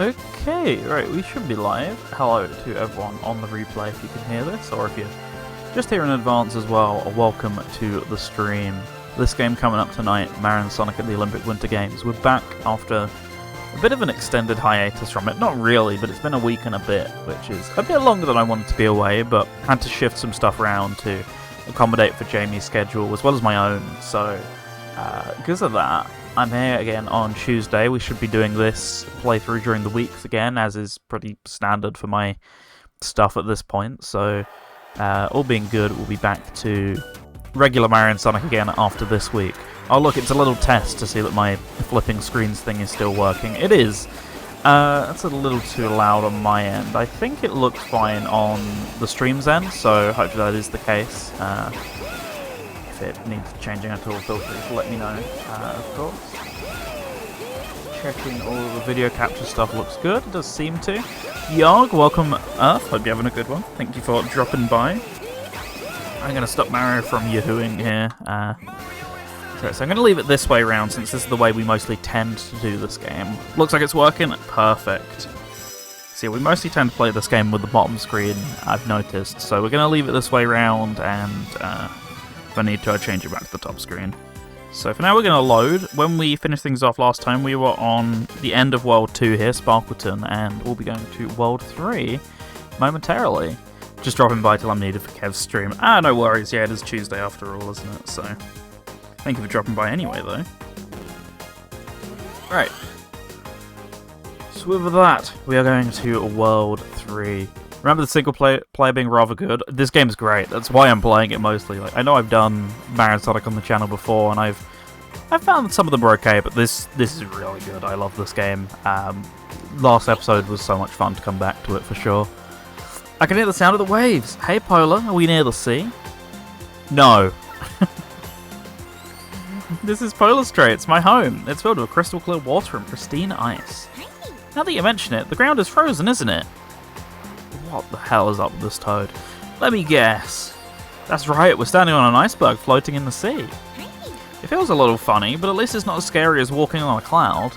Okay, right, we should be live. Hello to everyone on the replay if you can hear this, or if you're just here in advance as well, welcome to the stream. This game coming up tonight, Mario and Sonic at the Olympic Winter Games. We're back after a bit of an extended hiatus from it. Not really, but it's been a week and a bit, which is a bit longer than I wanted to be away, but had to shift some stuff around to accommodate for Jamie's schedule as well as my own, so because of that, I'm here again on Tuesday. We should be doing this playthrough during the weeks again, as is pretty standard for my stuff at this point. So, all being good, we'll be back to regular Mario and Sonic again after this week. Oh look, it's a little test to see that my flipping screens thing is still working. It is. That's a little too loud on my end. I think it looks fine on the stream's end, so hopefully that is the case. If it needs changing at all, feel free to let me know, of course. Checking all of the video capture stuff looks good, it does seem to. Yarg, welcome Earth, hope you're having a good one. Thank you for dropping by. I'm going to stop Mario from yahooing here. So I'm going to leave it this way around, since this is the way we mostly tend to do this game. Looks like it's working, perfect. See, we mostly tend to play this game with the bottom screen, I've noticed. So we're going to leave it this way around, and if I need to, I'll change it back to the top screen. So for now we're going to load. When we finished things off last time, we were on the end of World 2 here, Sparkleton, and we'll be going to World 3 momentarily. Just dropping by till I'm needed for Kev's stream. No worries, yeah, it is Tuesday after all, isn't it? So, thank you for dropping by anyway, though. Right. So with that, we are going to World 3. Remember the single player being rather good? This game's great. That's why I'm playing it mostly. Like, I know I've done Mario and Sonic on the channel before, and I've found some of them were okay, but this is really good. I love this game. Last episode was so much fun to come back to it for sure. I can hear the sound of the waves. Hey Polar, are we near the sea? No. This is Polar Straits, my home. It's filled with crystal clear water and pristine ice. Now that you mention it, the ground is frozen, isn't it? What the hell is up with this toad? Let me guess. That's right, we're standing on an iceberg floating in the sea. It feels a little funny, but at least it's not as scary as walking on a cloud.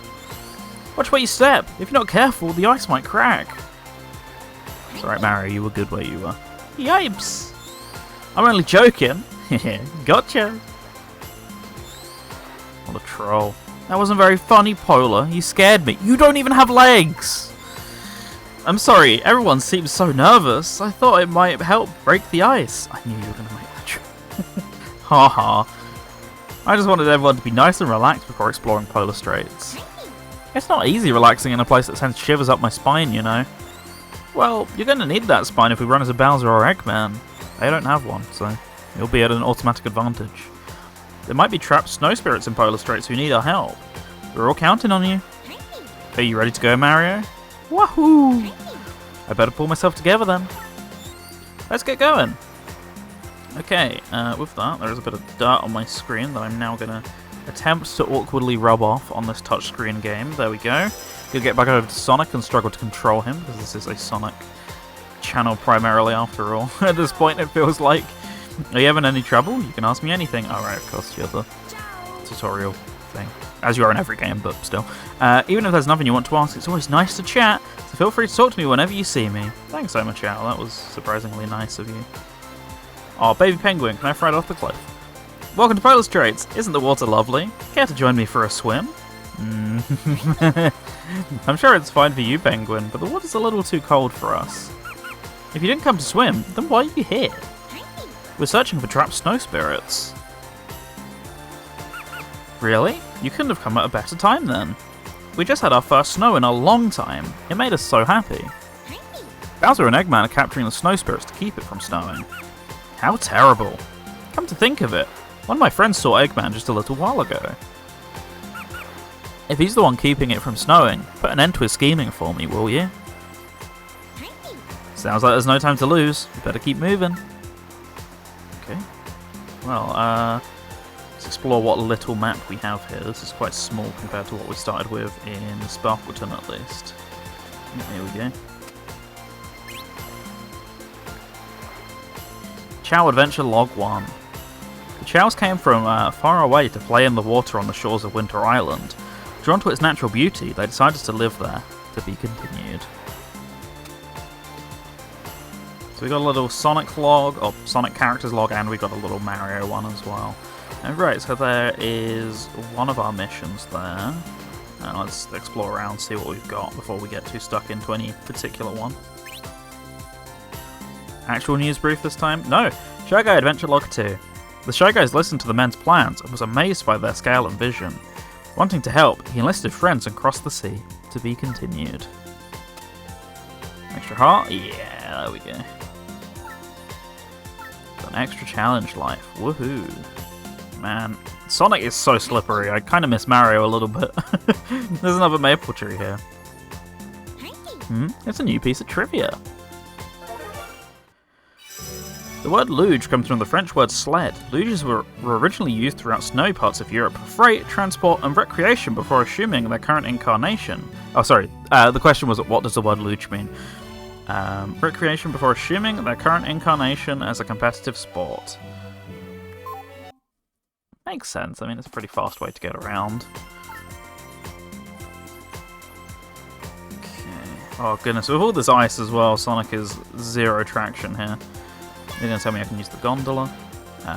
Watch where you step. If you're not careful, the ice might crack. It's alright, Mario, you were good where you were. Yipes! I'm only joking. Gotcha! What a troll. That wasn't very funny, Polar. You scared me. You don't even have legs! I'm sorry, everyone seems so nervous. I thought it might help break the ice. I knew you were going to make that joke. Haha. I just wanted everyone to be nice and relaxed before exploring Polar Straits. It's not easy relaxing in a place that sends shivers up my spine, you know. Well, you're going to need that spine if we run into Bowser or Eggman. They don't have one, so you'll be at an automatic advantage. There might be trapped snow spirits in Polar Straits who need our help. We're all counting on you. Are you ready to go, Mario? Wahoo! I better pull myself together then. Let's get going. Okay, with that, there is a bit of dirt on my screen that I'm now going to attempt to awkwardly rub off on this touchscreen game. There we go. Gonna get back over to Sonic and struggle to control him, because this is a Sonic channel primarily after all. At this point it feels like. Are you having any trouble? You can ask me anything. Alright, of course, you're the tutorial thing. As you are in every game, but still. Even if there's nothing you want to ask, it's always nice to chat, so feel free to talk to me whenever you see me. Thanks so much, Al. That was surprisingly nice of you. Oh, baby penguin, can I fly it off the cliff? Welcome to Polar Straits. Isn't the water lovely? Care to join me for a swim? I'm sure it's fine for you, Penguin, but the water's a little too cold for us. If you didn't come to swim, then why are you here? We're searching for trapped snow spirits. Really? You couldn't have come at a better time then. We just had our first snow in a long time. It made us so happy. Bowser and Eggman are capturing the snow spirits to keep it from snowing. How terrible. Come to think of it, one of my friends saw Eggman just a little while ago. If he's the one keeping it from snowing, put an end to his scheming for me, will you? Sounds like there's no time to lose. We better keep moving. Okay. Well, let's explore what little map we have here. This is quite small compared to what we started with in Sparkleton, at least. Here we go. Chow Adventure Log 1. The Chows came from far away to play in the water on the shores of Winter Island. Drawn to its natural beauty, they decided to live there. To be continued. So we got a little Sonic log, or Sonic characters log, and we got a little Mario one as well. Right, so there is one of our missions there. Let's explore around, see what we've got before we get too stuck into any particular one. Actual news brief this time? No! Shy Guy Adventure Log 2. The Shy Guys listened to the men's plans and was amazed by their scale and vision. Wanting to help, he enlisted friends and crossed the sea. To be continued. Extra heart? Yeah, there we go. Got an extra challenge life. Woohoo! Man, Sonic is so slippery. I kind of miss Mario a little bit. There's another maple tree here. It's a new piece of trivia. The word luge comes from the French word sled. Luges were originally used throughout snowy parts of Europe for freight, transport, and recreation before assuming their current incarnation. Oh, sorry. The question was, what does the word luge mean? Recreation before assuming their current incarnation as a competitive sport. Makes sense. I mean, it's a pretty fast way to get around. Okay. Oh, goodness. With all this ice as well, Sonic is zero traction here. You're going to tell me I can use the gondola?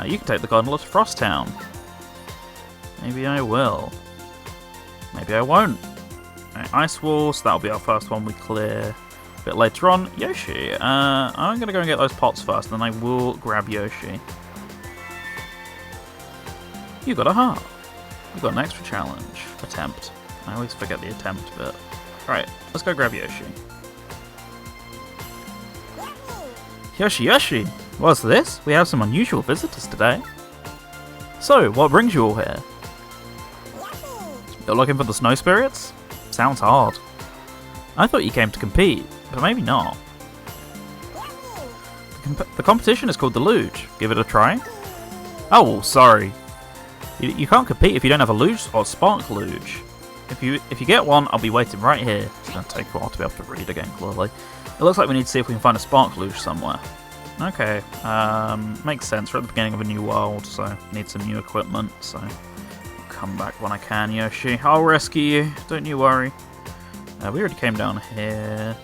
You can take the gondola to Frost Town. Maybe I will. Maybe I won't. Right, Ice Wall, so that'll be our first one we clear. A bit later on, Yoshi. I'm going to go and get those pots first, then I will grab Yoshi. You got a heart. You got an extra challenge. Attempt. I always forget the attempt bit. Right, let's go grab Yoshi. Yoshi! What's this? We have some unusual visitors today. So, what brings you all here? You're looking for the snow spirits? Sounds hard. I thought you came to compete, but maybe not. The competition is called the Luge. Give it a try? Oh, sorry. You can't compete if you don't have a Luge or Spark Luge. If you get one, I'll be waiting right here. It's going to take a while to be able to read again, clearly. It looks like we need to see if we can find a Spark Luge somewhere. Okay, makes sense. We're at the beginning of a new world, so need some new equipment, so I'll come back when I can, Yoshi. I'll rescue you, don't you worry. We already came down here.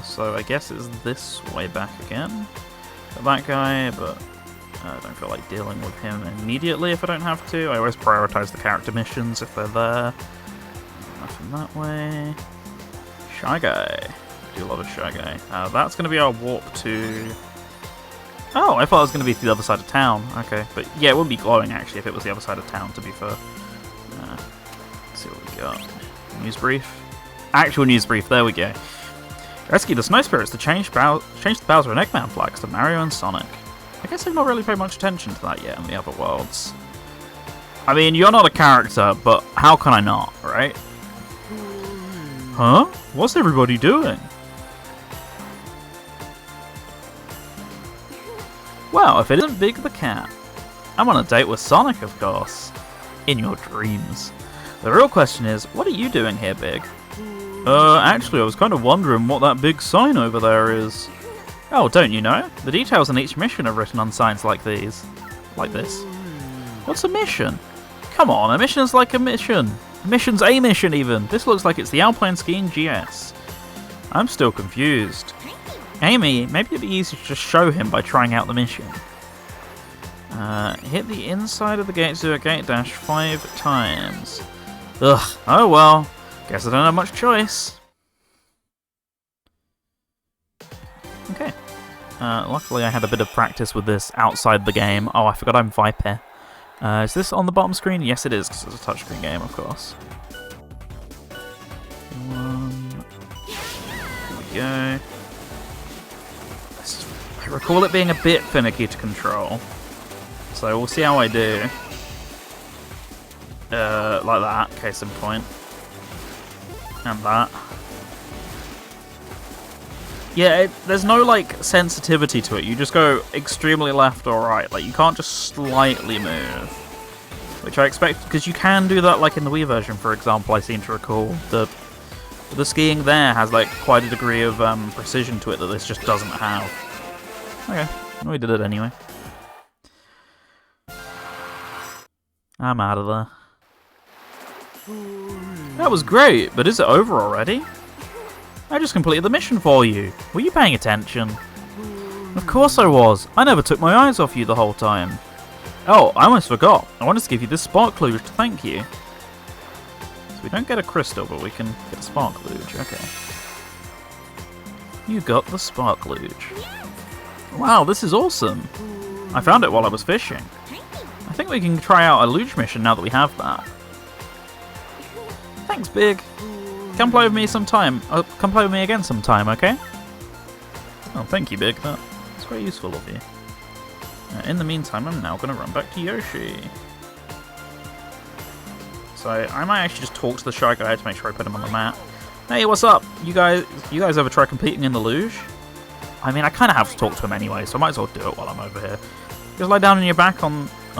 So I guess it's this way back again. Got that guy, but I don't feel like dealing with him immediately if I don't have to. I always prioritise the character missions if they're there. Nothing that way. Shy Guy. Do a lot of Shy Guy. That's going to be our warp to... Oh, I thought it was going to be to the other side of town. Okay, but yeah, it wouldn't be glowing actually if it was the other side of town, to be fair. Let's see what we got. News brief. Actual news brief, there we go. Rescue the Snow Spirits to change the Bowser and Eggman flags to Mario and Sonic. I guess I've not really paid much attention to that yet in the other worlds. I mean, you're not a character, but how can I not, right? Huh? What's everybody doing? Well, if it isn't Big the Cat. I'm on a date with Sonic, of course. In your dreams. The real question is, what are you doing here, Big? Actually, I was kind of wondering what that big sign over there is. Oh, don't you know? The details in each mission are written on signs like these. Like this. What's a mission? Come on, a mission's like a mission. A mission's a mission, even. This looks like it's the Alpine Skiing GS. I'm still confused. Amy, maybe it'd be easier to just show him by trying out the mission. Hit the inside of the gate to a gate dash 5 times. Ugh, oh well. Guess I don't have much choice. Okay. Luckily I had a bit of practice with this outside the game. Oh, I forgot I'm Viper. Is this on the bottom screen? Yes it is, because it's a touchscreen game, of course. Here we go. I recall it being a bit finicky to control. So we'll see how I do. Like that, case in point. And that. Yeah, there's no, like, sensitivity to it. You just go extremely left or right. Like, you can't just slightly move. Which I expect, because you can do that, like, in the Wii version, for example, I seem to recall. The skiing there has, like, quite a degree of precision to it that this just doesn't have. Okay, we did it anyway. I'm out of there. That was great, but is it over already? I just completed the mission for you. Were you paying attention? Of course I was. I never took my eyes off you the whole time. Oh, I almost forgot. I wanted to give you this spark luge to thank you. So we don't get a crystal, but we can get a spark luge. Okay. You got the spark luge. Wow, this is awesome. I found it while I was fishing. I think we can try out a luge mission now that we have that. Thanks, Big. Come play with me sometime. Come play with me again sometime, okay? Oh, thank you, Big. That's very useful of you. In the meantime, I'm now going to run back to Yoshi. So I might actually just talk to the Shy Guy to make sure I put him on the map. Hey, what's up? You guys ever try competing in the luge? I mean, I kind of have to talk to him anyway, so I might as well do it while I'm over here. Just lie down on your back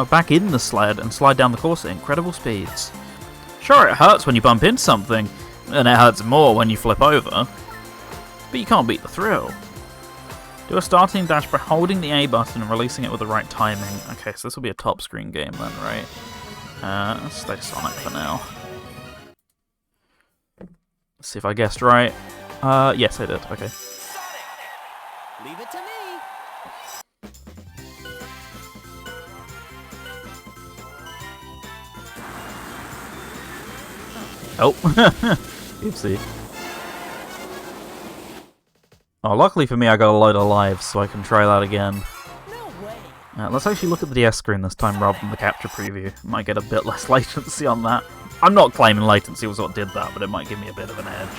back in the sled and slide down the course at incredible speeds. Sure, it hurts when you bump into something, and it hurts more when you flip over. But you can't beat the thrill. Do a starting dash by holding the A button and releasing it with the right timing. Okay, so this will be a top screen game then, right? Let's stay Sonic for now. Let's see if I guessed right. Yes, I did. Okay. Sonic! Leave it to me. Oh, oopsie. Oh, luckily for me, I got a load of lives, so I can try that again. No way. Let's actually look at the DS screen this time rather than the capture preview. Might get a bit less latency on that. I'm not claiming latency was what did that, but it might give me a bit of an edge.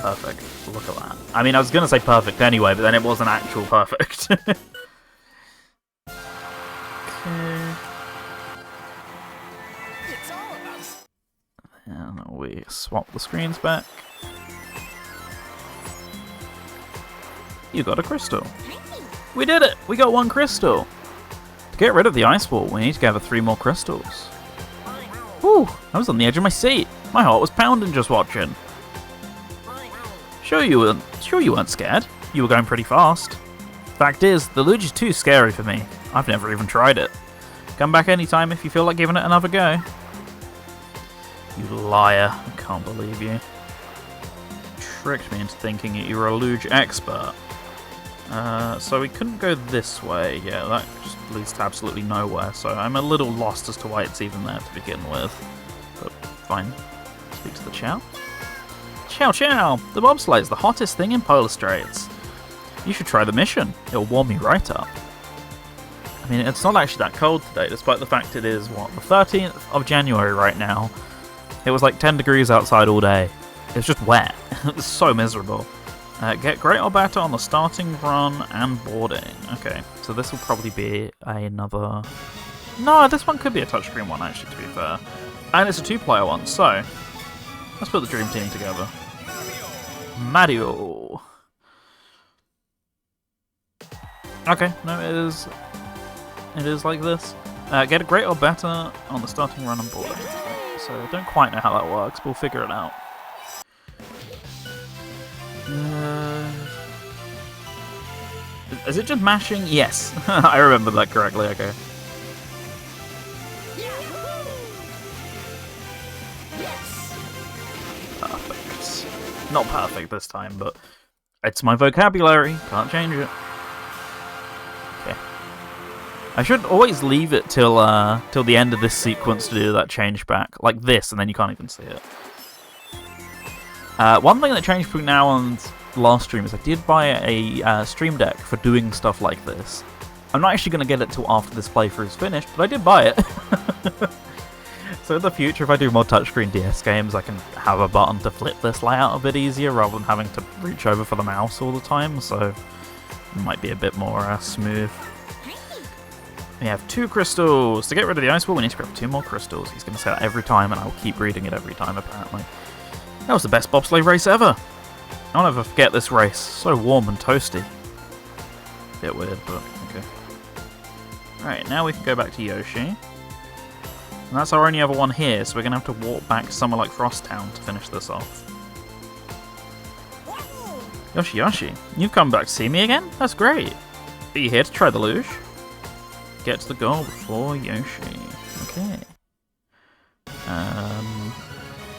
Perfect. Look at that. I mean, I was going to say perfect anyway, but then it wasn't actual perfect. Okay. It's all about... And we swap the screens back. You got a crystal. We did it! We got one crystal! To get rid of the ice ball, we need to gather 3 more crystals. Whew! I was on the edge of my seat. My heart was pounding just watching. Sure you weren't scared. You were going pretty fast. Fact is, the luge is too scary for me. I've never even tried it. Come back anytime if you feel like giving it another go. You liar. I can't believe you. Tricked me into thinking that you were a luge expert. So we couldn't go this way. Yeah, that just leads to absolutely nowhere. So I'm a little lost as to why it's even there to begin with. But fine. Speak to the Chow. Chow Chow! The bobsleigh is the hottest thing in Polar Straits. You should try the mission. It'll warm you right up. I mean, it's not actually that cold today, despite the fact it is, what, the 13th of January right now. It was like 10 degrees outside all day. It's just wet. It's so miserable. Get great or better on the starting run and boarding. Okay, so this will probably be another... No, this one could be a touchscreen one, actually, to be fair. And it's a 2-player one, so... Let's put the dream team together. Mario! Okay, no, it is like this. Get a great or better on the starting run and boarding. So I don't quite know how that works, but we'll figure it out. Is it just mashing? Yes, I remember that correctly, okay. Perfect. Not perfect this time, but it's my vocabulary, can't change it. Okay. I should always leave it till the end of this sequence to do that change back, like this, and then you can't even see it. One thing that changed between now and last stream is I did buy a stream deck for doing stuff like this. I'm not actually going to get it till after this playthrough is finished, but I did buy it. So in the future, if I do more touchscreen DS games, I can have a button to flip this layout a bit easier rather than having to reach over for the mouse all the time, so it might be a bit more smooth. We have 2 crystals. To get rid of the ice ball, we need to grab 2 more crystals. He's going to say that every time, and I'll keep reading it every time, apparently. That was the best bobsleigh race ever. I'll never forget this race. So warm and toasty. Bit weird, but okay. Alright, now we can go back to Yoshi. And that's our only other one here, so we're going to have to walk back to somewhere like Frost Town to finish this off. Yoshi, you've come back to see me again? That's great. Are you here to try the luge? Get to the goal before Yoshi. Okay.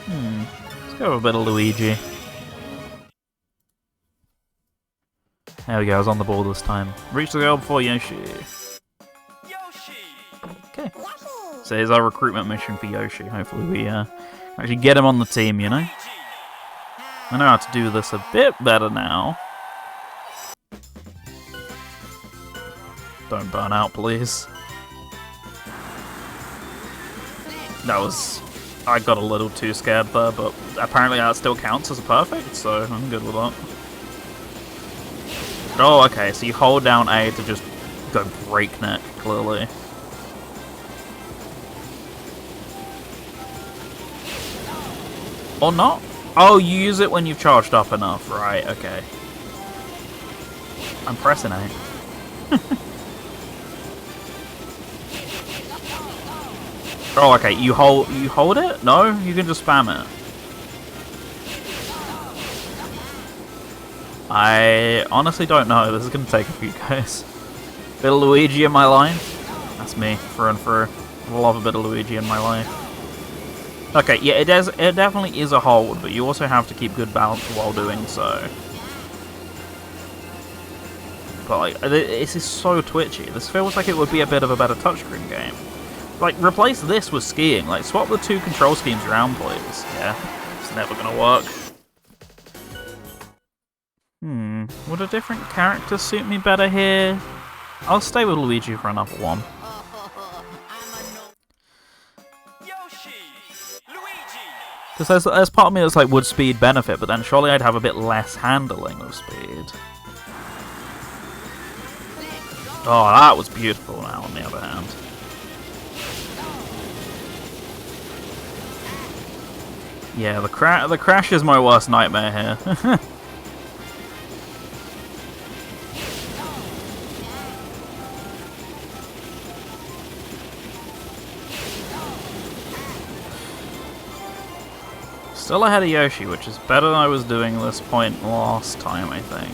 Let's go with a bit of Luigi. There we go, I was on the ball this time. Reach the goal before Yoshi. Okay. So here's our recruitment mission for Yoshi. Hopefully we actually get him on the team, you know? I know how to do this a bit better now. Don't burn out, please. That was... I got a little too scared there, but apparently that still counts as a perfect, so I'm good with that. Oh, okay, so you hold down A to just go breakneck, clearly. Or not? Oh, you use it when you've charged up enough, right, okay. I'm pressing A. Oh, okay, you hold it? No? You can just spam it. I honestly don't know. This is going to take a few goes. Bit of Luigi in my life. That's me, through and through. I love a bit of Luigi in my life. Okay, yeah, it definitely is a hold, but you also have to keep good balance while doing so. But, like, this is so twitchy. This feels like it would be a bit of a better touchscreen game. Like, replace this with skiing. Like, swap the two control schemes around, please. Yeah, it's never gonna work. Would a different character suit me better here? I'll stay with Luigi for another one. Because there's part of me that's like, would speed benefit, but then surely I'd have a bit less handling of speed. Oh, that was beautiful now, on the other hand. Yeah, the crash is my worst nightmare here. Still ahead of Yoshi, which is better than I was doing at this point last time, I think.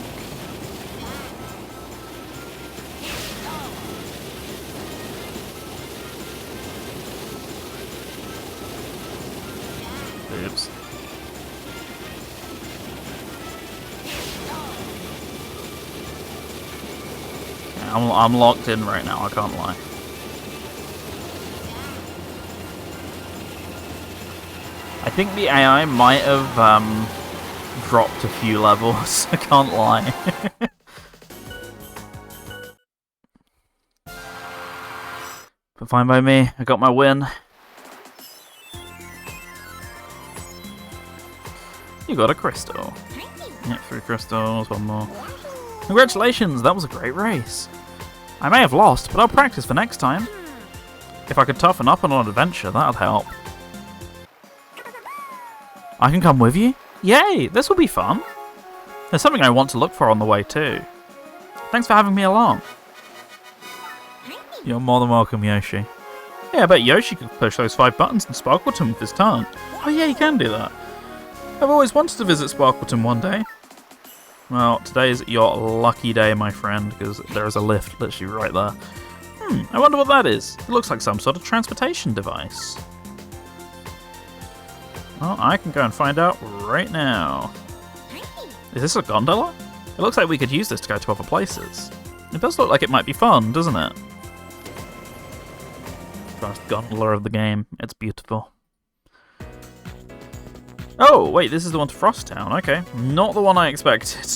Oops. I'm locked in right now, I can't lie. I think the AI might have dropped a few levels, I can't lie. But fine by me, I got my win. You got a crystal. Yeah, 3 crystals, 1 more. Congratulations, that was a great race. I may have lost, but I'll practice for next time. If I could toughen up on an adventure, that'd help. I can come with you? Yay, this will be fun. There's something I want to look for on the way too. Thanks for having me along. You're more than welcome, Yoshi. Yeah, I bet Yoshi could push those 5 buttons in Sparkleton with his tongue. Oh yeah, you can do that. I've always wanted to visit Sparkleton one day. Well, today's your lucky day, my friend, because there is a lift literally right there. I wonder what that is. It looks like some sort of transportation device. Well, I can go and find out right now. Is this a gondola? It looks like we could use this to go to other places. It does look like it might be fun, doesn't it? First gondola of the game. It's beautiful. Oh, wait, this is the one to Frost Town. Okay, not the one I expected.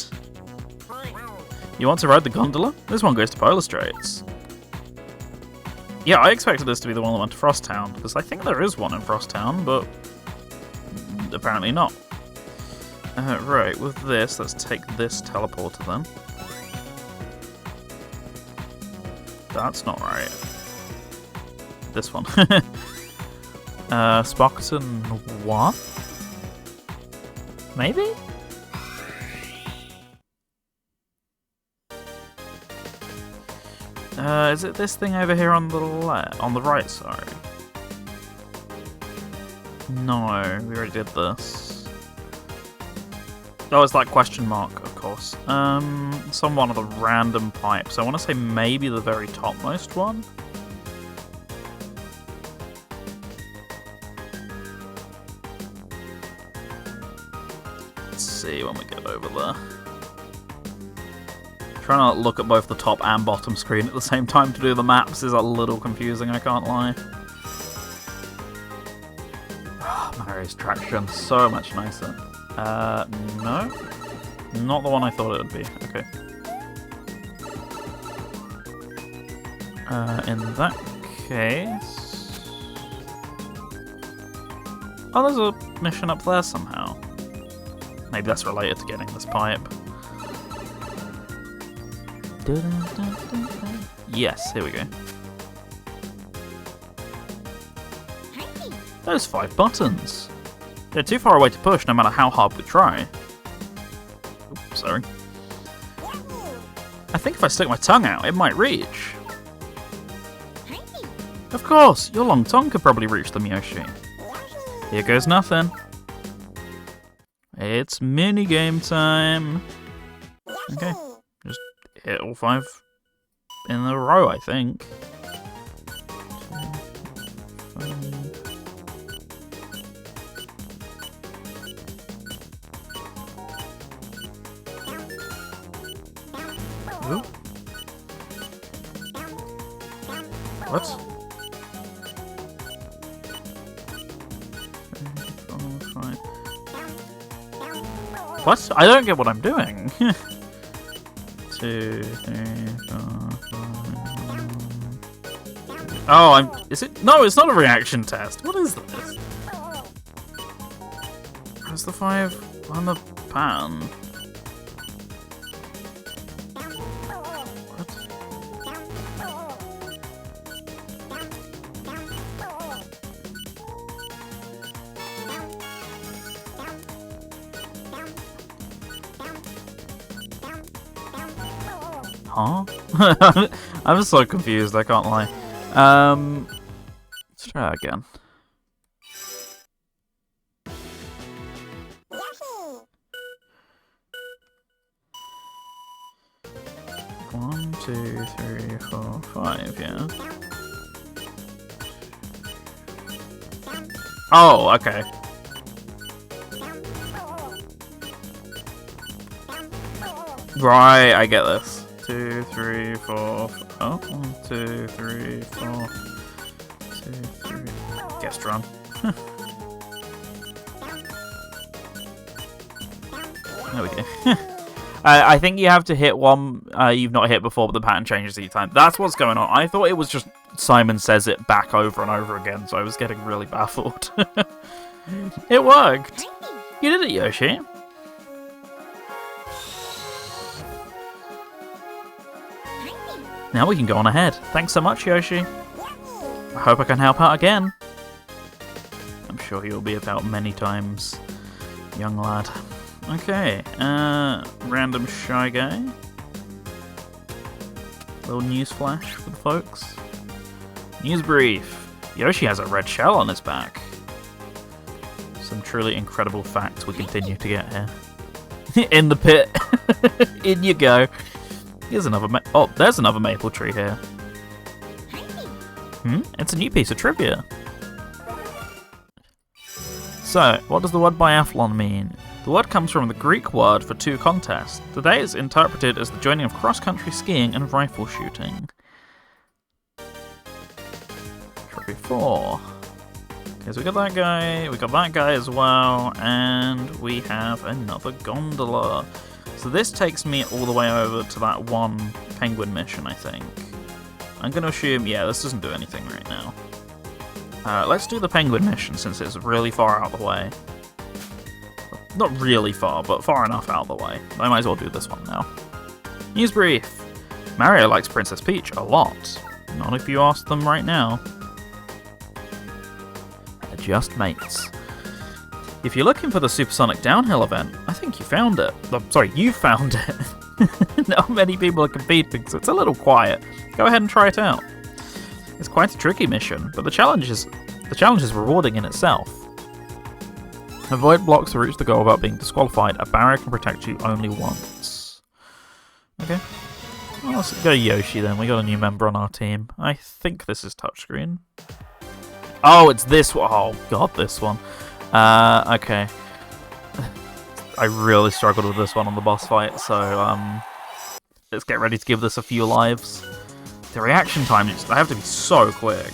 You want to ride the gondola? This one goes to Polar Straits. Yeah, I expected this to be the one that went to Frost Town, because I think there is one in Frost Town, but apparently not. Right, with this, let's take this teleporter then. That's not right. This one. Sparkleton 1? Maybe? Is it this thing over here on the left, on the right, sorry? No, we already did this. Oh, it's that question mark, of course. Some one of the random pipes. I want to say maybe the very topmost one. Let's see when we get over there. Trying to look at both the top and bottom screen at the same time to do the maps is a little confusing, I can't lie. Mario's traction, so much nicer. No. Not the one I thought it would be. Okay. In that case... Oh, there's a mission up there somehow. Maybe that's related to getting this pipe. Yes, here we go. Those 5 buttons. They're too far away to push no matter how hard we try. Oops, sorry. I think if I stick my tongue out, it might reach. Of course, your long tongue could probably reach them, Yoshi. Here goes nothing. It's minigame time. Okay, just hit all 5 in a row, I think. 2, 5. Ooh. What? 3, 4, 5. What? I don't get what I'm doing. 2, 3, 4, 5. Oh, is it? No, it's not a reaction test. What is this? Where's the 5 on the pan? Huh? I'm just so confused, I can't lie. Let's try that again. One, 2, 3, 4, 5, yeah. Oh, okay. Right, I get this. 2, 3, 4. Oh, 1, 2, 3, 4. 2, 3. Guessed wrong. There we go. I think you have to hit one you've not hit before, but the pattern changes each time. That's what's going on. I thought it was just Simon says it back over and over again, so I was getting really baffled. It worked. You did it, Yoshi. Now we can go on ahead. Thanks so much, Yoshi. I hope I can help out again. I'm sure you'll be about many times, young lad. Okay, random shy guy. Little news flash for the folks. News brief. Yoshi has a red shell on his back. Some truly incredible facts we continue to get here. In the pit. In you go. Here's another there's another maple tree here. It's a new piece of trivia. So, what does the word biathlon mean? The word comes from the Greek word for two contests. Today it's interpreted as the joining of cross-country skiing and rifle shooting. Trivia 4. Okay, so we got that guy as well, and we have another gondola. So this takes me all the way over to that one penguin mission, I think. I'm going to assume, yeah, this doesn't do anything right now. Let's do the penguin mission, since it's really far out of the way. Not really far, but far enough out of the way. I might as well do this one now. News brief. Mario likes Princess Peach a lot. Not if you ask them right now. They're just mates. If you're looking for the Supersonic Downhill event, I think you found it. Sorry, you found it. Not many people are competing, so it's a little quiet. Go ahead and try it out. It's quite a tricky mission, but the challenge is rewarding in itself. Avoid blocks to reach the goal without being disqualified. A barrier can protect you only once. Okay. Well, let's go Yoshi then. We got a new member on our team. I think this is touchscreen. Oh, it's this one. Oh, God, this one. Okay. I really struggled with this one on the boss fight, so let's get ready to give this a few lives. The reaction time, I have to be so quick.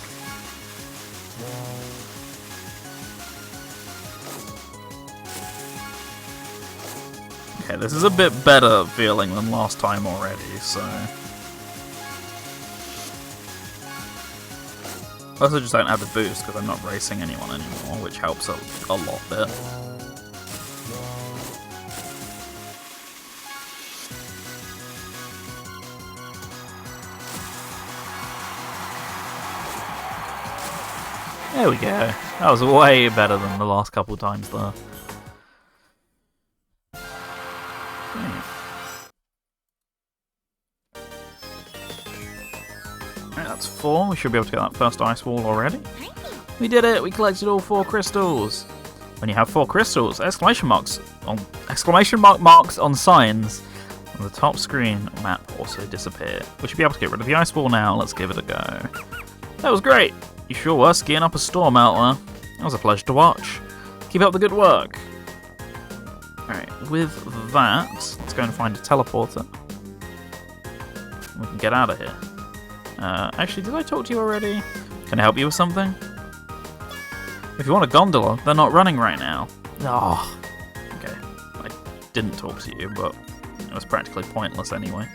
Okay, this is a bit better feeling than last time already, so... I also just don't have the boost because I'm not racing anyone anymore, which helps a lot bit. There we go. That was way better than the last couple times there. Alright, that's 4. We should be able to get that first ice wall already. We did it! We collected all 4 crystals! When you have 4 crystals, exclamation marks on signs on the top screen map also disappear. We should be able to get rid of the ice wall now. Let's give it a go. That was great! You sure were skiing up a storm out there. That was a pleasure to watch. Keep up the good work. Alright, with that, let's go and find a teleporter. We can get out of here. Actually, did I talk to you already? Can I help you with something? If you want a gondola, they're not running right now. Oh, okay. I didn't talk to you, but it was practically pointless anyway.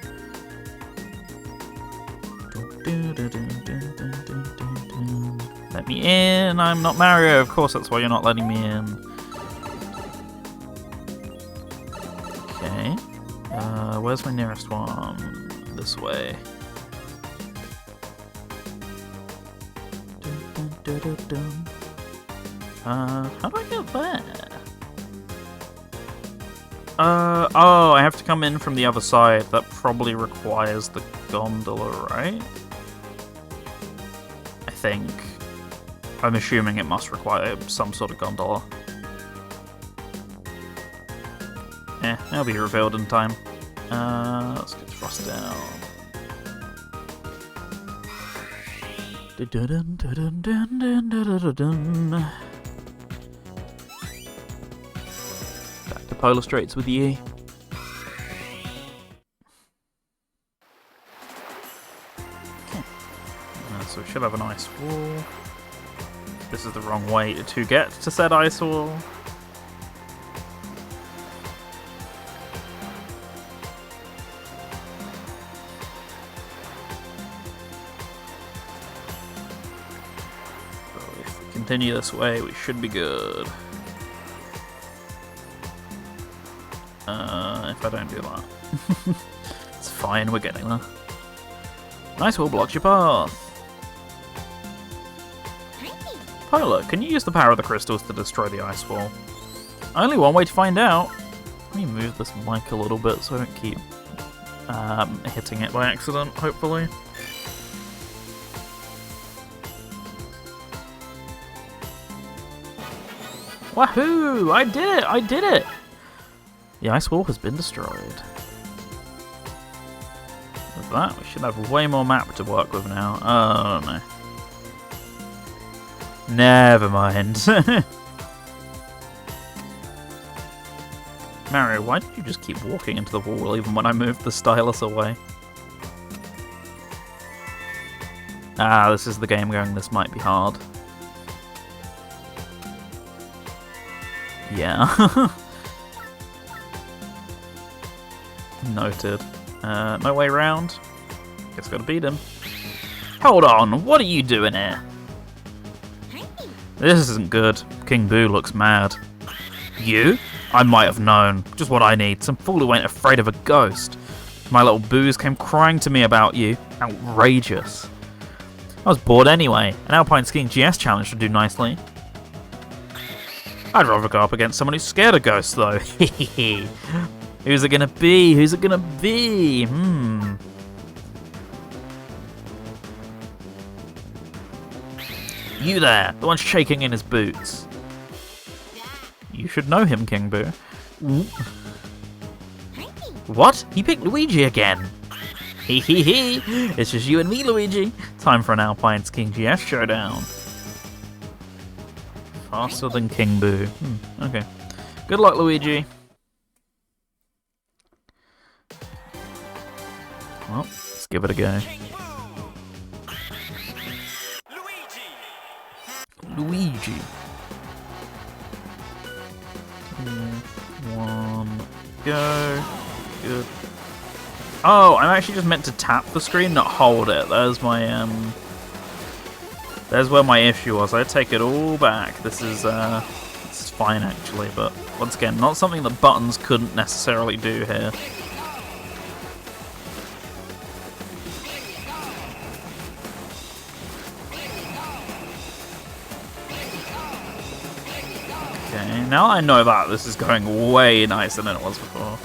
Let me in! I'm not Mario, of course that's why you're not letting me in. Okay. Where's my nearest one? This way. How do I get there? Oh, I have to come in from the other side. That probably requires the gondola, right? I think. I'm assuming it must require some sort of gondola. It'll be revealed in time. Let's get thrust down. Back to Polar Straits with you. Okay. So we should have an ice wall. This is the wrong way to get to said ice wall. Continue this way, we should be good. If I don't do that. It's fine, we're getting there. Nice wall blocks your path. Polar, can you use the power of the crystals to destroy the ice wall? Only one way to find out. Let me move this mic a little bit so I don't keep hitting it by accident, hopefully. Wahoo! I did it! I did it! The ice wall has been destroyed. With that, we should have way more map to work with now. Oh no. Never mind. Mario, why did you just keep walking into the wall even when I moved the stylus away? Ah, this is the game going, this might be hard. Yeah. Noted. No way around. Guess gotta beat him. Hold on, what are you doing here? This isn't good. King Boo looks mad. You? I might have known. Just what I need. Some fool who ain't afraid of a ghost. My little Boos came crying to me about you. Outrageous. I was bored anyway. An Alpine Skiing GS challenge would do nicely. I'd rather go up against someone who's scared of ghosts, though. Who's it gonna be? Who's it gonna be? You there, the one shaking in his boots. You should know him, King Boo. What? He picked Luigi again. Hee. It's just you and me, Luigi. Time for an Alpine Skiing GS showdown. Faster than King Boo. Okay. Good luck, Luigi. give it a go. Luigi. 1, go. Good. Oh, I'm actually just meant to tap the screen, not hold it. There's my there's where my issue was. I take it all back. This is fine actually, but once again, not something that buttons couldn't necessarily do here. Okay, now I know that this is going way nicer than it was before.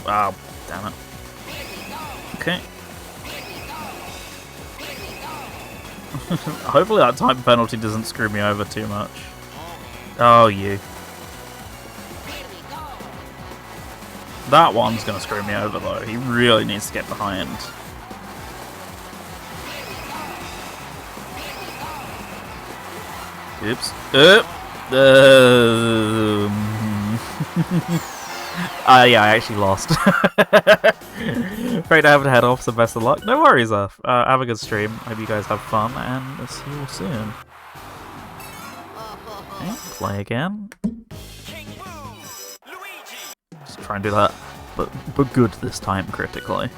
Wow, damn it. Okay. Hopefully that time penalty doesn't screw me over too much. Oh, you. That one's gonna screw me over though. He really needs to get behind. Oops. Yeah, I actually lost. Afraid I have to head off, so best of luck. No worries, have a good stream. Hope you guys have fun, and I'll see you all soon. Okay, play again. Just try and do that, but good this time, critically.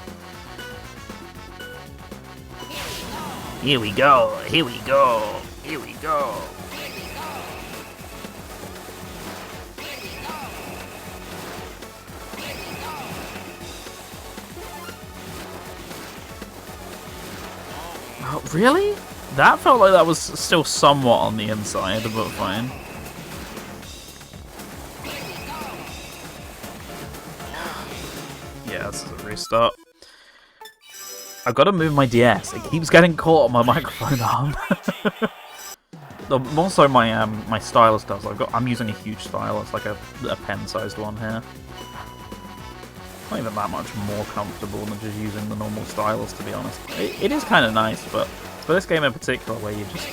Here we go, here we go, here we go. Oh, really? That felt like that was still somewhat on the inside, but fine. Yeah, this is a restart. I've got to move my DS. It keeps getting caught on my microphone arm. More so my my stylus does. I'm using a huge stylus, like a pen-sized one here. Not even that much more comfortable than just using the normal stylus, to be honest. It is kind of nice, but for this game in particular, where you just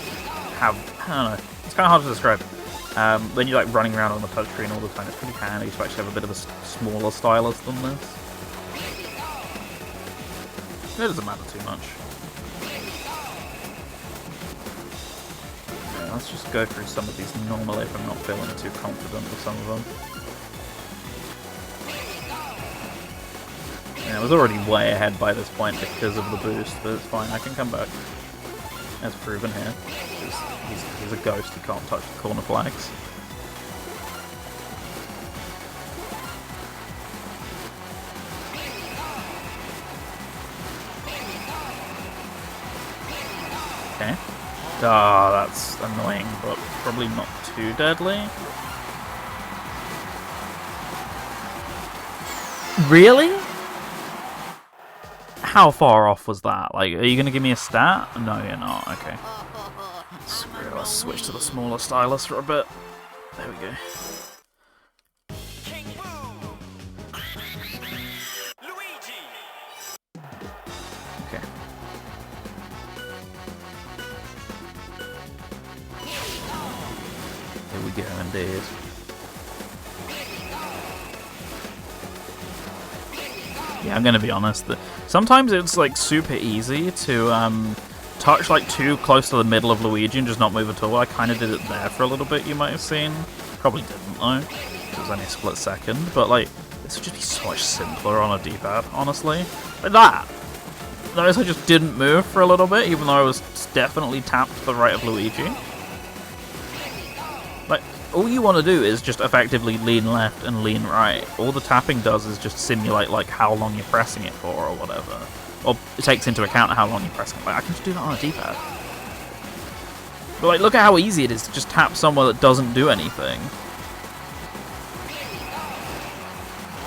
have, I don't know, it's kind of hard to describe. When you're like running around on the touchscreen all the time, it's pretty handy to actually have a bit of a smaller stylus than this. It doesn't matter too much. Yeah, let's just go through some of these normally if I'm not feeling too confident with some of them. Yeah, I was already way ahead by this point because of the boost, but it's fine, I can come back. As proven here. He's a ghost, he can't touch the corner flags. Okay. Ah, that's annoying, but probably not too deadly. Really? How far off was that? Like, are you going to give me a stat? No, you're not. Okay. Screw it, let's switch to the smaller stylus for a bit. There we go. Okay. Here we go, indeed. Yeah, I'm gonna be honest. Sometimes it's like super easy to touch like too close to the middle of Luigi and just not move at all. I kind of did it there for a little bit, you might have seen. Probably didn't though. It was only a split second. But like, this would just be so much simpler on a D-pad, honestly. Like that. Notice I just didn't move for a little bit, even though I was definitely tapped to the right of Luigi. Like, all you want to do is just effectively lean left and lean right. All the tapping does is just simulate like how long you're pressing it for or whatever. Or it takes into account how long you're pressing it. Like, I can just do that on a D-pad. But like, look at how easy it is to just tap somewhere that doesn't do anything.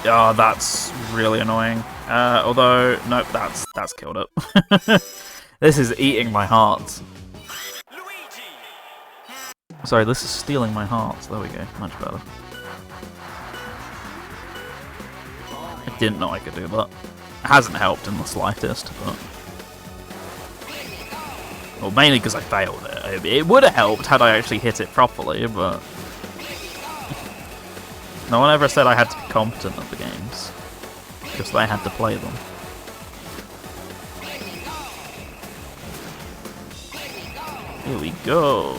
Oh, that's really annoying. Although, nope, that's killed it. This is eating my heart. Sorry, this is stealing my hearts. There we go. Much better. I didn't know I could do that. It hasn't helped in the slightest, but... Well, mainly because I failed it. It would have helped had I actually hit it properly, but... No one ever said I had to be competent at the games. Just that I had to play them. Here we go.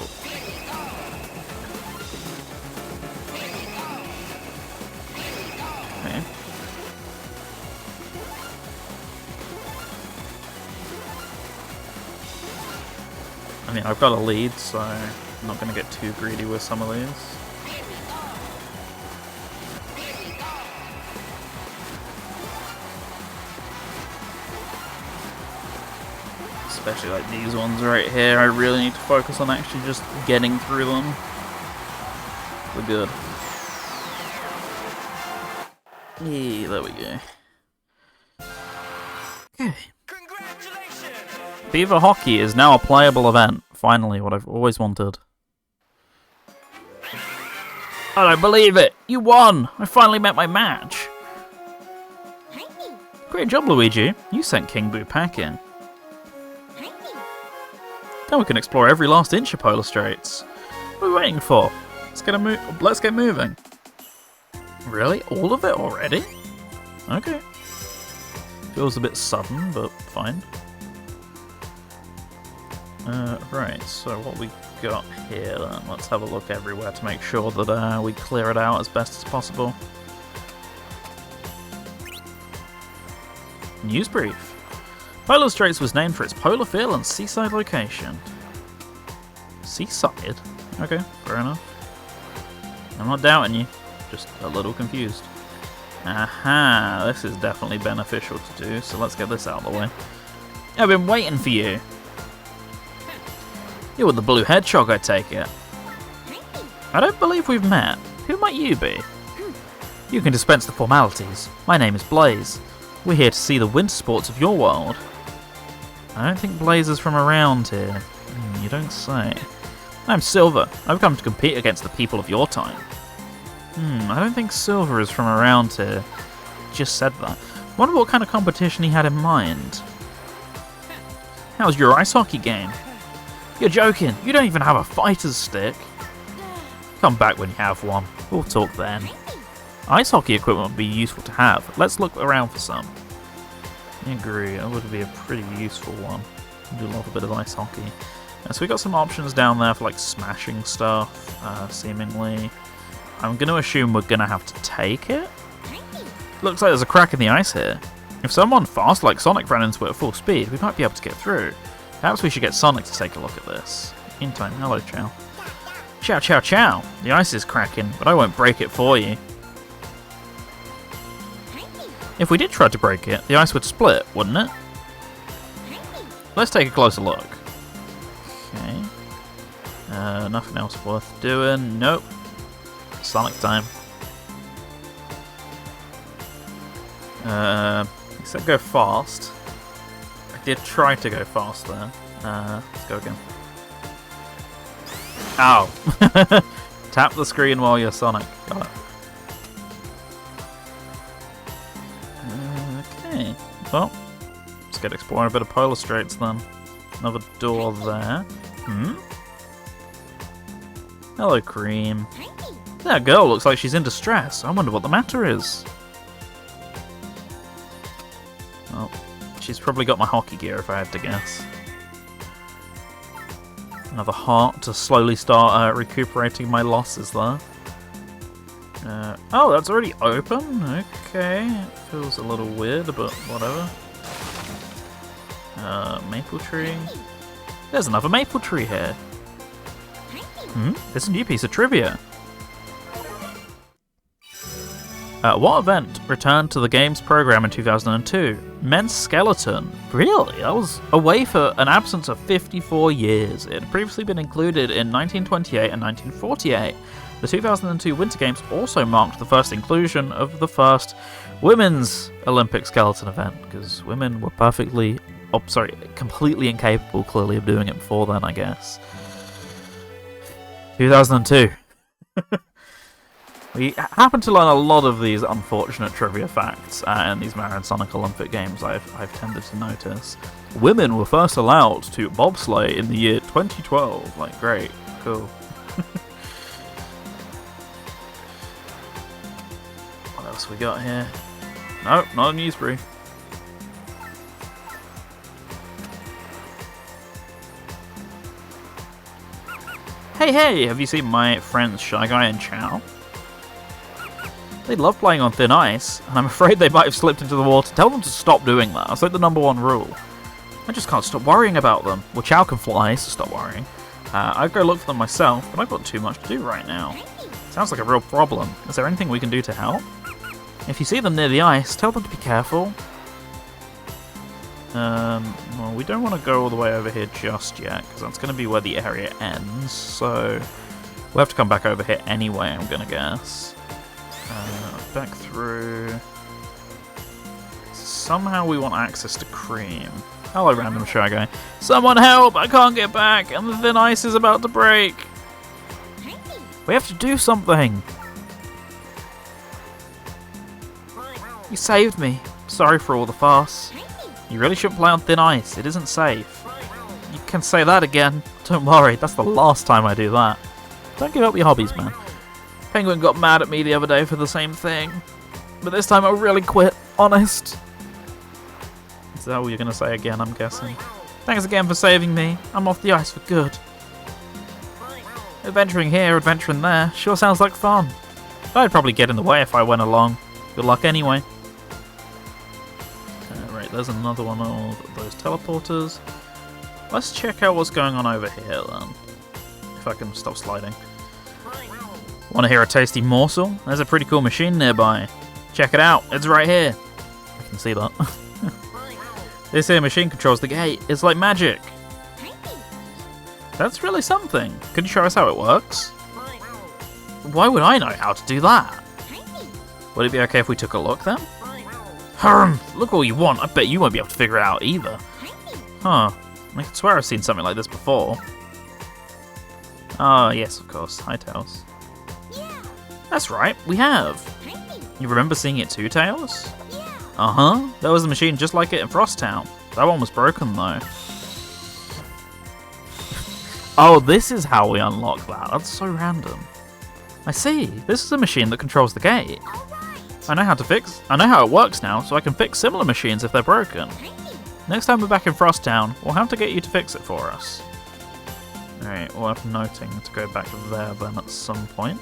Okay. I mean, I've got a lead, so I'm not going to get too greedy with some of these. Especially like these ones right here, I really need to focus on actually just getting through them. We're good. Yeah, there we go. Okay. Congratulations! Beaver Hockey is now a playable event. Finally, what I've always wanted. I don't believe it! You won! I finally met my match! Great job, Luigi. You sent King Boo packing. Now we can explore every last inch of Polar Straits. What are we waiting for? Let's get moving. Really? All of it already? Okay. Feels a bit sudden, but fine. Right, so what we got here then? Let's have a look everywhere to make sure that we clear it out as best as possible. News brief. Polar Straits was named for its polar feel and seaside location. Seaside? Okay, fair enough. I'm not doubting you, just a little confused. Aha, this is definitely beneficial to do, so let's get this out of the way. I've been waiting for you. You're with the Blue Hedgehog, I take it. I don't believe we've met. Who might you be? You can dispense the formalities. My name is Blaze. We're here to see the winter sports of your world. I don't think Blaze is from around here. You don't say. I'm Silver. I've come to compete against the people of your time. I don't think Silver is from around here. Just said that. Wonder what kind of competition he had in mind. How's your ice hockey game? You're joking. You don't even have a fighter's stick. Come back when you have one. We'll talk then. Ice hockey equipment would be useful to have. Let's look around for some. I agree. That would be a pretty useful one. I do love a bit of ice hockey. So we got some options down there for like smashing stuff, seemingly. I'm going to assume we're going to have to take it. Looks like there's a crack in the ice here. If someone fast like Sonic ran into it at full speed, we might be able to get through. Perhaps we should get Sonic to take a look at this. Meantime, hello, Chow. Chow, chow, chow! The ice is cracking, but I won't break it for you. If we did try to break it, the ice would split, wouldn't it? Let's take a closer look. Okay. Nothing else worth doing. Nope. Sonic time. Except go fast. I did try to go fast there. Let's go again. Ow! Tap the screen while you're Sonic. Got it. Okay. Well, let's get exploring a bit of Polar Straits then. Another door there. Hello, Cream. That girl looks like she's in distress. I wonder what the matter is. Well, she's probably got my hockey gear if I had to guess. Another heart to slowly start recuperating my losses there. Oh, that's already open? Okay. It feels a little weird, but whatever. Maple tree. There's another maple tree here. There's a new piece of trivia. What event returned to the game's program in 2002? Men's Skeleton. Really? That was away for an absence of 54 years. It had previously been included in 1928 and 1948. The 2002 Winter Games also marked the first inclusion of the first women's Olympic skeleton event, because women were completely incapable, clearly, of doing it before then, I guess. 2002. We happen to learn a lot of these unfortunate trivia facts in these Mario and Sonic Olympic Games, I've tended to notice. Women were first allowed to bobsleigh in the year 2012. Like, great, cool. What else we got here? Nope, not a news brief. Hey, have you seen my friends Shy Guy and Chow? They love playing on thin ice, and I'm afraid they might have slipped into the water. Tell them to stop doing that. That's like the #1 rule. I just can't stop worrying about them. Well, Chow can fly, so stop worrying. I'd go look for them myself, but I've got too much to do right now. Sounds like a real problem. Is there anything we can do to help? If you see them near the ice, tell them to be careful. Well, we don't want to go all the way over here just yet, because that's going to be where the area ends, so we'll have to come back over here anyway, I'm going to guess. Back through. Somehow we want access to Cream. Hello, random Shy Guy. Someone help! I can't get back, and the thin ice is about to break. We have to do something. You saved me. Sorry for all the fuss. You really shouldn't play on thin ice. It isn't safe. You can say that again. Don't worry, that's the last time I do that. Don't give up your hobbies, man. Penguin got mad at me the other day for the same thing. But this time I'll really quit. Honest. Is that all you're going to say again, I'm guessing? Thanks again for saving me. I'm off the ice for good. Adventuring here, adventuring there. Sure sounds like fun. But I'd probably get in the way if I went along. Good luck anyway. Right, there's another one of those teleporters. Let's check out what's going on over here then. If I can stop sliding. Want to hear a tasty morsel? There's a pretty cool machine nearby. Check it out, it's right here. I can see that. This here machine controls the gate. It's like magic. That's really something. Could you show us how it works? Why would I know how to do that? Would it be okay if we took a look then? Look all you want. I bet you won't be able to figure it out either. Huh. I can swear I've seen something like this before. Ah, yes, of course. Hi, Tails. That's right, we have. You remember seeing it too, Tails? Uh-huh. There was a machine just like it in Frost Town. That one was broken, though. Oh, this is how we unlock that. That's so random. I see. This is a machine that controls the gate. I know how it works now, so I can fix similar machines if they're broken. Next time we're back in Frost Town, we'll have to get you to fix it for us. Alright, worth noting to go back there then at some point.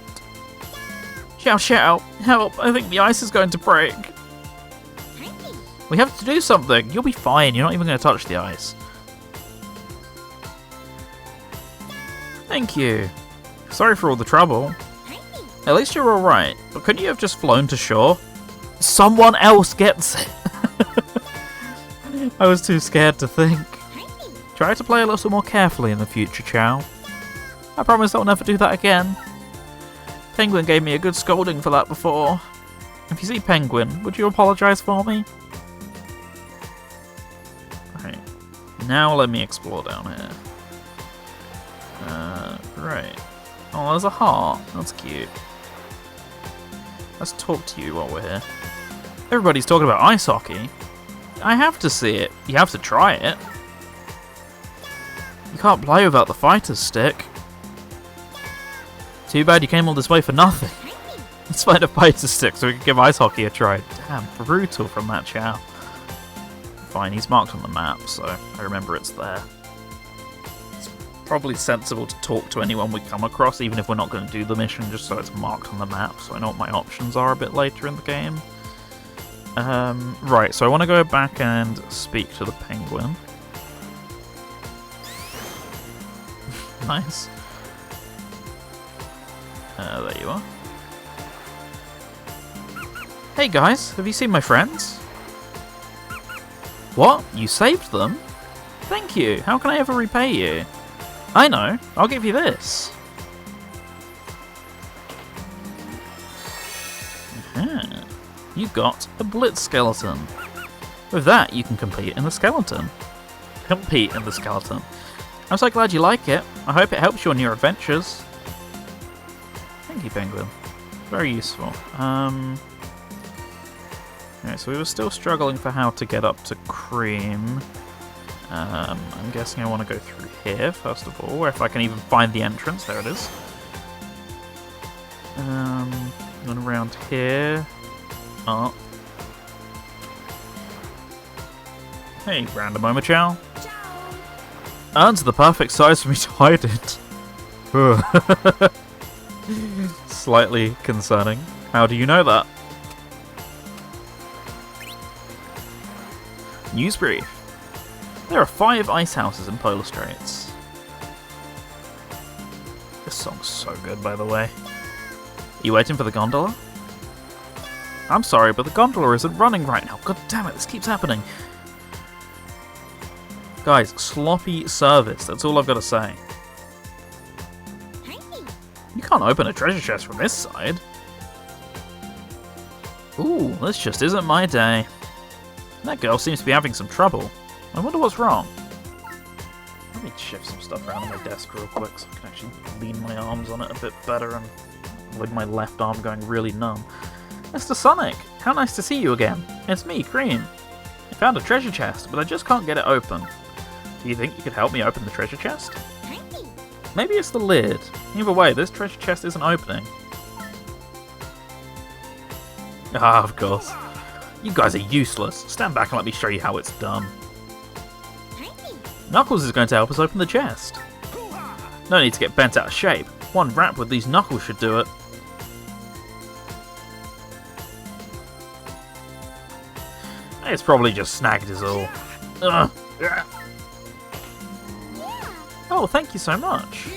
Shout, help, I think the ice is going to break. We have to do something. You'll be fine, you're not even going to touch the ice. Thank you. Sorry for all the trouble. At least you're alright, but couldn't you have just flown to shore? Someone else gets it. I was too scared to think. Try to play a little more carefully in the future, Chow. I promise I'll never do that again. Penguin gave me a good scolding for that before. If you see Penguin, would you apologise for me? Right. Now let me explore down here. Right. Oh, there's a heart. That's cute. Let's talk to you while we're here. Everybody's talking about ice hockey. I have to see it. You have to try it. You can't play without the fighter's stick. Too bad you came all this way for nothing. Let's find a fighter's stick so we can give ice hockey a try. Damn, brutal from that Chow. Fine, he's marked on the map, so I remember it's there. It's probably sensible to talk to anyone we come across, even if we're not going to do the mission, just so it's marked on the map, so I know what my options are a bit later in the game. Right, so I want to go back and speak to the penguin. Nice. There you are. Hey guys, have you seen my friends? What? You saved them? Thank you. How can I ever repay you? I know. I'll give you this. Aha. You got a Blitz skeleton. With that, you can compete in the skeleton. Compete in the skeleton. I'm so glad you like it. I hope it helps you on your adventures. Thank you, Penguin. Very useful. Alright, so we were still struggling for how to get up to Cream. I'm guessing I want to go through here, first of all, or if I can even find the entrance. There it is. Then around here. Up. Hey, random Chow. Urn's the perfect size for me to hide it. Slightly concerning. How do you know that? News brief. There are 5 ice houses in Polar Straits. This song's so good, by the way. Are you waiting for the gondola? I'm sorry, but the gondola isn't running right now. God damn it, this keeps happening. Guys, sloppy service. That's all I've got to say. You can't open a treasure chest from this side. Ooh, this just isn't my day. That girl seems to be having some trouble. I wonder what's wrong. Let me shift some stuff around on my desk real quick so I can actually lean my arms on it a bit better and with my left arm going really numb. Mr. Sonic, how nice to see you again. It's me, Cream. I found a treasure chest, but I just can't get it open. Do you think you could help me open the treasure chest? Maybe it's the lid. Either way, this treasure chest isn't opening. Ah, of course. You guys are useless. Stand back and let me show you how it's done. Knuckles is going to help us open the chest. No need to get bent out of shape. One rap with these knuckles should do it. It's probably just snagged us all. Ugh. Oh, thank you so much.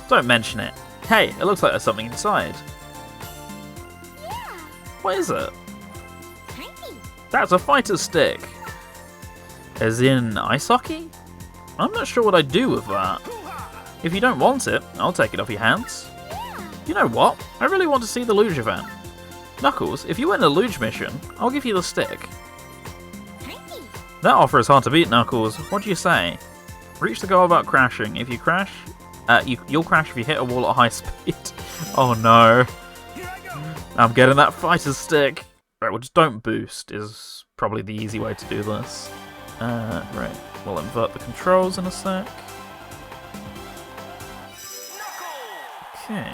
Don't mention it. Hey, it looks like there's something inside. What is it? That's a fighter's stick. As in ice hockey? I'm not sure what I'd do with that. If you don't want it, I'll take it off your hands. You know what? I really want to see the luge event. Knuckles, if you win the luge mission, I'll give you the stick. That offer is hard to beat, Knuckles. What do you say? Reach the goal without crashing. If you crash, you'll crash if you hit a wall at high speed. Oh no. I'm getting that fighter's stick. Right, well just don't boost is probably the easy way to do this. Right, we'll invert the controls in a sec. Okay.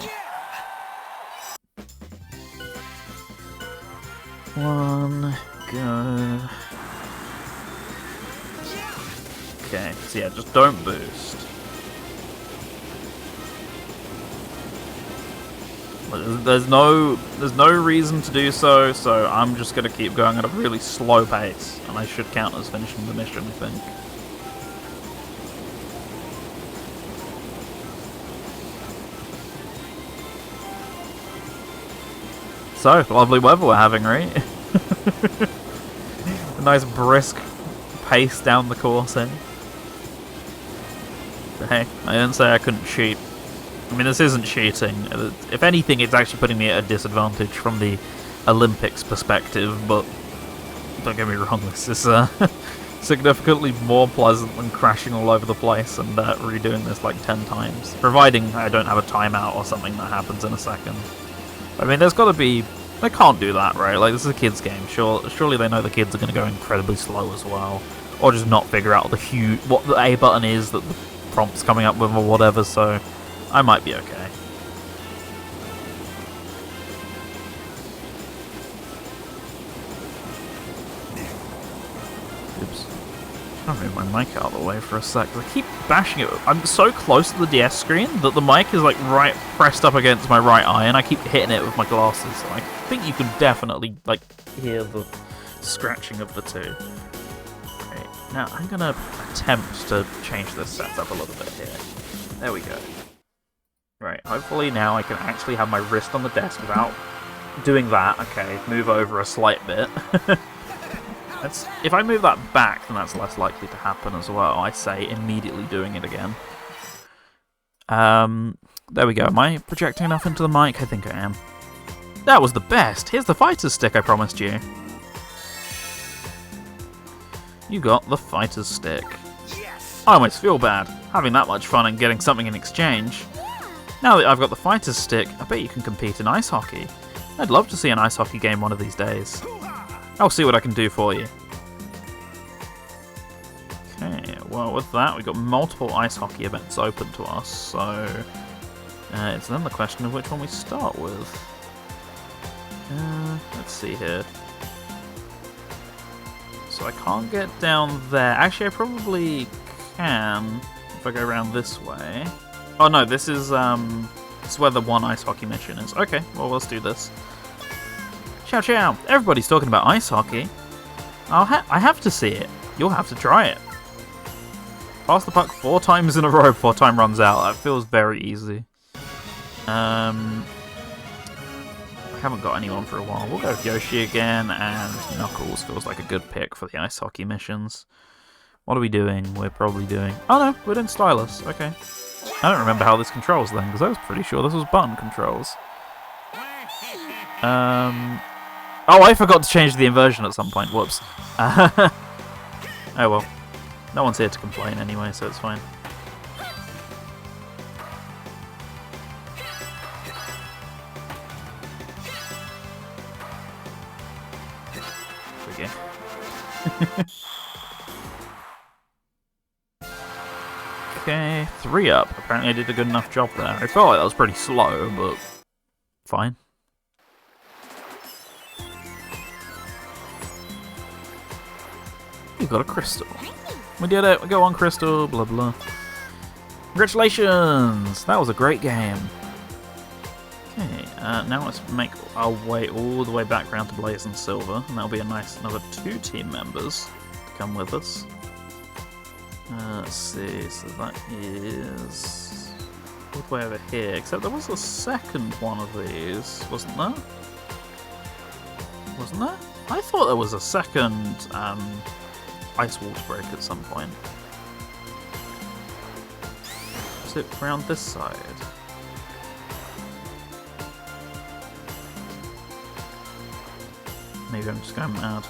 One, go. Okay, so yeah, just don't boost. There's no reason to do so, so I'm just gonna keep going at a really slow pace, and I should count as finishing the mission, I think. So, lovely weather we're having, right? A nice brisk pace down the course here. But hey, I didn't say I couldn't cheat. I mean, this isn't cheating. If anything, it's actually putting me at a disadvantage from the Olympics perspective, but don't get me wrong, this is significantly more pleasant than crashing all over the place and redoing this like 10 times. Providing I don't have a timeout or something that happens in a second. I mean, there's got to be... They can't do that, right? Like, this is a kid's game. Surely they know the kids are going to go incredibly slow as well. Or just not figure out what the A button is that the prompt's coming up with or whatever, so I might be okay. Oops. I'm gonna move my mic out of the way for a sec. I keep bashing it. I'm so close to the DS screen that the mic is like right pressed up against my right eye, and I keep hitting it with my glasses. So I think you can definitely like hear the scratching of the two. Okay, now I'm gonna attempt to change this setup a little bit here. There we go. Right, hopefully now I can actually have my wrist on the desk without doing that. Okay, move over a slight bit. If I move that back, then that's less likely to happen as well. I say immediately doing it again. There we go. Am I projecting enough into the mic? I think I am. That was the best! Here's the fighter's stick I promised you. You got the fighter's stick. Yes! I almost feel bad, having that much fun and getting something in exchange. Now that I've got the fighter's stick, I bet you can compete in ice hockey. I'd love to see an ice hockey game one of these days. I'll see what I can do for you. Okay, well with that we've got multiple ice hockey events open to us, so it's then the question of which one we start with. Let's see here. So I can't get down there. Actually, I probably can if I go around this way. Oh no, this is where the one ice hockey mission is. Okay, well let's do this. Ciao ciao! Everybody's talking about ice hockey. I have to see it. You'll have to try it. Pass the puck 4 times in a row before time runs out. That feels very easy. I haven't got anyone for a while. We'll go with Yoshi again, and Knuckles feels like a good pick for the ice hockey missions. What are we doing? We're probably doing... Oh no, we're doing Stylus. Okay. I don't remember how this controls then, because I was pretty sure this was button controls. Oh, I forgot to change the inversion at some point. Whoops. Oh well. No one's here to complain anyway, so it's fine. There we go. Okay, 3 up. Apparently I did a good enough job there. I felt like that was pretty slow, but fine. You got a crystal. We did it. We got 1 crystal. Blah blah. Congratulations! That was a great game. Okay, now let's make our way all the way back round to Blaze and Silver, and that'll be a nice another 2 team members to come with us. Let's see. So that is all the way over here. Except there was a second one of these, wasn't there? Wasn't there? I thought there was a second. Ice walls break at some point. Is it around this side? Maybe I'm just going mad.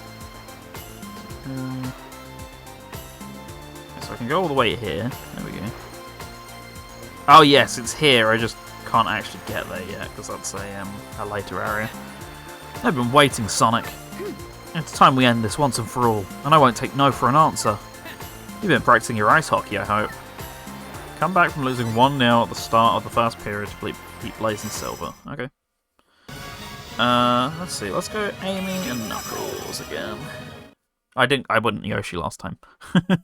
So I can go all the way here. There we go. Oh yes, it's here. I just can't actually get there yet because that's a later area. I've been waiting, Sonic. It's time we end this once and for all, and I won't take no for an answer. You've been practicing your ice hockey, I hope. Come back from losing 1-0 at the start of the first period to beat Blaze and Silver. Okay. Let's see. Let's go Amy and Knuckles again. I wouldn't Yoshi last time. Okay.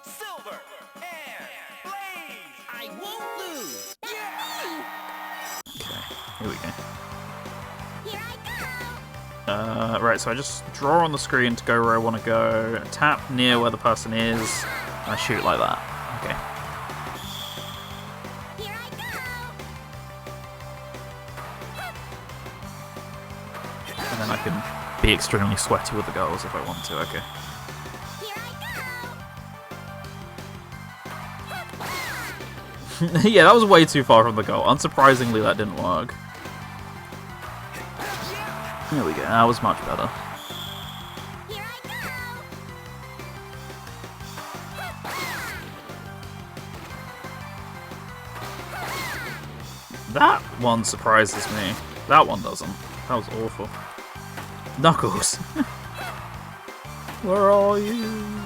Silver and Blaze. I won't lose. Yeah. Okay. Here we go. Here I go. Right, so I just draw on the screen to go where I want to go, tap near where the person is, and I shoot like that. Okay. Here I go. And then I can be extremely sweaty with the goals if I want to, okay. Here I go. Yeah, that was way too far from the goal. Unsurprisingly, that didn't work. There we go, that was much better. Here I go. That one surprises me. That one doesn't. That was awful. Knuckles! Where are you?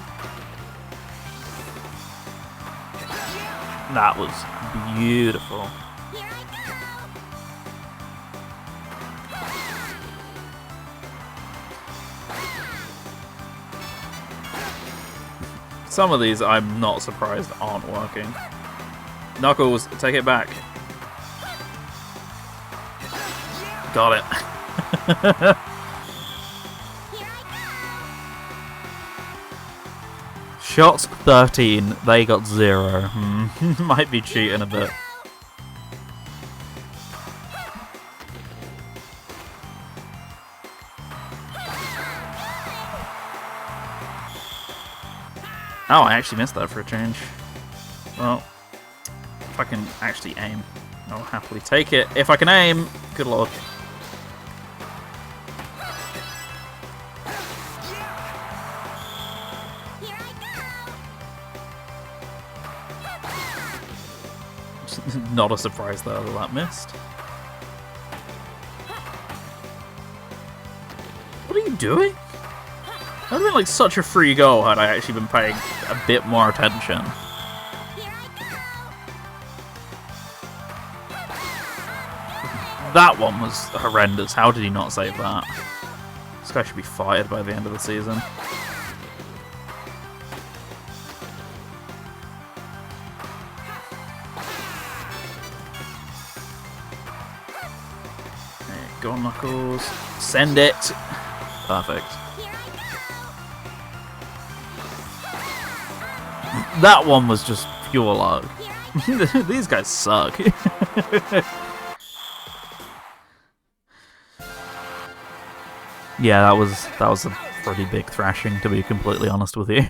That was beautiful. Here I go. Some of these I'm not surprised aren't working. Knuckles, take it back. Got it. Here I Shots 13, they got 0. Might be cheating a bit. Oh, I actually missed that for a change. Well, if I can actually aim, I'll happily take it. If I can aim, good lord. Here I Not a surprise though that that missed. What are you doing? That would have been like such a free goal had I actually been paying a bit more attention. That one was horrendous. How did he not save that? This guy should be fired by the end of the season. Go on, Knuckles. Send it. Perfect. That one was just pure luck. These guys suck. Yeah, that was a pretty big thrashing, to be completely honest with you.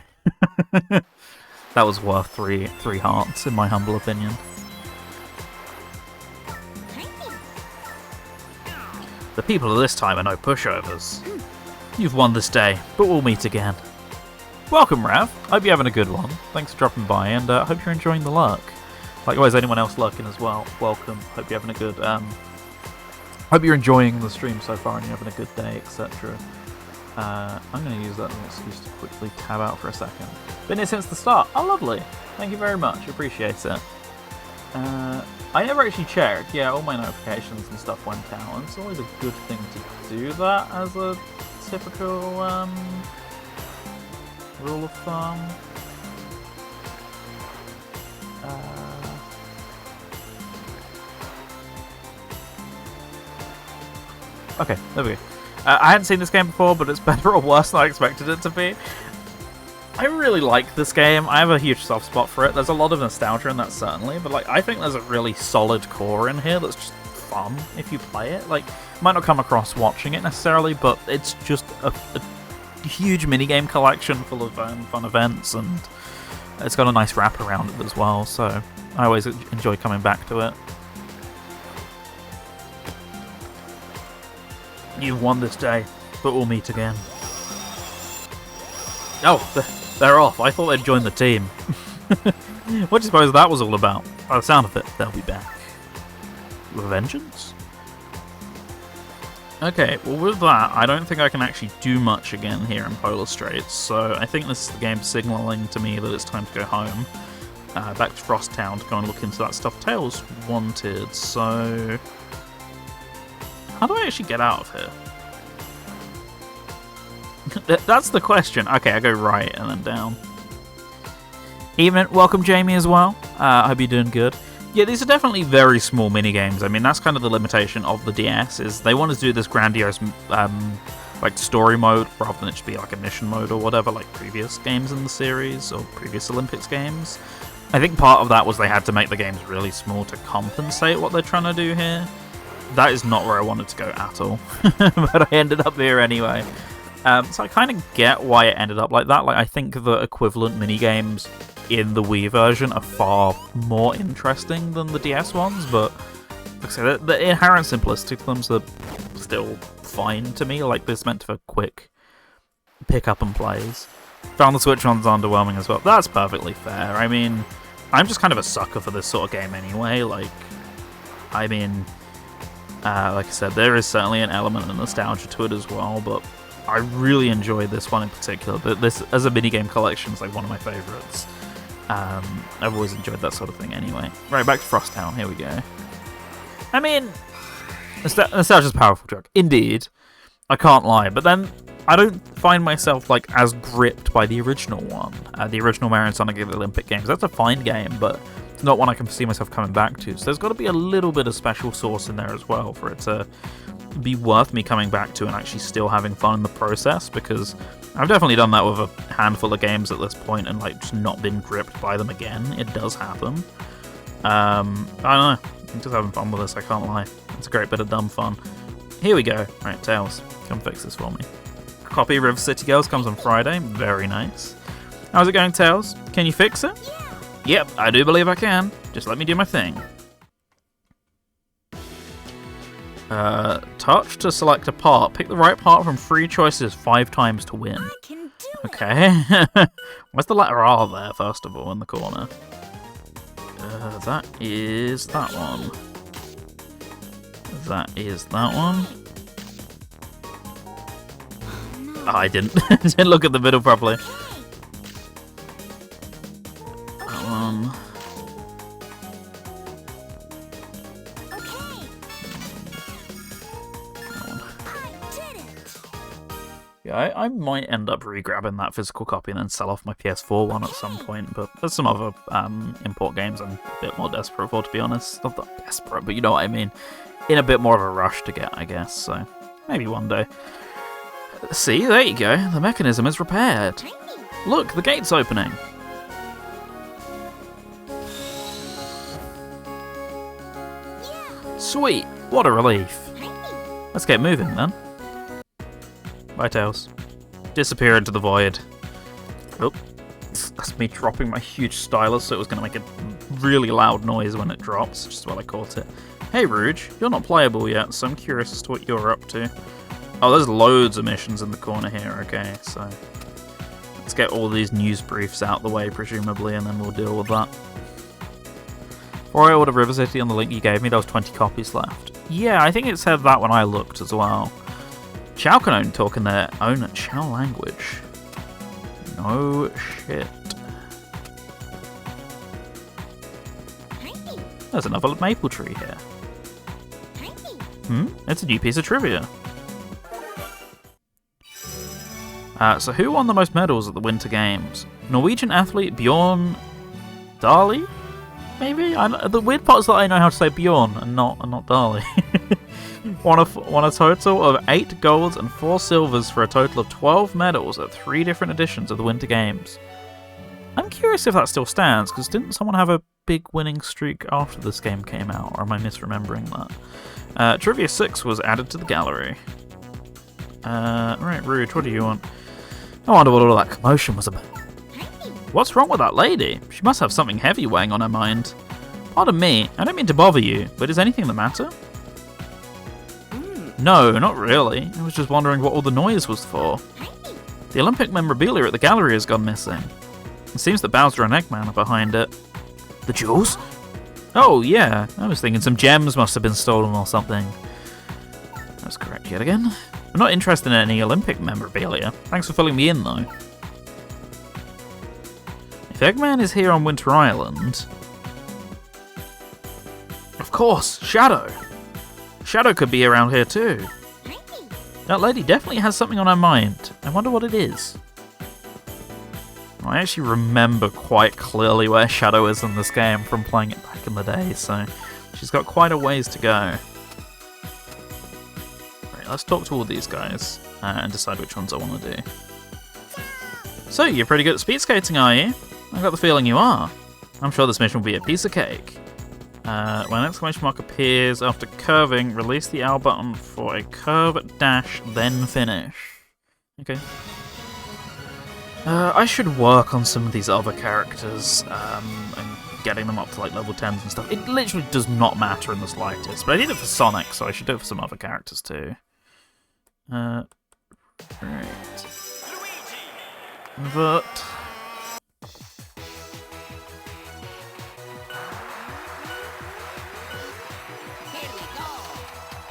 That was worth three hearts, in my humble opinion. The people of this time are no pushovers. You've won this day, but we'll meet again. Welcome, Rav. Hope you're having a good one. Thanks for dropping by, and hope you're enjoying the lurk. Likewise, anyone else lurking as well, welcome. Hope you're having a good, hope you're enjoying the stream so far and you're having a good day, etc. I'm going to use that as an excuse to quickly tab out for a second. Been here since the start. Oh, lovely. Thank you very much. Appreciate it. I never actually checked. Yeah, all my notifications and stuff went out. And it's always a good thing to do that as a typical rule of thumb. Okay, there we go. I hadn't seen this game before, but it's better or worse than I expected it to be. I really like this game. I have a huge soft spot for it. There's a lot of nostalgia in that, certainly, but like I think there's a really solid core in here that's just fun if you play it. Like, might not come across watching it necessarily, but it's just a huge minigame collection full of fun events, and it's got a nice wrap around it as well, so I always enjoy coming back to it. You've won this day, but we'll meet again. Oh, they're off. I thought they'd joined the team. What do you suppose that was all about? By the sound of it, they'll be back. Revengeance? Okay, well with that, I don't think I can actually do much again here in Polar Straits, so I think this is the game signalling to me that it's time to go home. Back to Frost Town to go and look into that stuff Tails wanted, so... How do I actually get out of here? That's the question. Okay, I go right and then down. Evening, welcome Jamie as well. I hope you're doing good. Yeah, these are definitely very small mini-games. I mean, that's kind of the limitation of the DS, is they want to do this grandiose like story mode rather than it just be like a mission mode or whatever, like previous games in the series or previous Olympics games. I think part of that was they had to make the games really small to compensate what they're trying to do here. That is not where I wanted to go at all, but I ended up here anyway. So I kind of get why it ended up like that. Like, I think the equivalent minigames in the Wii version are far more interesting than the DS ones, but like I said, the inherent simplicity to them are still fine to me. Like, this meant for quick pick up and plays. Found the Switch one's underwhelming as well. That's perfectly fair. I mean, I'm just kind of a sucker for this sort of game anyway. Like, I mean... like I said, there is certainly an element of nostalgia to it as well, but I really enjoyed this one in particular. This, as a minigame collection, is like one of my favourites. I've always enjoyed that sort of thing anyway. Right, back to Frost Town, here we go. I mean, nostalgia's a powerful drug. Indeed, I can't lie, but then I don't find myself like as gripped by the original one. The original Mario and Sonic Olympic games. That's a fine game, but it's not one I can see myself coming back to. So there's got to be a little bit of special sauce in there as well for it to be worth me coming back to and actually still having fun in the process, because I've definitely done that with a handful of games at this point and like just not been gripped by them again. It does happen. I don't know. I'm just having fun with this, I can't lie. It's a great bit of dumb fun. Here we go. Right, Tails, come fix this for me. Copy of River City Girls comes on Friday. Very nice. How's it going, Tails? Can you fix it? Yep, I do believe I can. Just let me do my thing. Touch to select a part. Pick the right part from 3 choices 5 times to win. I can do Okay. Where's the letter R there, first of all, in the corner? That is that one. That is that one. Oh, I didn't didn't look at the middle properly. That one. Yeah, I might end up re-grabbing that physical copy and then sell off my PS4 one at some point, but there's some other import games I'm a bit more desperate for, to be honest. Not that desperate, but you know what I mean. in a bit more of a rush to get, I guess, so maybe one day. See, there you go, the mechanism is repaired. Look, the gate's opening. Sweet, what a relief. Let's get moving then. Bye, Tails. Disappear into the void. Oh, that's me dropping my huge stylus, so it was going to make a really loud noise when it drops, just while I caught it. Hey, Rouge, you're not playable yet, so I'm curious as to what you're up to. Oh, there's loads of missions in the corner here, okay, so let's get all these news briefs out the way, presumably, and then we'll deal with that. Before I ordered River City on the link you gave me, there was 20 copies left. Yeah, I think it said that when I looked as well. Chao can only talk in their own Chao language. No shit. There's another maple tree here. It's a new piece of trivia. So who won the most medals at the Winter Games? Norwegian athlete Bjorn Dali? Maybe? The weird part is that I know how to say Bjorn and not Dali. won a total of 8 golds and 4 silvers for a total of 12 medals at 3 different editions of the Winter Games. I'm curious if that still stands, because didn't someone have a big winning streak after this game came out, or am I misremembering that? Trivia 6 was added to the gallery. Right, Rouge, what do you want? I wonder what all that commotion was about. What's wrong with that lady? She must have something heavy weighing on her mind. Pardon me, I don't mean to bother you, but is anything the matter? No, not really. I was just wondering what all the noise was for. The Olympic memorabilia at the gallery has gone missing. It seems that Bowser and Eggman are behind it. The jewels? Oh, yeah. I was thinking some gems must have been stolen or something. That's correct yet again. I'm not interested in any Olympic memorabilia. Thanks for filling me in, though. If Eggman is here on Winter Island... Of course, Shadow! Shadow could be around here, too. That lady definitely has something on her mind. I wonder what it is. I actually remember quite clearly where Shadow is in this game from playing it back in the day, so she's got quite a ways to go. Right, let's talk to all these guys and decide which ones I want to do. So, you're pretty good at speed skating, are you? I got the feeling you are. I'm sure this mission will be a piece of cake. When an exclamation mark appears after curving, release the L button for a curve dash, then finish. Okay. I should work on some of these other characters, and getting them up to like level 10s and stuff. It literally does not matter in the slightest, but I did it for Sonic, so I should do it for some other characters too. Right. Invert.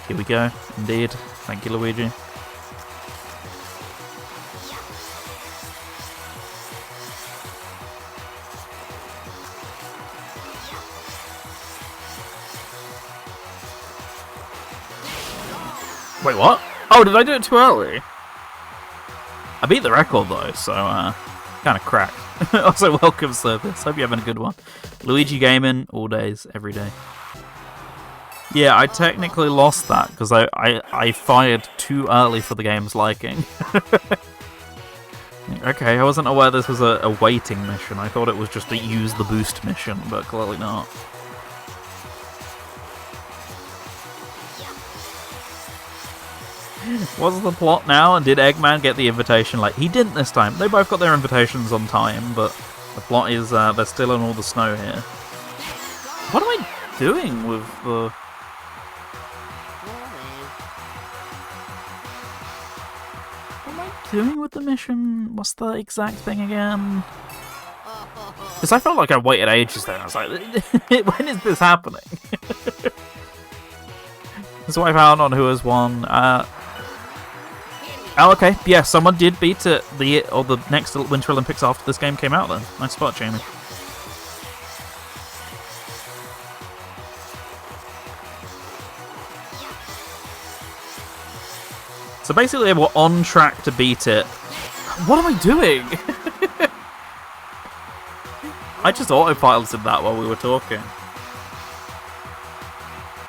Here we go, indeed. Thank you, Luigi. Wait, what? Oh, did I do it too early? I beat the record though, so kind of cracked. Also, welcome service. Hope you're having a good one. Luigi Gaming, all days, every day. Yeah, I technically lost that because I fired too early for the game's liking. Okay, I wasn't aware this was a waiting mission. I thought it was just a use the boost mission, but clearly not. What's the plot now? And did Eggman get the invitation? Like, he didn't this time. They both got their invitations on time, but the plot is they're still in all the snow here. What am I doing with the... What am I doing with the mission? What's the exact thing again? Because I felt like I waited ages there. I was like, when is this happening? That's what I found on Who Has Won. Oh, okay. Yeah, someone did beat it the next Winter Olympics after this game came out then. Nice spot, Jamie. So basically, we're on track to beat it. What am I doing? I just autopiloted that while we were talking.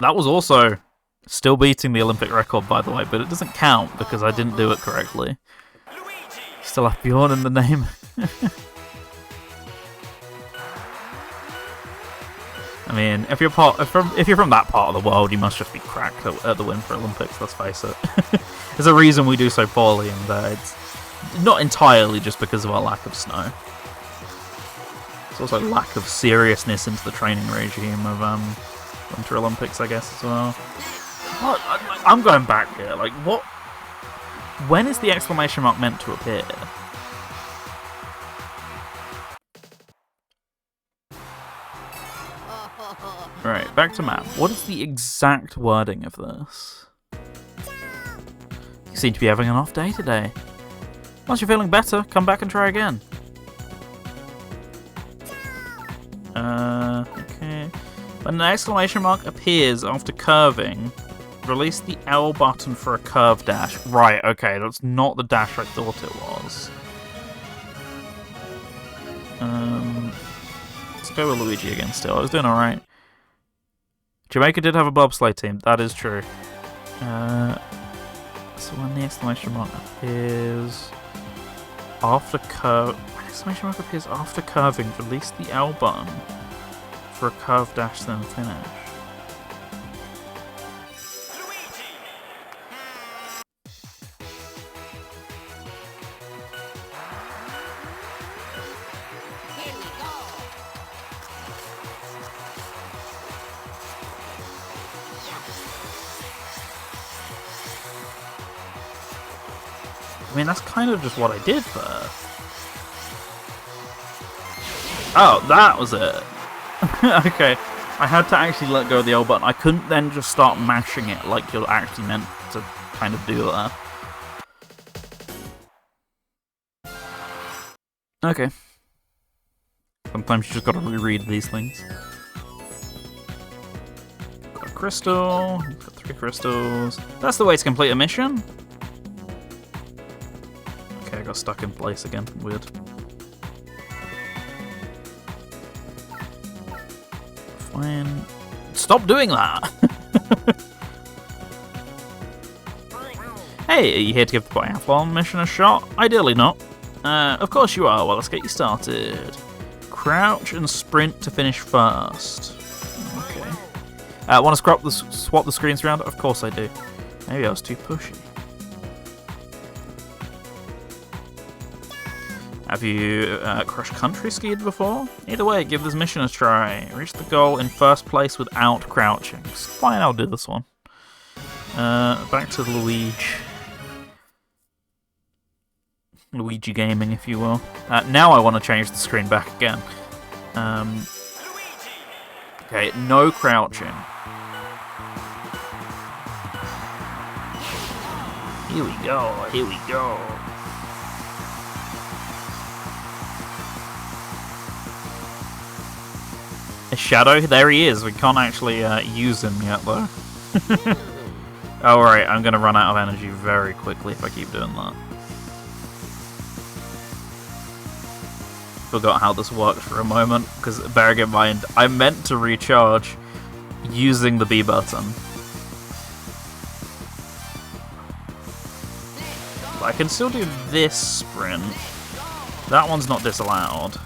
That was also Still beating the Olympic record, by the way, but it doesn't count because I didn't do it correctly. Still have Bjorn in the name. I mean, if you're from that part of the world, you must just be cracked at the Winter Olympics. Let's face it. There's a reason we do so poorly, and it's not entirely just because of our lack of snow. It's also lack of seriousness into the training regime of Winter Olympics, I guess, as well. What? I'm going back here. Like, what? When is the exclamation mark meant to appear? Right, back to map. What is the exact wording of this? You seem to be having an off day today. Once you're feeling better, come back and try again. Okay. When an exclamation mark appears after curving, release the L button for a curve dash. Right, okay, that's not the dash I thought it was. Let's go with Luigi again still. I was doing alright. Jamaica did have a bobsleigh team, that is true. So when the exclamation mark appears after curve... When exclamation mark appears after curving, release the L button for a curve dash, then finish. I mean, that's kind of just what I did there. Oh, that was it. Okay, I had to actually let go of the L button. I couldn't then just start mashing it like you're actually meant to kind of do that. Okay. Sometimes you just gotta reread these things. Got a crystal, got 3 crystals. That's the way to complete a mission? Okay, I got stuck in place again. Weird. Fine. Stop doing that! Hey, are you here to give the biathlon mission a shot? Ideally not. Of course you are. Well, let's get you started. Crouch and sprint to finish first. Okay. Want to swap the screens around? Of course I do. Maybe I was too pushy. Have you cross-country skied before? Either way, give this mission a try. Reach the goal in first place without crouching. Fine, I'll do this one. Back to Luigi. Luigi gaming, if you will. Now I want to change the screen back again. Okay, no crouching. Here we go, here we go. A shadow? There he is. We can't actually use him yet, though. Alright, I'm going to run out of energy very quickly if I keep doing that. Forgot how this worked for a moment, because bearing in mind, I meant to recharge using the B button. But I can still do this sprint. That one's not disallowed.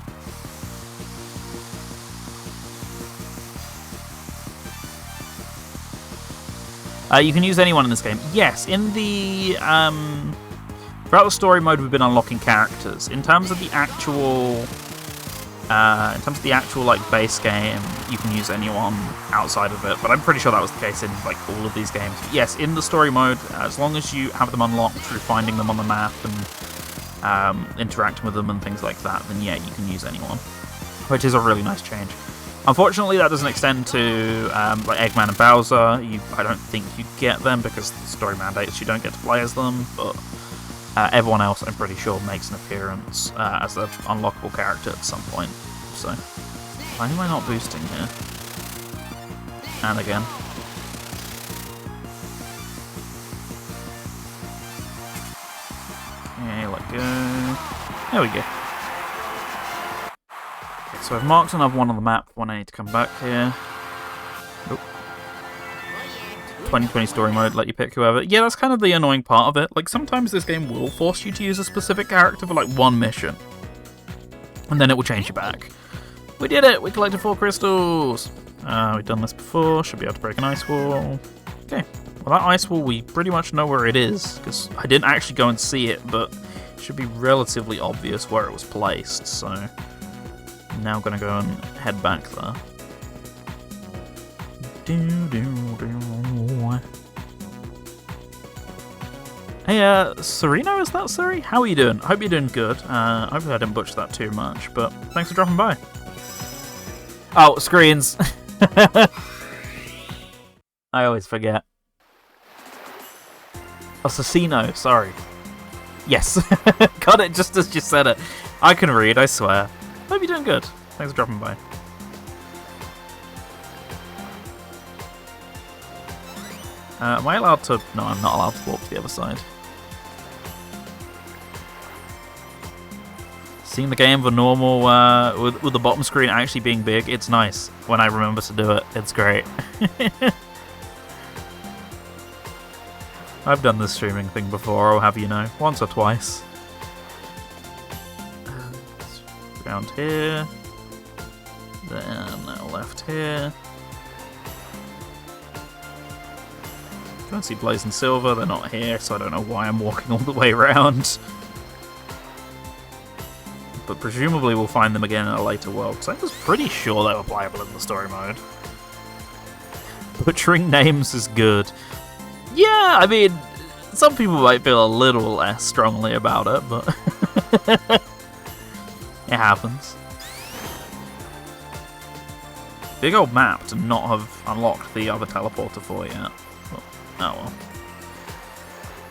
You can use anyone in this game. Yes, in the throughout the story mode, we've been unlocking characters. In terms of the actual, like base game, you can use anyone outside of it. But I'm pretty sure that was the case in like all of these games. But yes, in the story mode, as long as you have them unlocked through finding them on the map and interacting with them and things like that, then yeah, you can use anyone, which is a really nice change. Unfortunately, that doesn't extend to like Eggman and Bowser. I don't think you get them because the story mandates you don't get to play as them, but everyone else, I'm pretty sure, makes an appearance as an unlockable character at some point. So, why am I not boosting here? And again. Okay, let go. There we go. So I've marked another one on the map when I need to come back here. Nope. 2020 story mode, let you pick whoever. Yeah, that's kind of the annoying part of it. Like, sometimes this game will force you to use a specific character for, like, one mission. And then it will change you back. We did it! We collected 4 crystals! We've done this before. Should be able to break an ice wall. Okay. Well, that ice wall, we pretty much know where it is, because I didn't actually go and see it, but it should be relatively obvious where it was placed, so I'm now going to go and head back there. Hey, Sereno, is that Suri? How are you doing? I hope you're doing good. Hopefully I didn't butcher that too much, but thanks for dropping by. Oh, screens! I always forget. Assassino, sorry. Yes, got it just as you said it. I can read, I swear. Hope you're doing good. Thanks for dropping by. Am I allowed to... No, I'm not allowed to walk to the other side. Seeing the game for normal, with the bottom screen actually being big, it's nice. When I remember to do it, it's great. I've done this streaming thing before, I'll have you know. Once or twice. Around here. Then left here. Can't see Blaze and Silver, they're not here, so I don't know why I'm walking all the way around. But presumably we'll find them again in a later world, because I was pretty sure they were playable in the story mode. Butchering names is good. Yeah, I mean, some people might feel a little less strongly about it, but it happens. Big old map to not have unlocked the other teleporter for yet. Well, oh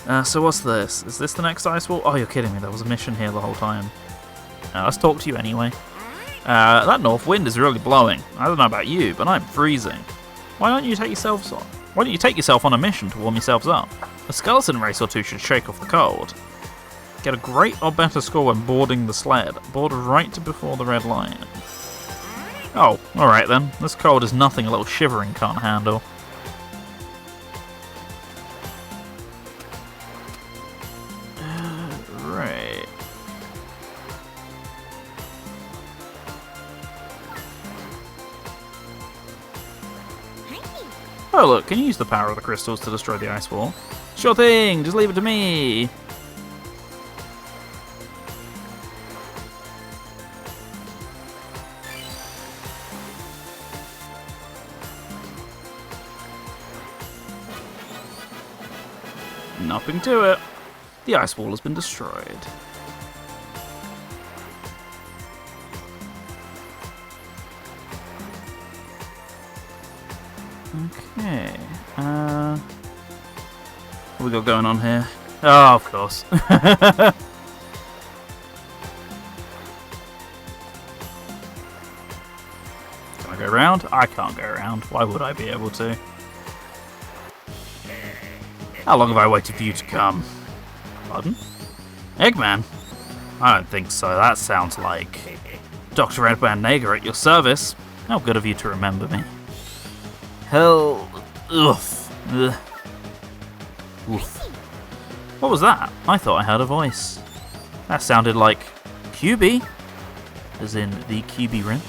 well. So what's this? Is this the next ice wall? Oh, you're kidding me, there was a mission here the whole time. Let's talk to you anyway. That north wind is really blowing. I don't know about you, but I'm freezing. Why don't you take yourselves on? Why don't you take yourself on a mission to warm yourselves up? A skeleton race or two should shake off the cold. Get a great or better score when boarding the sled. Board right before the red line. Oh, alright then. This cold is nothing a little shivering can't handle. Right. Oh look, can you use the power of the crystals to destroy the ice wall? Sure thing, just leave it to me! Nothing to it. The ice wall has been destroyed. Okay. What we got going on here? Oh, of course. Can I go around? I can't go around. Why would I be able to? How long have I waited for you to come? Pardon? Eggman? I don't think so. That sounds like Dr. Eggman Nager at your service. How good of you to remember me. Hell... Oof. Ugh. Oof. What was that? I thought I heard a voice. That sounded like Cuby, as in the Cubyrinth.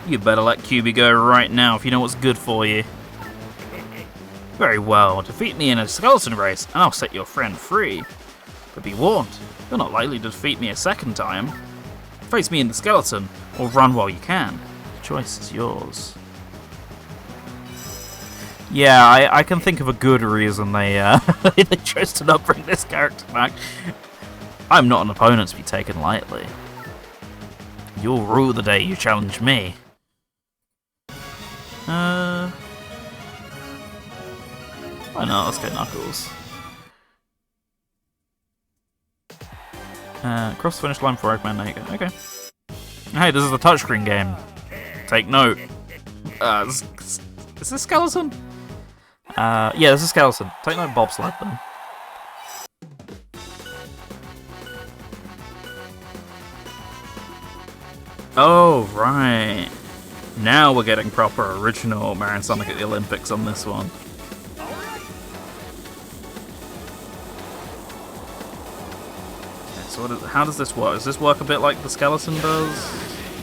You better let Cuby go right now if you know what's good for you. Very well, defeat me in a skeleton race and I'll set your friend free. But be warned, you're not likely to defeat me a second time. Face me in the skeleton, or run while you can. The choice is yours. Yeah, I can think of a good reason they they chose to not bring this character back. I'm not an opponent to be taken lightly. You'll rue the day you challenge me. Why not? Let's go Knuckles. Cross the finish line for Eggman Nager. Okay. Hey, this is the touchscreen game. Take note. Is this Skeleton? Yeah, this is Skeleton. Take note, bobsled then. Oh, right. Now we're getting proper original Mario and Sonic at the Olympics on this one. Okay, so how does this work? Does this work a bit like the skeleton does?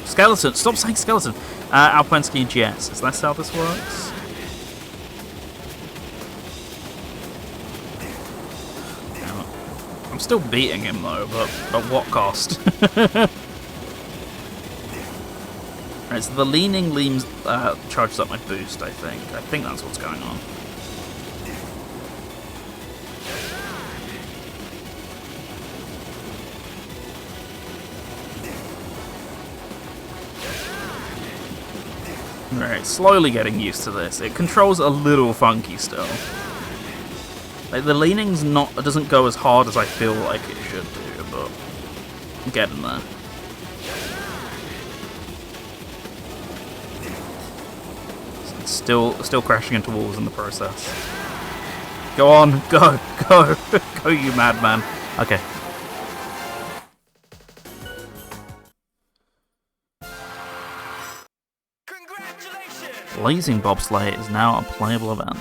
Skeleton! Stop saying skeleton! Alpensky GS. Is that how this works? I'm still beating him though, but at what cost? Right, so the leaning leans charges up my boost, I think. I think that's what's going on. Right, slowly getting used to this. It controls a little funky still. Like the leaning's it doesn't go as hard as I feel like it should do, but I'm getting there. Still crashing into walls in the process. Go on, go, go, go, you madman. Okay. Congratulations! Blazing Bobsleigh is now a playable event.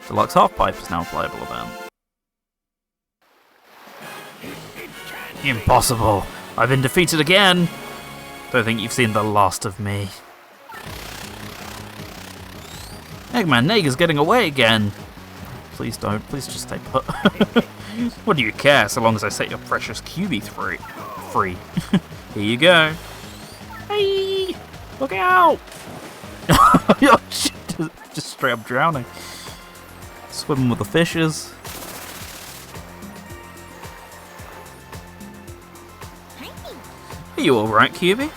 Deluxe Halfpipe is now a playable event. Impossible! I've been defeated again! Don't think you've seen the last of me. Eggman Nager's getting away again! Please don't. Please just stay put. What do you care, so long as I set your precious Cuby free? Here you go. Hey! Look out! Oh, shit. Just straight up drowning. Swimming with the fishes. Are you alright, Cuby?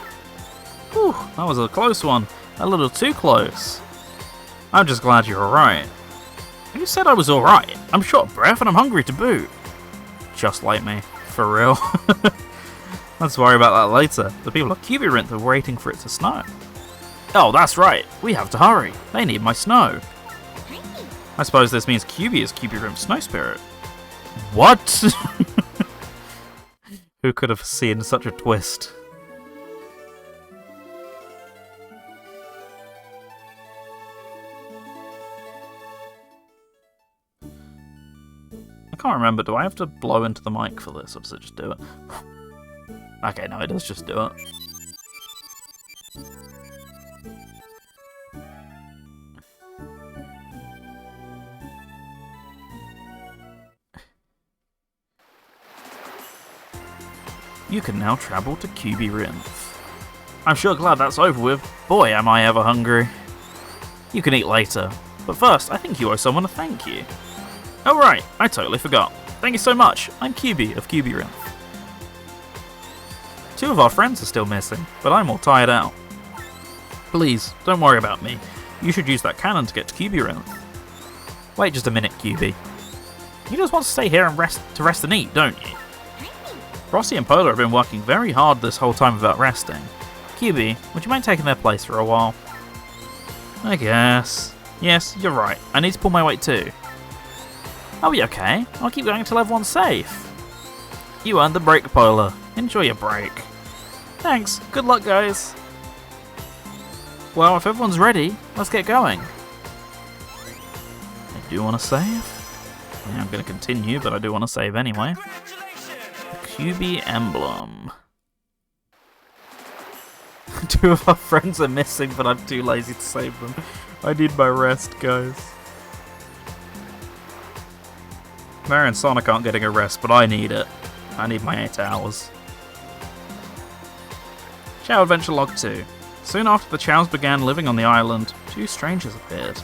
Whew, that was a close one. A little too close. I'm just glad you're alright. Who said I was alright? I'm short of breath and I'm hungry to boot. Just like me. For real. Let's worry about that later. The people of Cubyrinth are waiting for it to snow. Oh, that's right. We have to hurry. They need my snow. I suppose this means Cuby is Cubyrinth's snow spirit. What? Who could have seen such a twist? I can't remember, do I have to blow into the mic for this, or does it just do it? Okay, no, it does just do it. You can now travel to Cubyrinth. I'm sure glad that's over with. Boy, am I ever hungry. You can eat later, but first, I think you owe someone a thank you. Oh right, I totally forgot. Thank you so much. I'm Cuby of Cubyrinth. 2 of our friends are still missing, but I'm all tired out. Please, don't worry about me. You should use that cannon to get to Cubyrinth. Wait just a minute, Cuby. You just want to stay here and rest and eat, don't you? Rossi and Polar have been working very hard this whole time without resting. Cuby, would you mind taking their place for a while? I guess. Yes, you're right. I need to pull my weight too. I'll be okay. I'll keep going until everyone's safe. You earned the break, Polar. Enjoy your break. Thanks. Good luck, guys. Well, if everyone's ready, let's get going. I do want to save. Yeah, I'm going to continue, but I do want to save anyway. Cuby emblem. 2 of our friends are missing, but I'm too lazy to save them. I need my rest, guys. Mario and Sonic aren't getting a rest, but I need it. I need my 8 hours. Chow Adventure Log 2. Soon after the Chows began living on the island, 2 strangers appeared.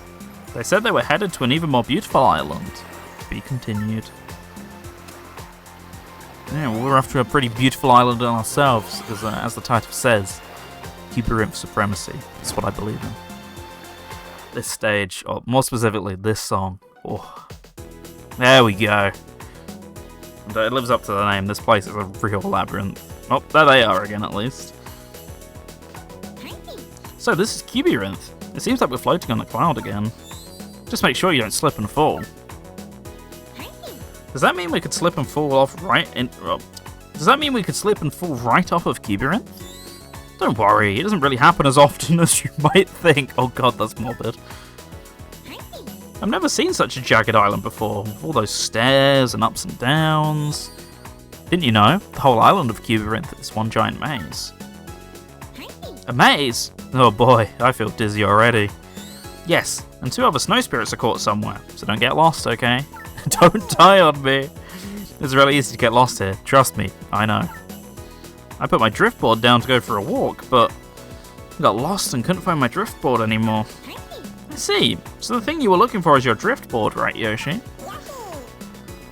They said they were headed to an even more beautiful island. To be continued. Yeah, well, we're off to a pretty beautiful island ourselves, as the title says. Cubyrinth Supremacy. That's what I believe in. This stage, or more specifically, this song. Oh. There we go. And it lives up to the name. This place is a real labyrinth. Oh, there they are again, at least. So this is Cubyrinth. It seems like we're floating on a cloud again. Just make sure you don't slip and fall. Does that mean we could slip and fall off right in? Does that mean we could slip and fall right off of Cubyrinth? Don't worry, it doesn't really happen as often as you might think. Oh god, that's morbid. I've never seen such a jagged island before, with all those stairs and ups and downs. Didn't you know? The whole island of Cubyrinth is one giant maze. A maze? Oh boy, I feel dizzy already. Yes, and 2 other snow spirits are caught somewhere, so don't get lost, okay? Don't die on me. It's really easy to get lost here, trust me, I know. I put my driftboard down to go for a walk, but I got lost and couldn't find my driftboard anymore. I see, so the thing you were looking for is your driftboard, right, Yoshi?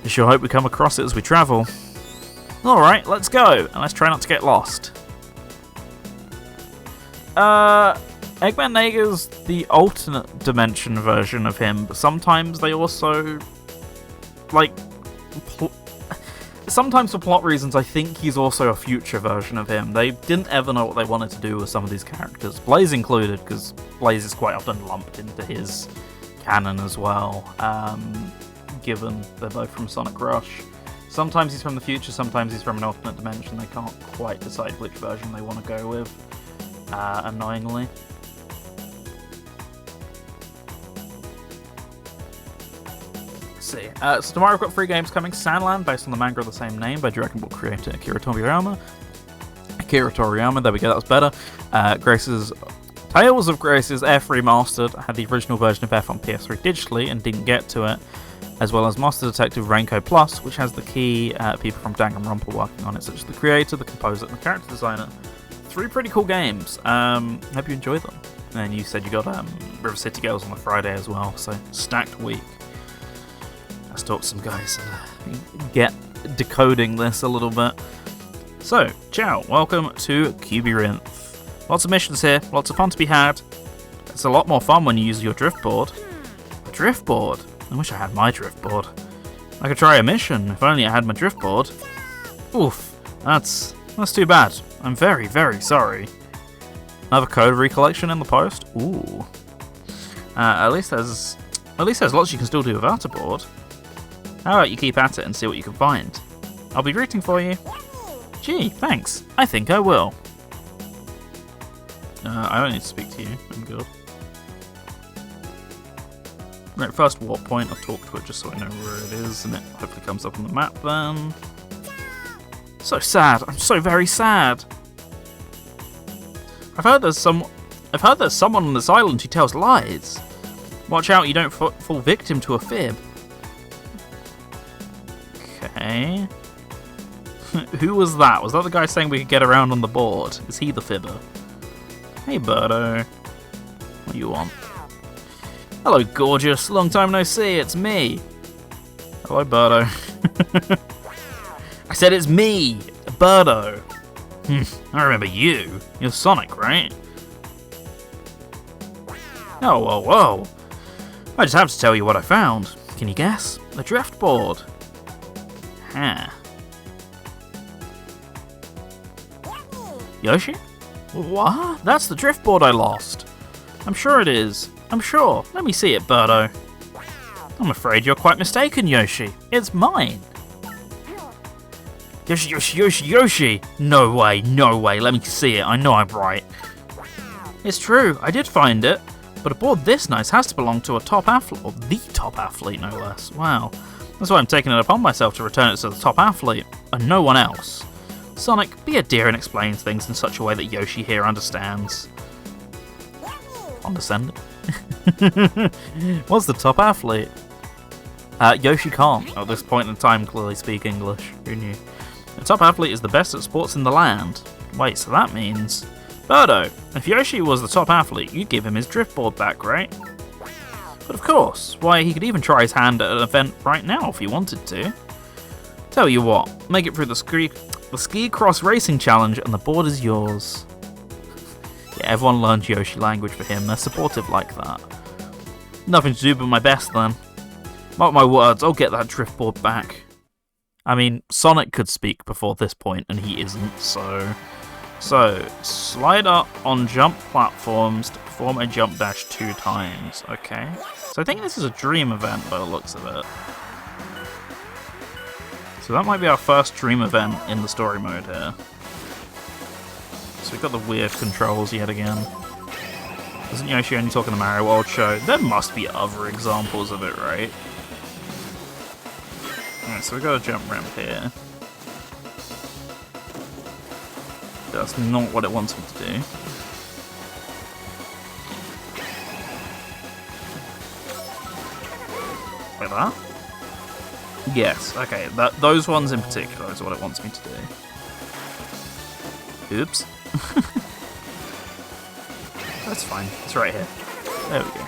I sure hope we come across it as we travel. Alright, let's go, and let's try not to get lost. Eggman Nager's the alternate dimension version of him, but sometimes they also, like, sometimes for plot reasons I think he's also a future version of him. They didn't ever know what they wanted to do with some of these characters, Blaze included, because Blaze is quite often lumped into his canon as well, given they're both from Sonic Rush. Sometimes he's from the future, sometimes he's from an alternate dimension. They can't quite decide which version they want to go with, annoyingly. See. So tomorrow we've got 3 games coming. Sandland, based on the manga of the same name by Dragon Ball creator Akira Toriyama. There we go, that was better. Grace's Tales of Grace's F Remastered. I had the original version of F on PS3 digitally and didn't get to it. As well as Master Detective Rainco Plus, which has the key people from Danganronpa working on it, such as the creator, the composer, and the character designer. 3 pretty cool games. Hope you enjoy them. And you said you got River City Girls on the Friday as well, so stacked week. Let's talk to some guys and get decoding this a little bit. So, ciao, welcome to Cubyrinth. Lots of missions here, lots of fun to be had. It's a lot more fun when you use your driftboard. A driftboard? I wish I had my driftboard. I could try a mission, if only I had my driftboard. Oof, that's too bad. I'm very, very sorry. Another code recollection in the post? Ooh. At least there's lots you can still do without a board. How about you keep at it and see what you can find? I'll be rooting for you. Gee, thanks. I think I will. I don't need to speak to you. I'm good. Right, first warp point. I'll talk to it just so I know where it is, and it hopefully comes up on the map then. So sad. I'm so very sad. I've heard there's someone on this island who tells lies. Watch out you don't fall victim to a fib. Okay. Who was that? Was that the guy saying we could get around on the board? Is he the fibber? Hey, Birdo. What do you want? Hello, gorgeous. Long time no see. It's me. Hello, Birdo. I said it's me, Birdo. I remember you. You're Sonic, right? Oh, whoa, whoa. I just have to tell you what I found. Can you guess? A driftboard. Huh. Yoshi? What? That's the driftboard I lost. I'm sure it is. I'm sure. Let me see it, Birdo. I'm afraid you're quite mistaken, Yoshi. It's mine. Yoshi, Yoshi, Yoshi, Yoshi! No way, no way. Let me see it. I know I'm right. It's true. I did find it. But a board this nice has to belong to a top athlete, or the top athlete, no less. Wow. That's why I'm taking it upon myself to return it to the top athlete, and no one else. Sonic, be a dear and explain things in such a way that Yoshi here understands. Condescending. What's the top athlete? Yoshi can't, at this point in time, clearly speak English. Who knew? The top athlete is the best at sports in the land. Wait, so that means... Birdo, if Yoshi was the top athlete, you'd give him his driftboard back, right? But of course. Why, he could even try his hand at an event right now if he wanted to. Tell you what, make it through the ski cross racing challenge and the board is yours. Yeah, everyone learned Yoshi language for him. They're supportive like that. Nothing to do but my best then. Mark my words, I'll get that driftboard back. I mean, Sonic could speak before this point and he isn't, so... So, slide up on jump platforms to perform a jump dash 2 times. Okay. So I think this is a dream event by the looks of it. So that might be our first dream event in the story mode here. So we've got the weird controls yet again. Isn't Yoshi only talking to Mario World Show? There must be other examples of it, right? Alright, so we've got a jump ramp here. That's not what it wants me to do. Like that? Yes, okay, those ones in particular is what it wants me to do. Oops. That's fine, it's right here. There we go.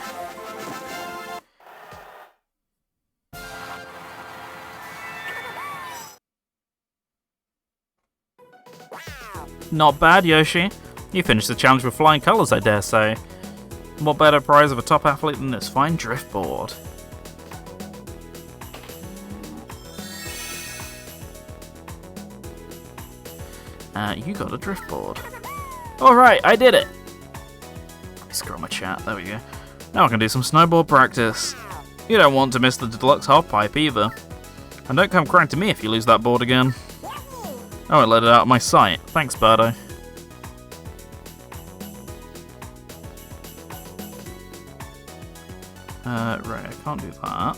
Not bad, Yoshi. You finished the challenge with flying colours, I dare say. What better prize of a top athlete than this fine driftboard? You got a driftboard. Alright, I did it! Scroll my chat, there we go. Now I can do some snowboard practice. You don't want to miss the deluxe half-pipe either. And don't come crying to me if you lose that board again. I won't let it out of my sight. Thanks, Birdo. Right, I can't do that.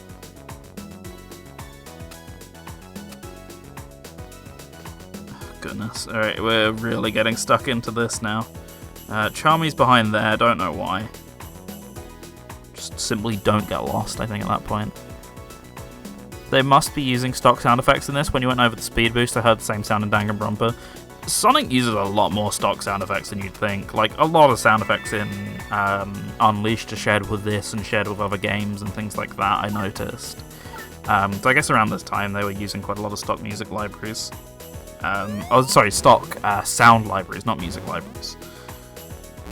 Goodness. Alright, we're really getting stuck into this now. Charmy's behind there, don't know why. Just simply don't get lost, I think, at that point. They must be using stock sound effects in this. When you went over the speed boost, I heard the same sound in Danganronpa. Sonic uses a lot more stock sound effects than you'd think. Like, a lot of sound effects in Unleashed are shared with this and shared with other games and things like that, I noticed. So I guess around this time they were using quite a lot of stock music libraries. Stock sound libraries, not music libraries.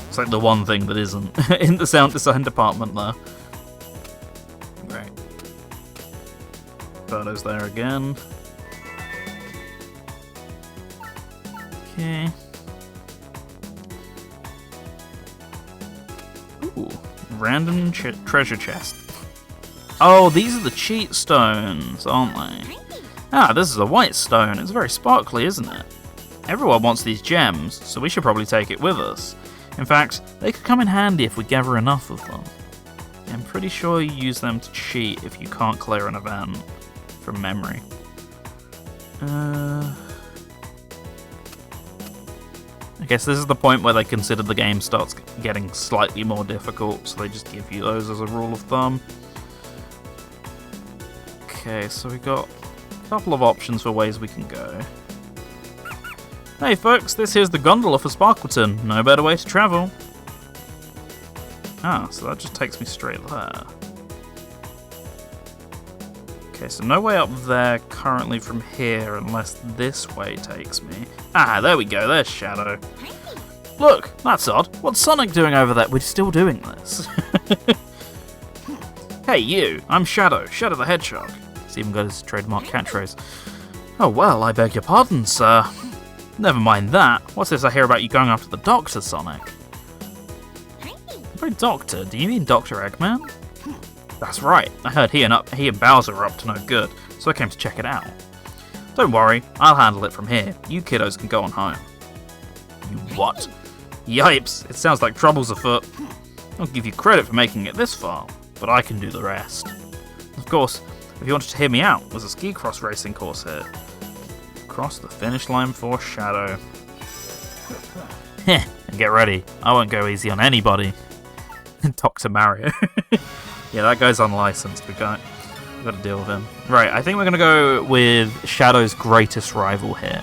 It's like the one thing that isn't in the sound design department there. Right. Birdo's there again. Okay. Ooh, random treasure chest. Oh, these are the cheat stones, aren't they? Ah, this is a white stone. It's very sparkly, isn't it? Everyone wants these gems, so we should probably take it with us. In fact, they could come in handy if we gather enough of them. I'm pretty sure you use them to cheat if you can't clear an event from memory. I guess this is the point where they consider the game starts getting slightly more difficult, so they just give you those as a rule of thumb. Okay, so we got a couple of options for ways we can go. Hey folks, this here's the gondola for Sparkleton. No better way to travel. Ah, so that just takes me straight there. Okay, so no way up there currently from here unless this way takes me. Ah, there we go, there's Shadow. Look, that's odd. What's Sonic doing over there? We're still doing this. Hey you, I'm Shadow, Shadow the Hedgehog. He's even got his trademark catchphrase. Oh well, I beg your pardon, sir. Never mind that. What's this I hear about you going after the Doctor, Sonic? By Doctor, do you mean Dr. Eggman? That's right. I heard he and Bowser are up to no good, so I came to check it out. Don't worry, I'll handle it from here. You kiddos can go on home. You what? Yipes, it sounds like trouble's afoot. I'll give you credit for making it this far, but I can do the rest. Of course, if you wanted to hear me out, there's a ski cross racing course here. Cross the finish line for Shadow. Heh, and get ready, I won't go easy on anybody. Dr. Mario. Yeah, that guy's unlicensed, we've got to deal with him. Right, I think we're going to go with Shadow's greatest rival here.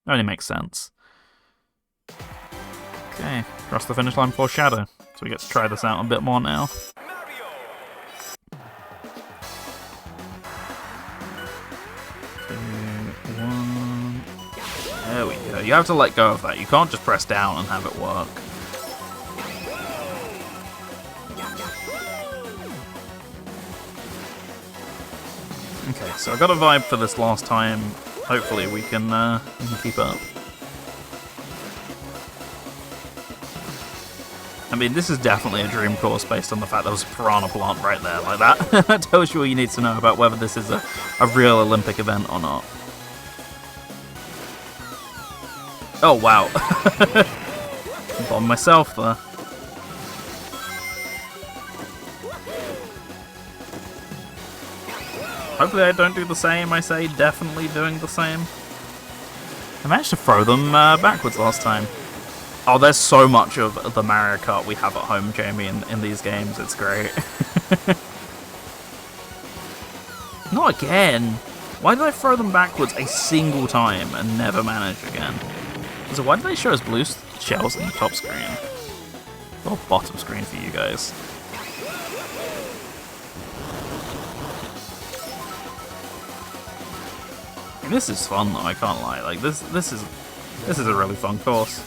Only makes sense. Okay, cross the finish line for Shadow. So we get to try this out a bit more now. 2, 1. There we go. You have to let go of that. You can't just press down and have it work. Okay, so I got a vibe for this last time. Hopefully we can keep up. I mean, this is definitely a dream course based on the fact there was a piranha plant right there. Like that, that tells you all you need to know about whether this is a real Olympic event or not. Oh, wow. Bombed myself there. Hopefully I don't do the same. I say definitely doing the same. I managed to throw them backwards last time. Oh, there's so much of the Mario Kart we have at home, Jamie, in these games. It's great. Not again. Why did I throw them backwards a single time and never manage again? So why did they show us blue shells in the top screen? Or bottom screen for you guys. This is fun though, I can't lie. Like this is a really fun course.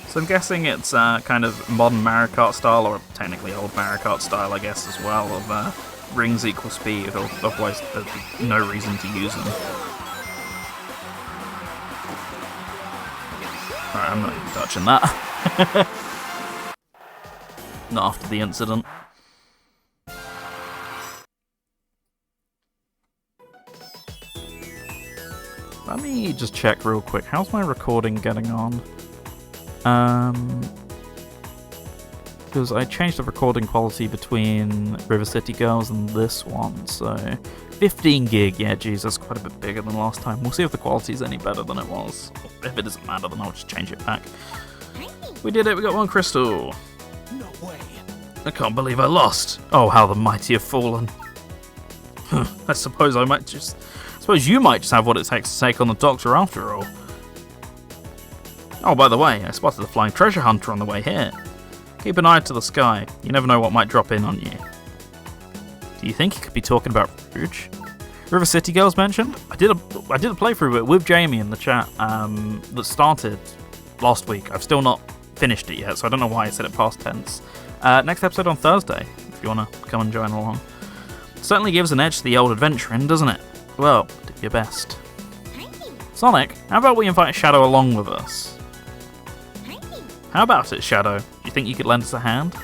So I'm guessing it's kind of modern Mario Kart style, or technically old Mario Kart style, I guess, as well, of rings equal speed, or otherwise there'd be no reason to use them. Alright, I'm not even touching that. Not after the incident. Let me just check real quick. How's my recording getting on? Because I changed the recording quality between River City Girls and this one, so 15 gig, yeah, geez, that's quite a bit bigger than last time. We'll see if the quality's any better than it was. If it doesn't matter, then I'll just change it back. We did it, we got one crystal. No way. I can't believe I lost. Oh, how the mighty have fallen. I suppose you might just have what it takes to take on the Doctor after all. Oh, by the way, I spotted a flying treasure hunter on the way here. Keep an eye to the sky. You never know what might drop in on you. Do you think he could be talking about Rouge? River City Girls mentioned? I did a playthrough of it with Jamie in the chat that started last week. I've still not finished it yet, so I don't know why I said it past tense. Next episode on Thursday, if you want to come and join along. Certainly gives an edge to the old adventuring, doesn't it? Well, do your best. Sonic, how about we invite Shadow along with us? How about it, Shadow? Do you think you could lend us a hand?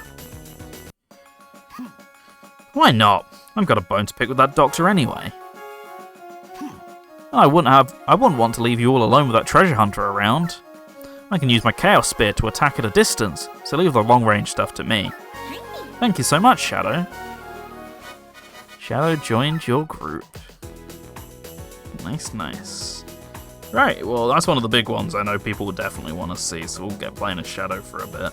Why not? I've got a bone to pick with that doctor anyway. I wouldn't want to leave you all alone with that treasure hunter around. I can use my Chaos Spear to attack at a distance, so leave the long-range stuff to me. Thank you so much, Shadow. Shadow joined your group. Nice, nice. Right, well, that's one of the big ones I know people would definitely want to see, so we'll get playing as Shadow for a bit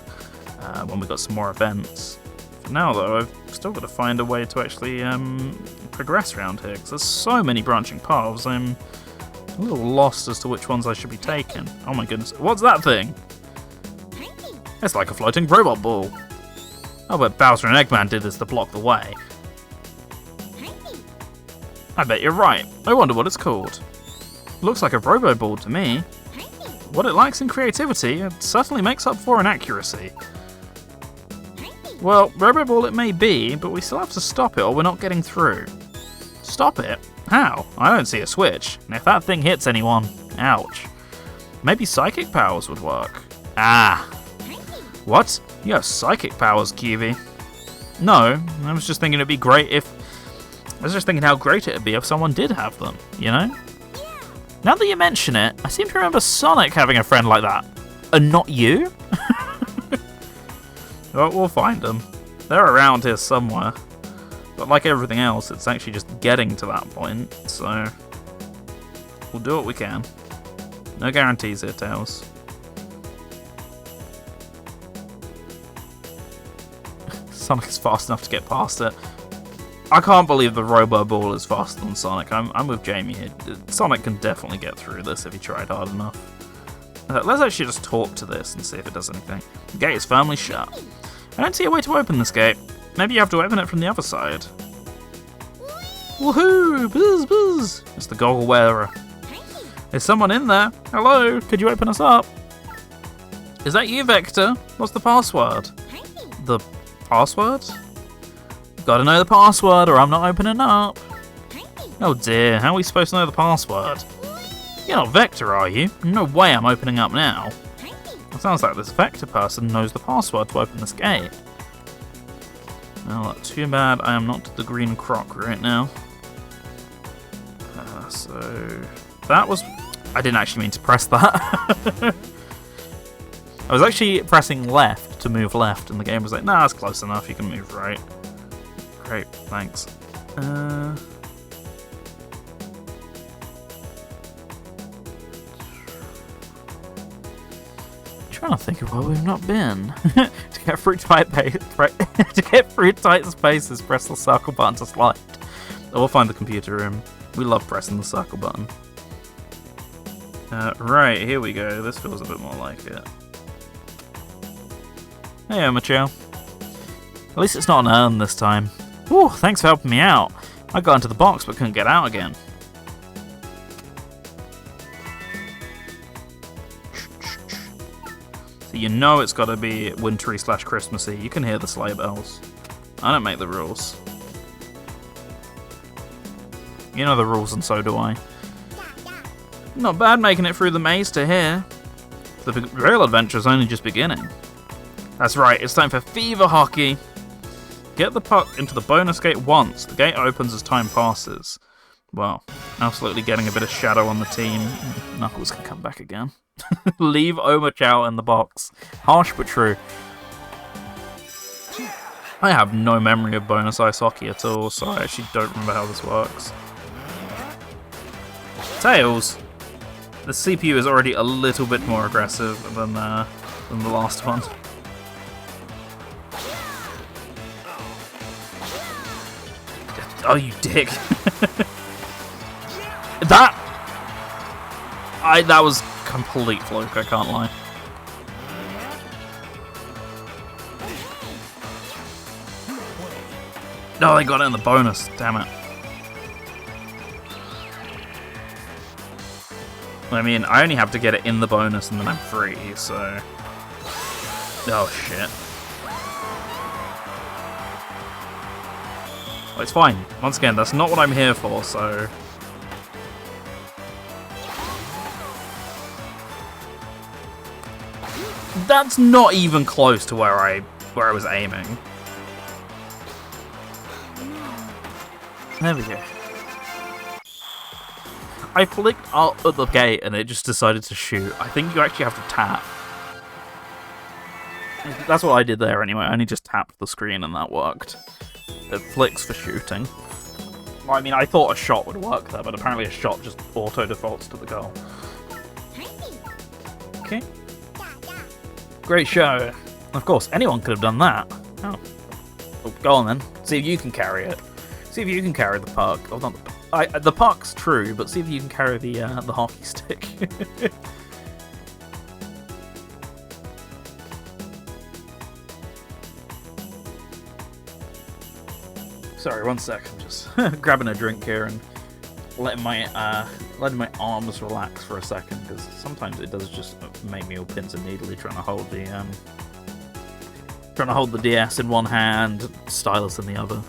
when we've got some more events. For now, though, I've still got to find a way to actually progress around here, because there's so many branching paths, I'm a little lost as to which ones I should be taking. Oh my goodness, what's that thing? It's like a floating robot ball. Oh, but Bowser and Eggman did this to block the way. I bet you're right. I wonder what it's called. Looks like a robo ball to me. What it lacks in creativity, it certainly makes up for in accuracy. Well, robo ball it may be, but we still have to stop it or we're not getting through. Stop it? How? I don't see a switch. And if that thing hits anyone, ouch. Maybe psychic powers would work. Ah. What? You have psychic powers, Cuby. No, I was just thinking it'd be great if... I was just thinking how great it'd be if someone did have them, you know? Now that you mention it, I seem to remember Sonic having a friend like that. And not you? Well, we'll find them. They're around here somewhere. But like everything else, it's actually just getting to that point, so... we'll do what we can. No guarantees here, Tails. Sonic is fast enough to get past it. I can't believe the Robo Ball is faster than Sonic. I'm with Jamie here. Sonic can definitely get through this if he tried hard enough. Let's actually just talk to this and see if it does anything. The gate is firmly shut. I don't see a way to open this gate. Maybe you have to open it from the other side. Woohoo! Buzz, buzz! It's the goggle wearer. Is someone in there? Hello? Could you open us up? Is that you, Vector? What's the password? The password? Gotta know the password or I'm not opening up. Oh dear, how are we supposed to know the password? You're not Vector, are you? No way I'm opening up now. It sounds like this Vector person knows the password to open this gate. Well, too bad I am not the green croc right now. So that was... I didn't actually mean to press that. I was actually pressing left to move left, and the game was like, nah, that's close enough, you can move right. Great, thanks. Trying to think of where we've not been. To get through tight spaces, press the circle button to slide. Or find the computer room. We love pressing the circle button. Right, here we go. This feels a bit more like it. Hey, Omochow. At least it's not an urn this time. Ooh, thanks for helping me out. I got into the box but couldn't get out again. So you know it's got to be wintry / Christmassy. You can hear the sleigh bells. I don't make the rules. You know the rules, and so do I. Not bad making it through the maze to here. The real adventure's only just beginning. That's right, it's time for Fever Hockey. Get the puck into the bonus gate once. The gate opens as time passes. Well, absolutely getting a bit of shadow on the team. Knuckles can come back again. Leave Omochow in the box. Harsh but true. I have no memory of bonus ice hockey at all, so I actually don't remember how this works. Tails! The CPU is already a little bit more aggressive than the last one. Oh, you dick! That was complete fluke, I can't lie. No, they got it in the bonus, damn it. I mean, I only have to get it in the bonus and then I'm free, so... Oh, shit. Well, it's fine. Once again, that's not what I'm here for, so... That's not even close to where I was aiming. There we go. I flicked up at the gate and it just decided to shoot. I think you actually have to tap. That's what I did there anyway. I only just tapped the screen and that worked. It flicks for shooting. Well, I mean, I thought a shot would work there, but apparently a shot just auto-defaults to the goal. Okay. Great show. Of course, anyone could have done that. Oh. Well, go on then. See if you can carry it. See if you can carry the puck. Oh, not the puck's true, but see if you can carry the hockey stick. Sorry, 1 sec. I'm just grabbing a drink here and letting my arms relax for a second, because sometimes it does just make me all pins and needly trying to hold the DS in one hand, stylus in the other.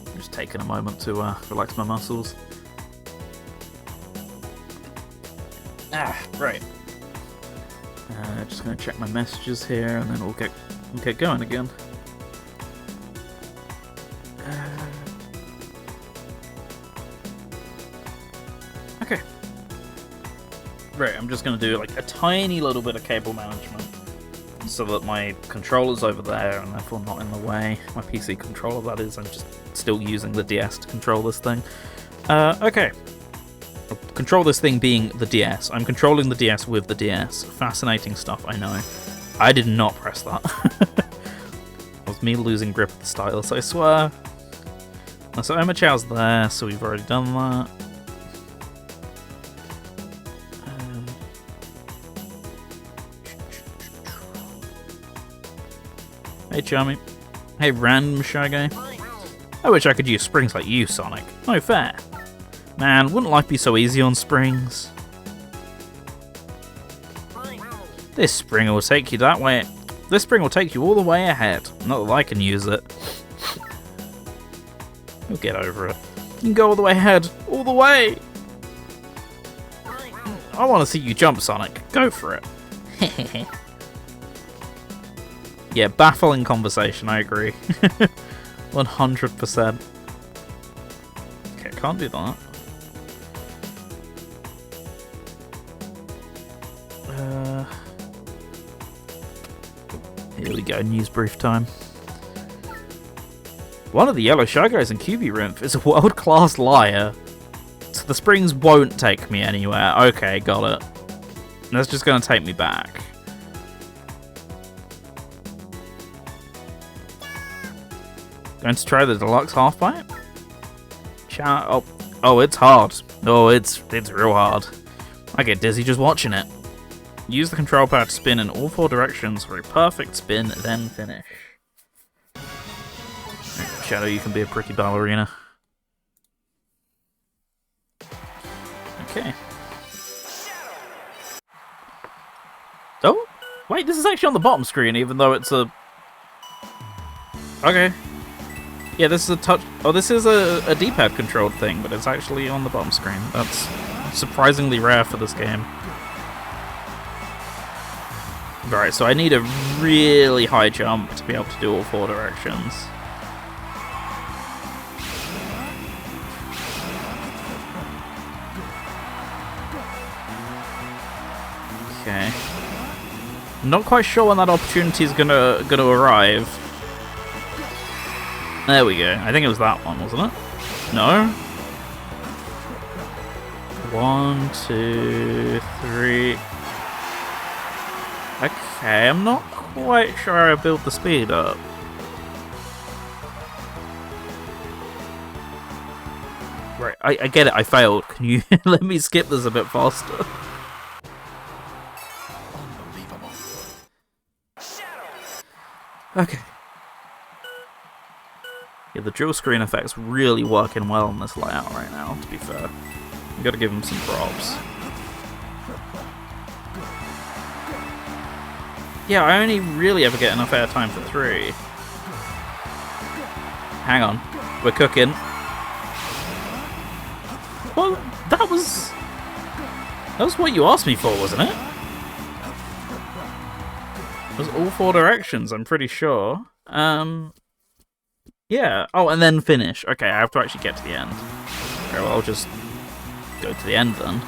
I'm just taking a moment to relax my muscles. Right. Just gonna check my messages here, and then we'll get going again. Okay. Right, I'm just gonna do like a tiny little bit of cable management, so that my controller's over there and therefore not in the way. My PC controller, that is. I'm just still using the DS to control this thing. Okay. Control this thing being the DS. I'm controlling the DS with the DS. Fascinating stuff, I know. I did not press that. It was me losing grip of the stylus, I swear. So Omochow's there, so we've already done that. Hey, Charmy. Hey, random shy guy. I wish I could use springs like you, Sonic. No fair. Man, wouldn't life be so easy on springs? This spring will take you that way. This spring will take you all the way ahead. Not that I can use it. You'll get over it. You can go all the way ahead. All the way! I want to see you jump, Sonic. Go for it. Yeah, baffling conversation, I agree. 100%. Okay, can't do that. Here we go, news brief time. One of the yellow shy guys in Cubyrinth is a world-class liar. So the springs won't take me anywhere. Okay, got it. That's just going to take me back. Going to try the deluxe half-pipe? Oh, it's hard. Oh, it's real hard. I get dizzy just watching it. Use the control pad to spin in all 4 directions for a perfect spin, then finish. Shadow, you can be a pretty ballerina. Okay. Oh, wait, this is actually on the bottom screen, even though it's a... Okay. Yeah, this is a touch... Oh, this is a D-pad controlled thing, but it's actually on the bottom screen. That's surprisingly rare for this game. Right, so I need a really high jump to be able to do all 4 directions. Okay. Not quite sure when that opportunity is gonna arrive. There we go. I think it was that one, wasn't it? No? 1, 2, 3. Okay, I'm not quite sure I built the speed up. Right, I get it, I failed. Can you let me skip this a bit faster? Okay. Yeah, the dual screen effect's really working well on this layout right now, to be fair. You gotta give them some props. Yeah, I only really ever get enough airtime for 3. Hang on. We're cooking. Well, that was what you asked me for, wasn't it? It was all 4 directions, I'm pretty sure. Yeah. Oh, and then finish. Okay, I have to actually get to the end. Okay, well, I'll just go to the end then.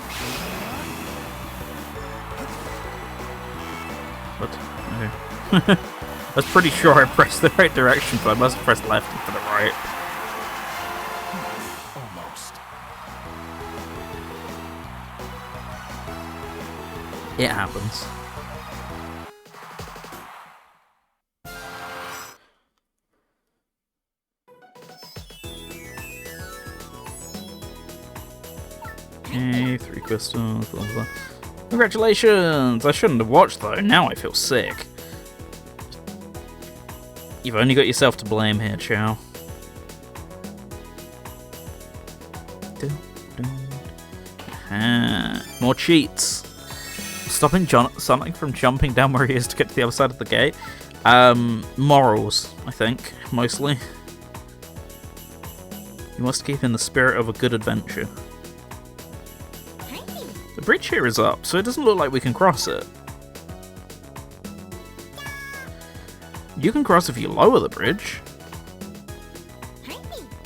What? Okay. I was pretty sure I pressed the right direction, but I must have pressed left instead of right. Almost. It happens. Okay, 3 crystals, blah blah blah. Congratulations! I shouldn't have watched though, now I feel sick. You've only got yourself to blame here, Chow. More cheats. Stopping Sonic from jumping down where he is to get to the other side of the gate. Morals, I think, mostly. You must keep in the spirit of a good adventure. The bridge here is up, so it doesn't look like we can cross it. You can cross if you lower the bridge.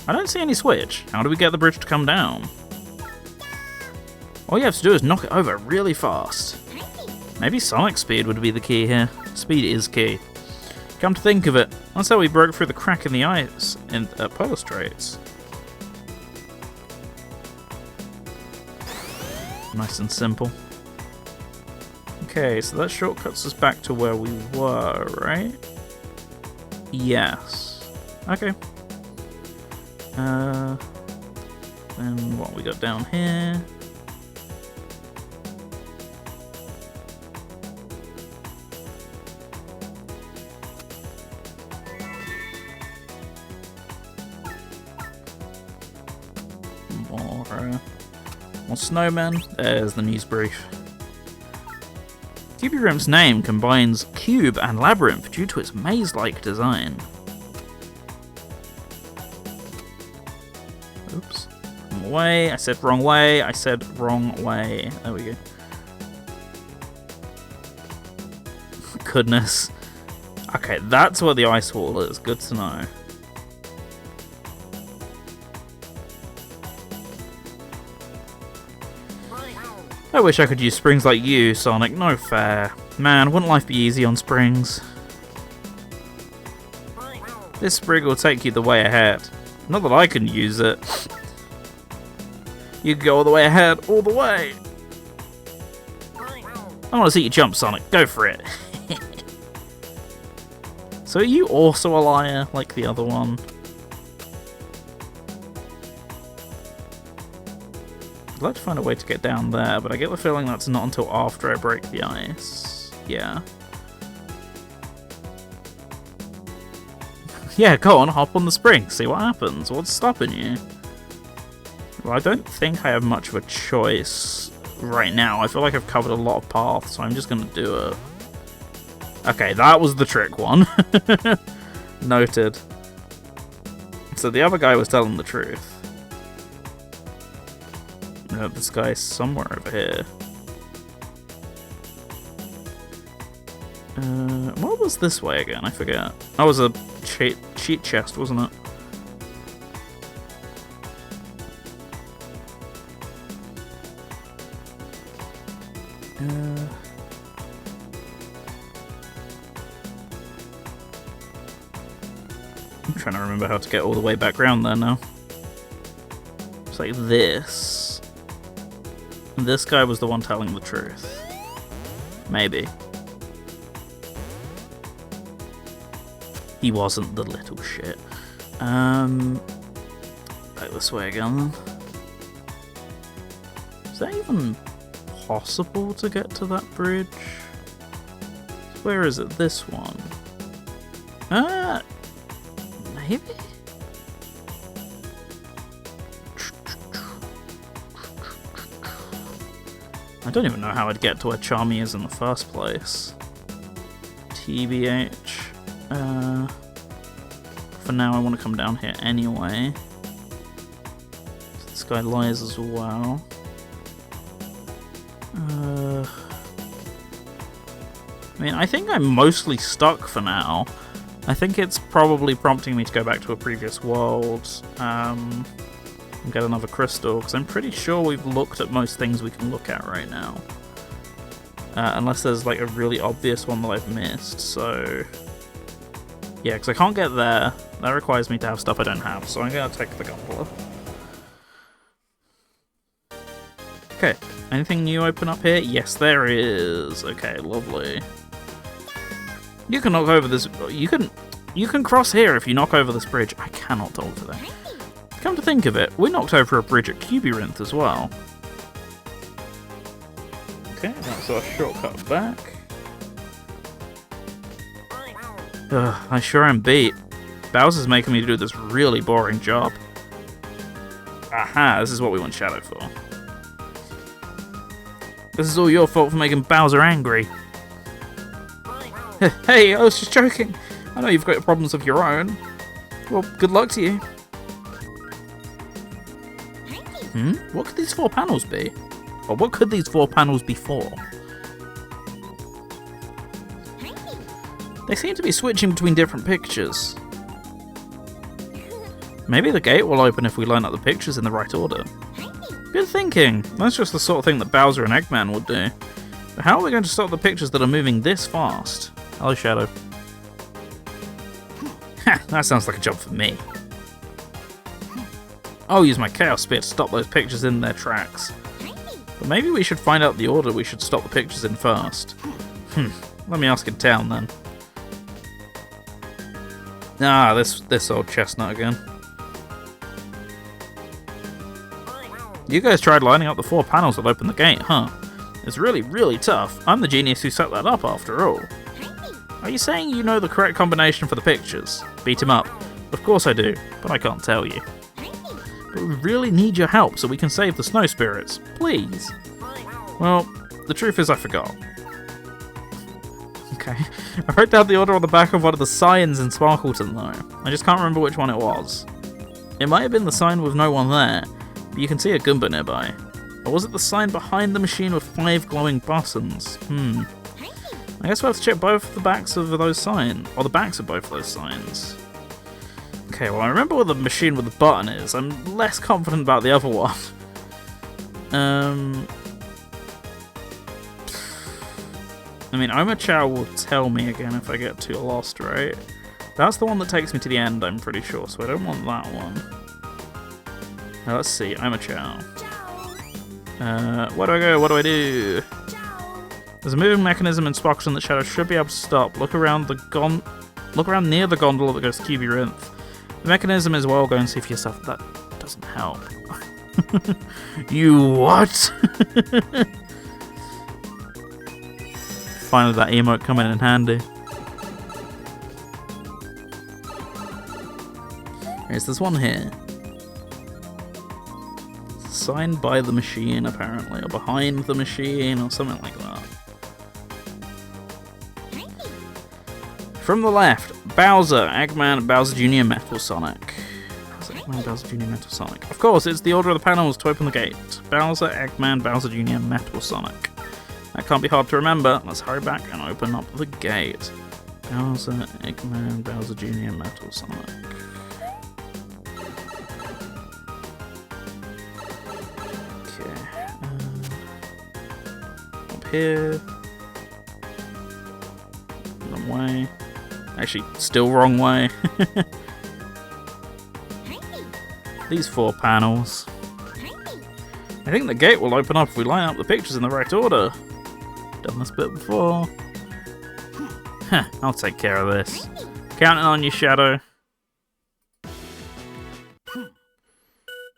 I don't see any switch. How do we get the bridge to come down? All you have to do is knock it over really fast. Maybe Sonic speed would be the key here. Speed is key. Come to think of it, that's how we broke through the crack in the ice at Polar Straits. Nice and simple. Okay, so that shortcuts us back to where we were, right? Yes. Okay. Then what we got down here? More snowmen. There's the news brief. Cubyrinth's name combines cube and labyrinth due to its maze-like design. Oops. Wrong way. I said wrong way. I said wrong way. There we go. Goodness. Okay, that's where the ice wall is. Good to know. I wish I could use springs like you, Sonic. No fair. Man, wouldn't life be easy on springs? This sprig will take you the way ahead. Not that I can use it. You go all the way ahead, all the way. I want to see you jump, Sonic. Go for it. So are you also a liar, like the other one? I'd like to find a way to get down there, but I get the feeling that's not until after I break the ice. Yeah. Yeah, go on, hop on the spring, see what happens. What's stopping you? Well, I don't think I have much of a choice right now. I feel like I've covered a lot of paths, so I'm just going to do it. Okay, that was the trick one. Noted. So the other guy was telling the truth. No, this guy's somewhere over here. What was this way again? I forget. That was a cheat chest, wasn't it? I'm trying to remember how to get all the way back round there now. It's like this. And this guy was the one telling the truth. Maybe. He wasn't the little shit. Back this way again then. Is that even possible to get to that bridge? Where is it? This one? Maybe? I don't even know how I'd get to where Charmy is in the first place. TBH. For now I want to come down here anyway. So this guy lies as well. I mean, I think I'm mostly stuck for now. I think it's probably prompting me to go back to a previous world and get another crystal, because I'm pretty sure we've looked at most things we can look at right now. Unless there's like a really obvious one that I've missed, so... Yeah, because I can't get there. That requires me to have stuff I don't have, so I'm going to take the gondola. Okay, anything new open up here? Yes, there is. Okay, lovely. You can knock over this... You can cross here if you knock over this bridge. I cannot talk today. Come to think of it, we knocked over a bridge at Cubyrinth as well. Okay, that's our shortcut back. Ugh, I sure am beat. Bowser's making me do this really boring job. Aha, this is what we want Shadow for. This is all your fault for making Bowser angry. Hey, I was just joking. I know you've got problems of your own. Well, good luck to you. What could these 4 panels be? Or what could these 4 panels be for? They seem to be switching between different pictures. Maybe the gate will open if we line up the pictures in the right order. Good thinking. That's just the sort of thing that Bowser and Eggman would do. But how are we going to stop the pictures that are moving this fast? Hello, Shadow. Ha! That sounds like a job for me. I'll use my Chaos Spear to stop those pictures in their tracks. But maybe we should find out the order we should stop the pictures in first. Let me ask in town then. Ah, this old chestnut again. You guys tried lining up the 4 panels that open the gate, huh? It's really, really tough. I'm the genius who set that up after all. Are you saying you know the correct combination for the pictures? Beat him up. Of course I do, but I can't tell you. But we really need your help so we can save the snow spirits. Please. Well, the truth is I forgot. Okay. I wrote down the order on the back of one of the signs in Sparkleton though. I just can't remember which one it was. It might have been the sign with no one there, but you can see a Goomba nearby. Or was it the sign behind the machine with 5 glowing buttons? I guess we'll have to check both the backs of those signs. Or the backs of both of those signs. Okay, well I remember where the machine with the button is. I'm less confident about the other one. I mean, Oma Chow will tell me again if I get too lost, right? That's the one that takes me to the end, I'm pretty sure, so I don't want that one. Now, let's see, Oma Chow. Where do I go? What do I do? There's a moving mechanism in Spoxton that Shadow should be able to stop. Look around near the gondola that goes to Cubyrinth. The mechanism is well, go and see for yourself. That doesn't help. You what? Finally, that emote coming in handy. There's this one here. Signed by the machine, apparently, or behind the machine, or something like that. From the left, Bowser, Eggman, Bowser Jr., Metal Sonic. Eggman, Bowser Jr., Metal Sonic. Of course, it's the order of the panels to open the gate. Bowser, Eggman, Bowser Jr., Metal Sonic. That can't be hard to remember. Let's hurry back and open up the gate. Bowser, Eggman, Bowser Jr., Metal Sonic. Here. Wrong way. Actually, still wrong way. These 4 panels. I think the gate will open up if we line up the pictures in the right order. Done this bit before. I'll take care of this. Counting on you, Shadow.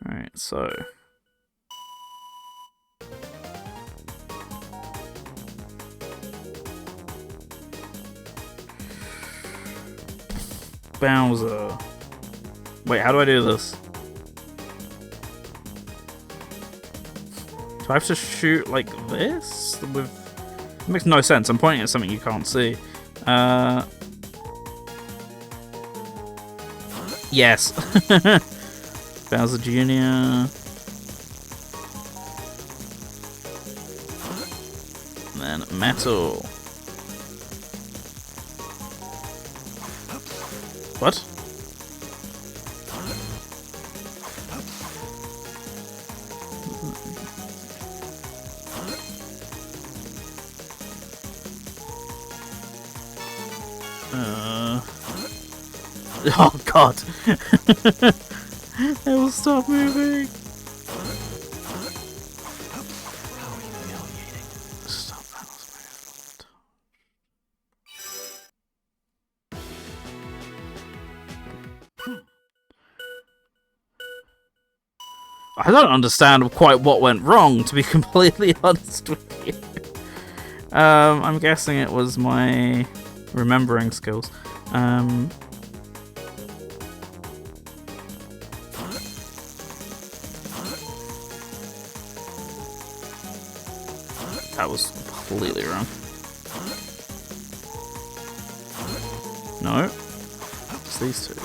Alright, so... Bowser. Wait, how do I do this? Do I have to shoot like this? With... It makes no sense. I'm pointing at something you can't see. Yes. Bowser Jr. And then Metal. What? Oh god! They will stop moving! Stop panels moving. I don't understand quite what went wrong, to be completely honest with you. I'm guessing it was my remembering skills. That was completely wrong. No. It's these two.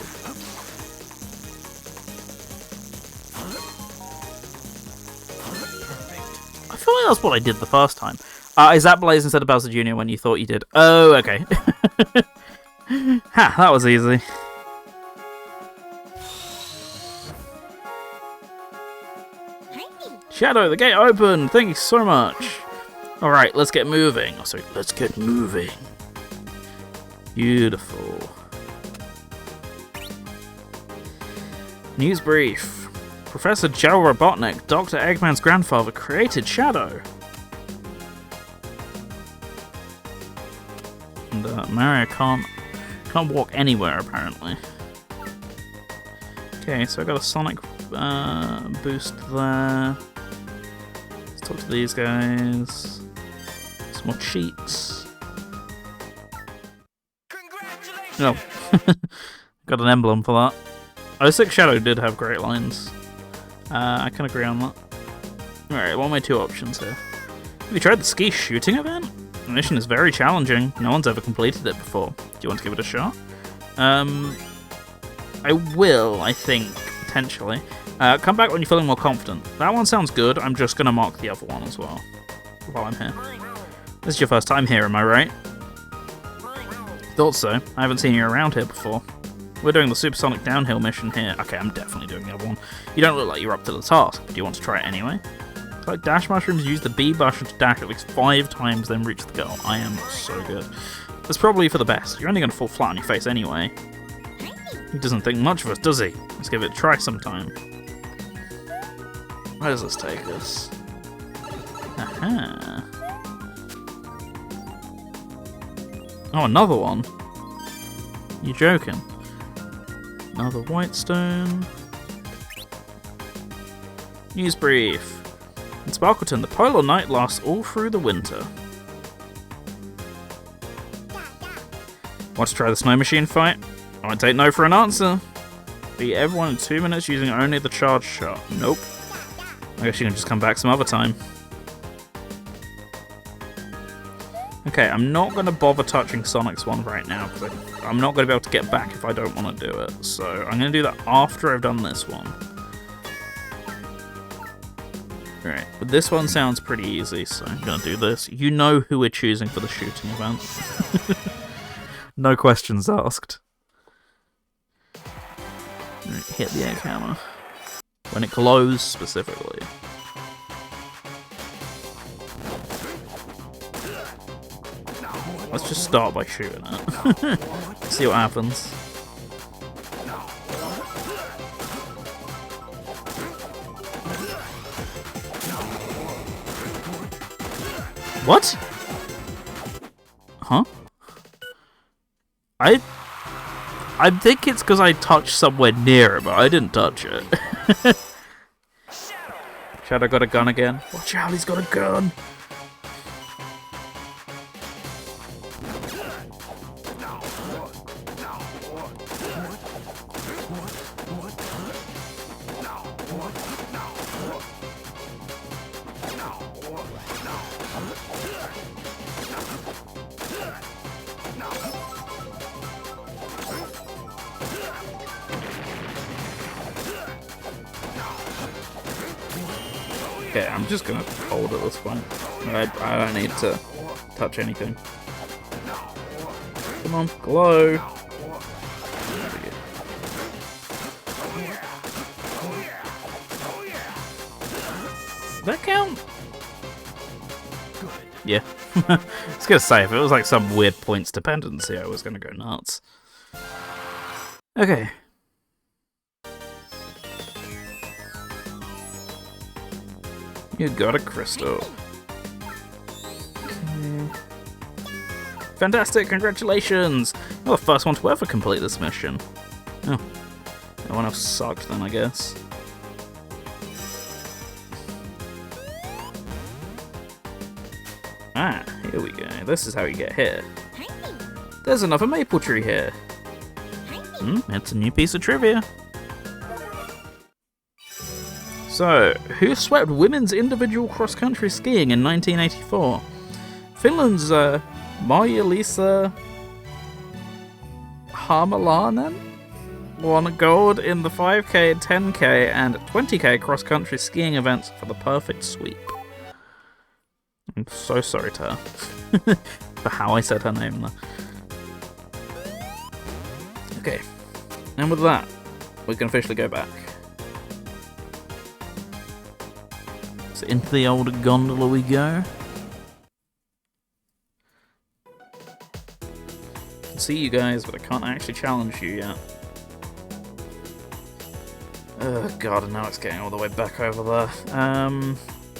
I feel like that's what I did the first time. Is that Blaze instead of Bowser Jr. when you thought you did? Oh, okay. Ha, that was easy. Shadow, the gate open! Thank you so much! Alright, let's get moving. Oh, sorry, let's get moving. Beautiful. News brief. Professor Joe Robotnik, Dr. Eggman's grandfather, created Shadow. And Mario can't walk anywhere, apparently. Okay, so I got a Sonic boost there. Let's talk to these guys. Some more cheats. Oh, got an emblem for that. 06 Shadow did have great lines. I can agree on that. Alright, what are my 2 options here? Have you tried the ski shooting event? The mission is very challenging. No one's ever completed it before. Do you want to give it a shot? I will, I think, potentially. Come back when you're feeling more confident. That one sounds good. I'm just going to mark the other one as well while I'm here. This is your first time here, am I right? Thought so. I haven't seen you around here before. We're doing the Supersonic Downhill mission here. Okay, I'm definitely doing the other one. You don't look like you're up to the task. Do you want to try it anyway? Like dash mushrooms, use the B button to dash at least 5 times, then reach the goal. I am so good. That's probably for the best. You're only going to fall flat on your face anyway. He doesn't think much of us, does he? Let's give it a try sometime. Where does this take us? Aha. Oh, another one. You joking? Another white stone. News brief. In Sparkleton, the polar night lasts all through the winter. Want to try the snow machine fight? I won't take no for an answer. Beat everyone in 2 minutes using only the charge shot. Nope. I guess you can just come back some other time. Okay, I'm not going to bother touching Sonic's one right now, because I'm not going to be able to get back if I don't want to do it. So I'm going to do that after I've done this one. Alright, but this one sounds pretty easy, so I'm going to do this. You know who we're choosing for the shooting event. No questions asked. Right, hit the egg hammer. When it glows, specifically. Let's just start by shooting it. See what happens. What? Huh? I think it's because I touched somewhere near it, but I didn't touch it. Shadow got a gun again. Watch out, he's got a gun! Okay, I'm just gonna hold at this point. I don't need to touch anything. Come on, glow! Does that count? Yeah. I was gonna say, if it was like some weird points dependency, I was gonna go nuts. Okay. You got a crystal. Okay. Fantastic, congratulations! You're the first one to ever complete this mission. Oh. No one else sucked then, I guess. Ah, here we go. This is how you get here. There's another maple tree here. It's a new piece of trivia. So, who swept women's individual cross-country skiing in 1984? Finland's Marja-Liisa Hamalainen won gold in the 5k, 10k, and 20k cross-country skiing events for the perfect sweep. I'm so sorry to her for how I said her name there. Okay, and with that, we can officially go back. So into the old gondola we go. I can see you guys, but I can't actually challenge you yet. Oh god, and now it's getting all the way back over there.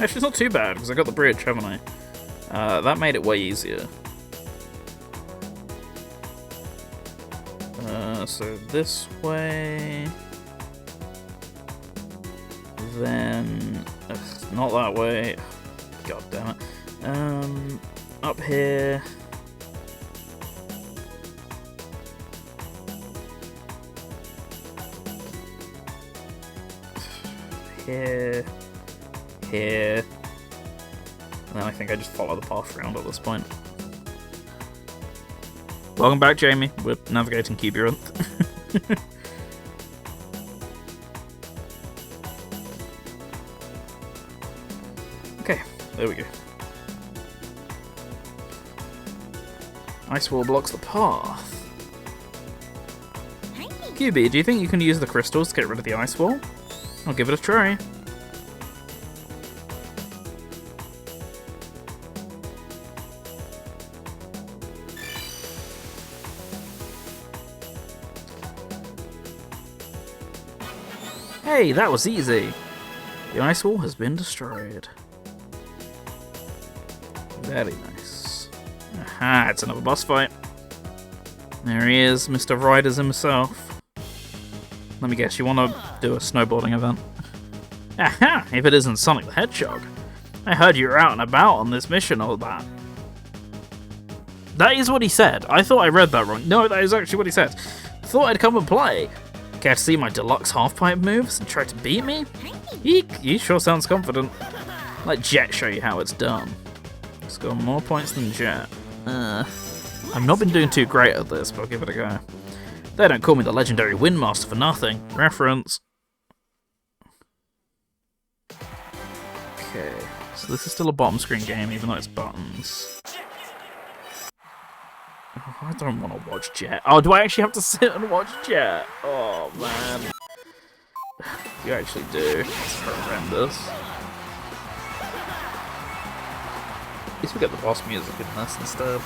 Actually, it's not too bad, because I got the bridge, haven't I? That made it way easier. So this way... Then... not that way. God damn it. Up here... Here... Here... And then I think I just follow the path around at this point. Welcome back, Jamie. We're navigating Cubyrinth. Okay, there we go. Ice wall blocks the path. Cuby, do you think you can use the crystals to get rid of the ice wall? I'll give it a try. Hey, that was easy. The ice wall has been destroyed. Very nice. Aha, it's another boss fight. There he is, Mr. Riders himself. Let me guess, you want to do a snowboarding event? Aha, if it isn't Sonic the Hedgehog. I heard you were out and about on this mission or that. That is what he said. I thought I read that wrong. No, that is actually what he said. Thought I'd come and play. Care to see my deluxe half-pipe moves and try to beat me? Eek, he sure sounds confident. Let Jet show you how it's done. Score more points than Jet. I've not been doing too great at this, but I'll give it a go. They don't call me the legendary Windmaster for nothing. Reference. Okay, so this is still a bottom screen game, even though it's buttons. Oh, I don't want to watch Jet. Oh, do I actually have to sit and watch Jet? Oh, man. You actually do. It's horrendous. At least we get the boss music in this instead.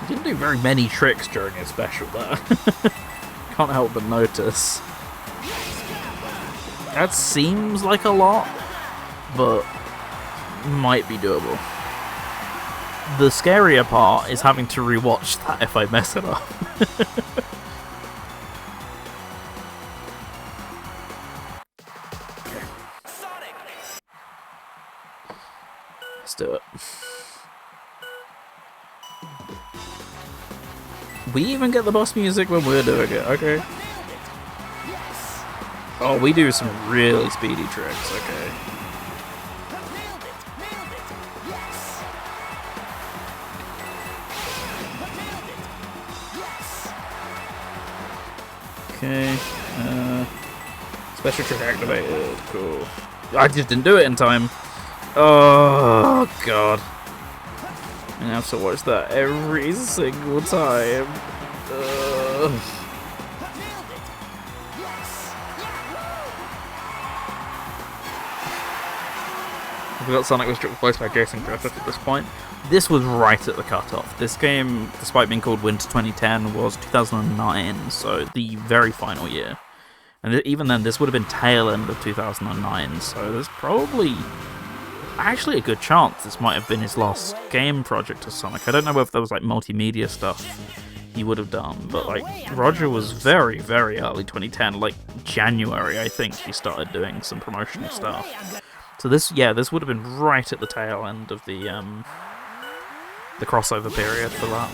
He didn't do very many tricks during his special there. Can't help but notice. That seems like a lot, but might be doable. The scarier part is having to rewatch that if I mess it up. Okay. Let's do it. We even get the boss music when we're doing it, okay. Oh, we do some really speedy tricks, okay. Okay, special trick activated, cool. I just didn't do it in time. Oh, God. I have to watch that every single time. I forgot Sonic was replaced by Jason Griffith at this point. This was right at the cutoff. This game, despite being called Winter 2010, was 2009, so the very final year. And even then, this would have been tail end of 2009, so there's probably actually a good chance this might have been his last game project as Sonic. I don't know if there was like multimedia stuff he would have done, but like Roger was very, very early 2010, like January I think he started doing some promotional stuff. So this would have been right at the tail end of the crossover period for that.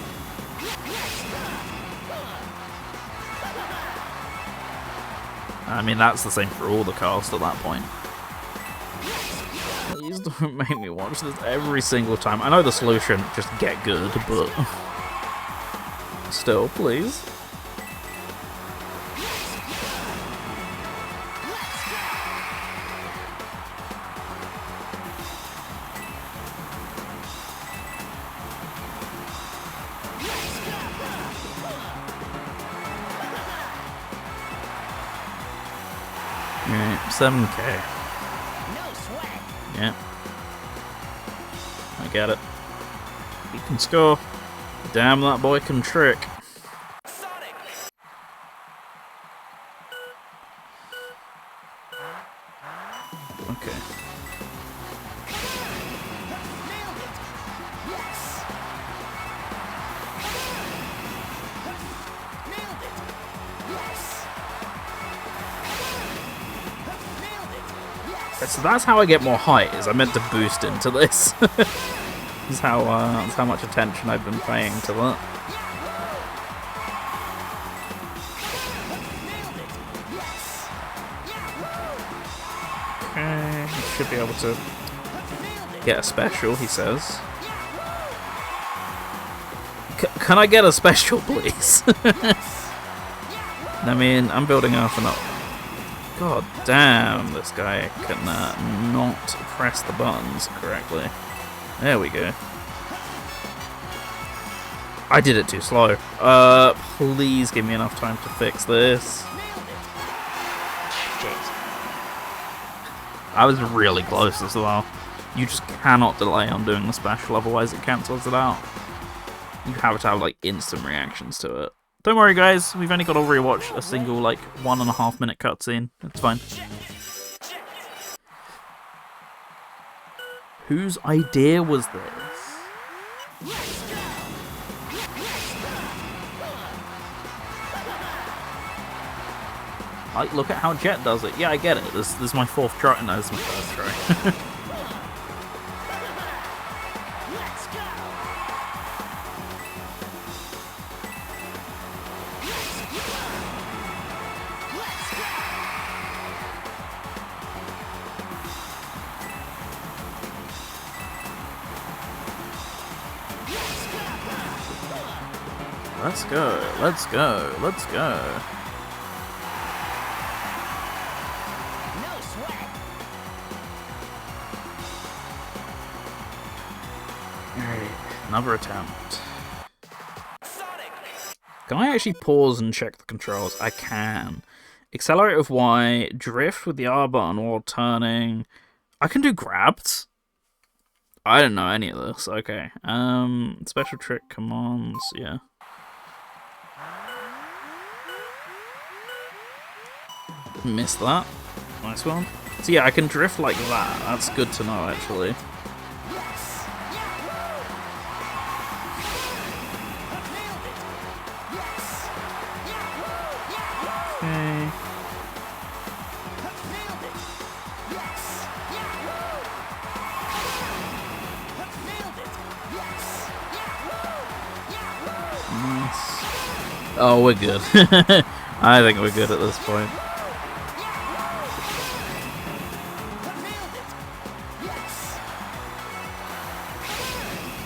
I mean, that's the same for all the cast at that point. Please don't make me watch this every single time. I know the solution, just get good, but still, please. Alright, 7k. Yeah. I get it. He can score. Damn, that boy can trick. Okay. So that's how I get more height, is I meant to boost into this. That's how much attention I've been paying to that. Okay, he should be able to get a special, he says. Can I get a special, please? I mean, I'm building up and up. God damn, this guy can not press the buttons correctly. There we go. I did it too slow. Please give me enough time to fix this. I was really close as well. You just cannot delay on doing the special, otherwise it cancels it out. You have to have, like, instant reactions to it. Don't worry, guys. We've only got to rewatch a single, like, 1.5 minute cutscene. It's fine. Whose idea was this? Like, look at how Jet does it. Yeah, I get it. This is my fourth try. No, this is my first try. Let's go, let's go, let's go. No sweat. Alright, another attempt. Sonic. Can I actually pause and check the controls? I can. Accelerate with Y, drift with the R button while turning. I can do grabs? I don't know any of this. Okay. Special trick commands, yeah. Missed that. Nice one. So yeah, I can drift like that. That's good to know, actually. Okay. Nice. Oh, we're good. I think we're good at this point.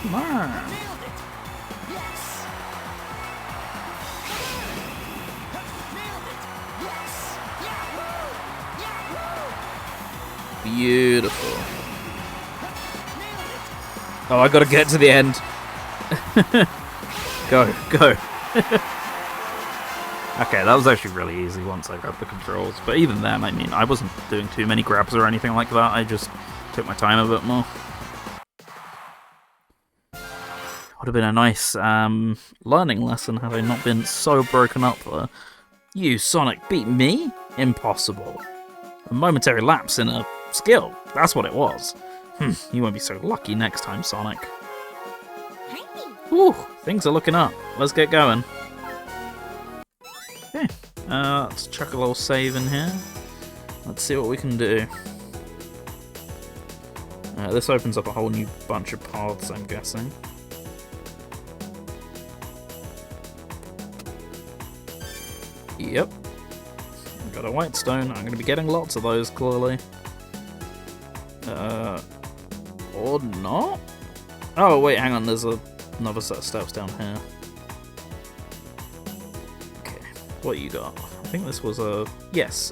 Come on. Beautiful. Oh, I gotta get to the end. Go, go. Okay, that was actually really easy once I grabbed the controls. But even then, I mean, I wasn't doing too many grabs or anything like that. I just took my time a bit more. Would have been a nice learning lesson had I not been so broken up there. You, Sonic, beat me? Impossible. A momentary lapse in a skill. That's what it was. You won't be so lucky next time, Sonic. Whew, things are looking up. Let's get going. Okay, let's chuck a little save in here. Let's see what we can do. This opens up a whole new bunch of paths, I'm guessing. Yep. Got a white stone. I'm going to be getting lots of those, clearly. Or not? Oh, wait, hang on. There's another set of steps down here. Okay, what you got? I think this was an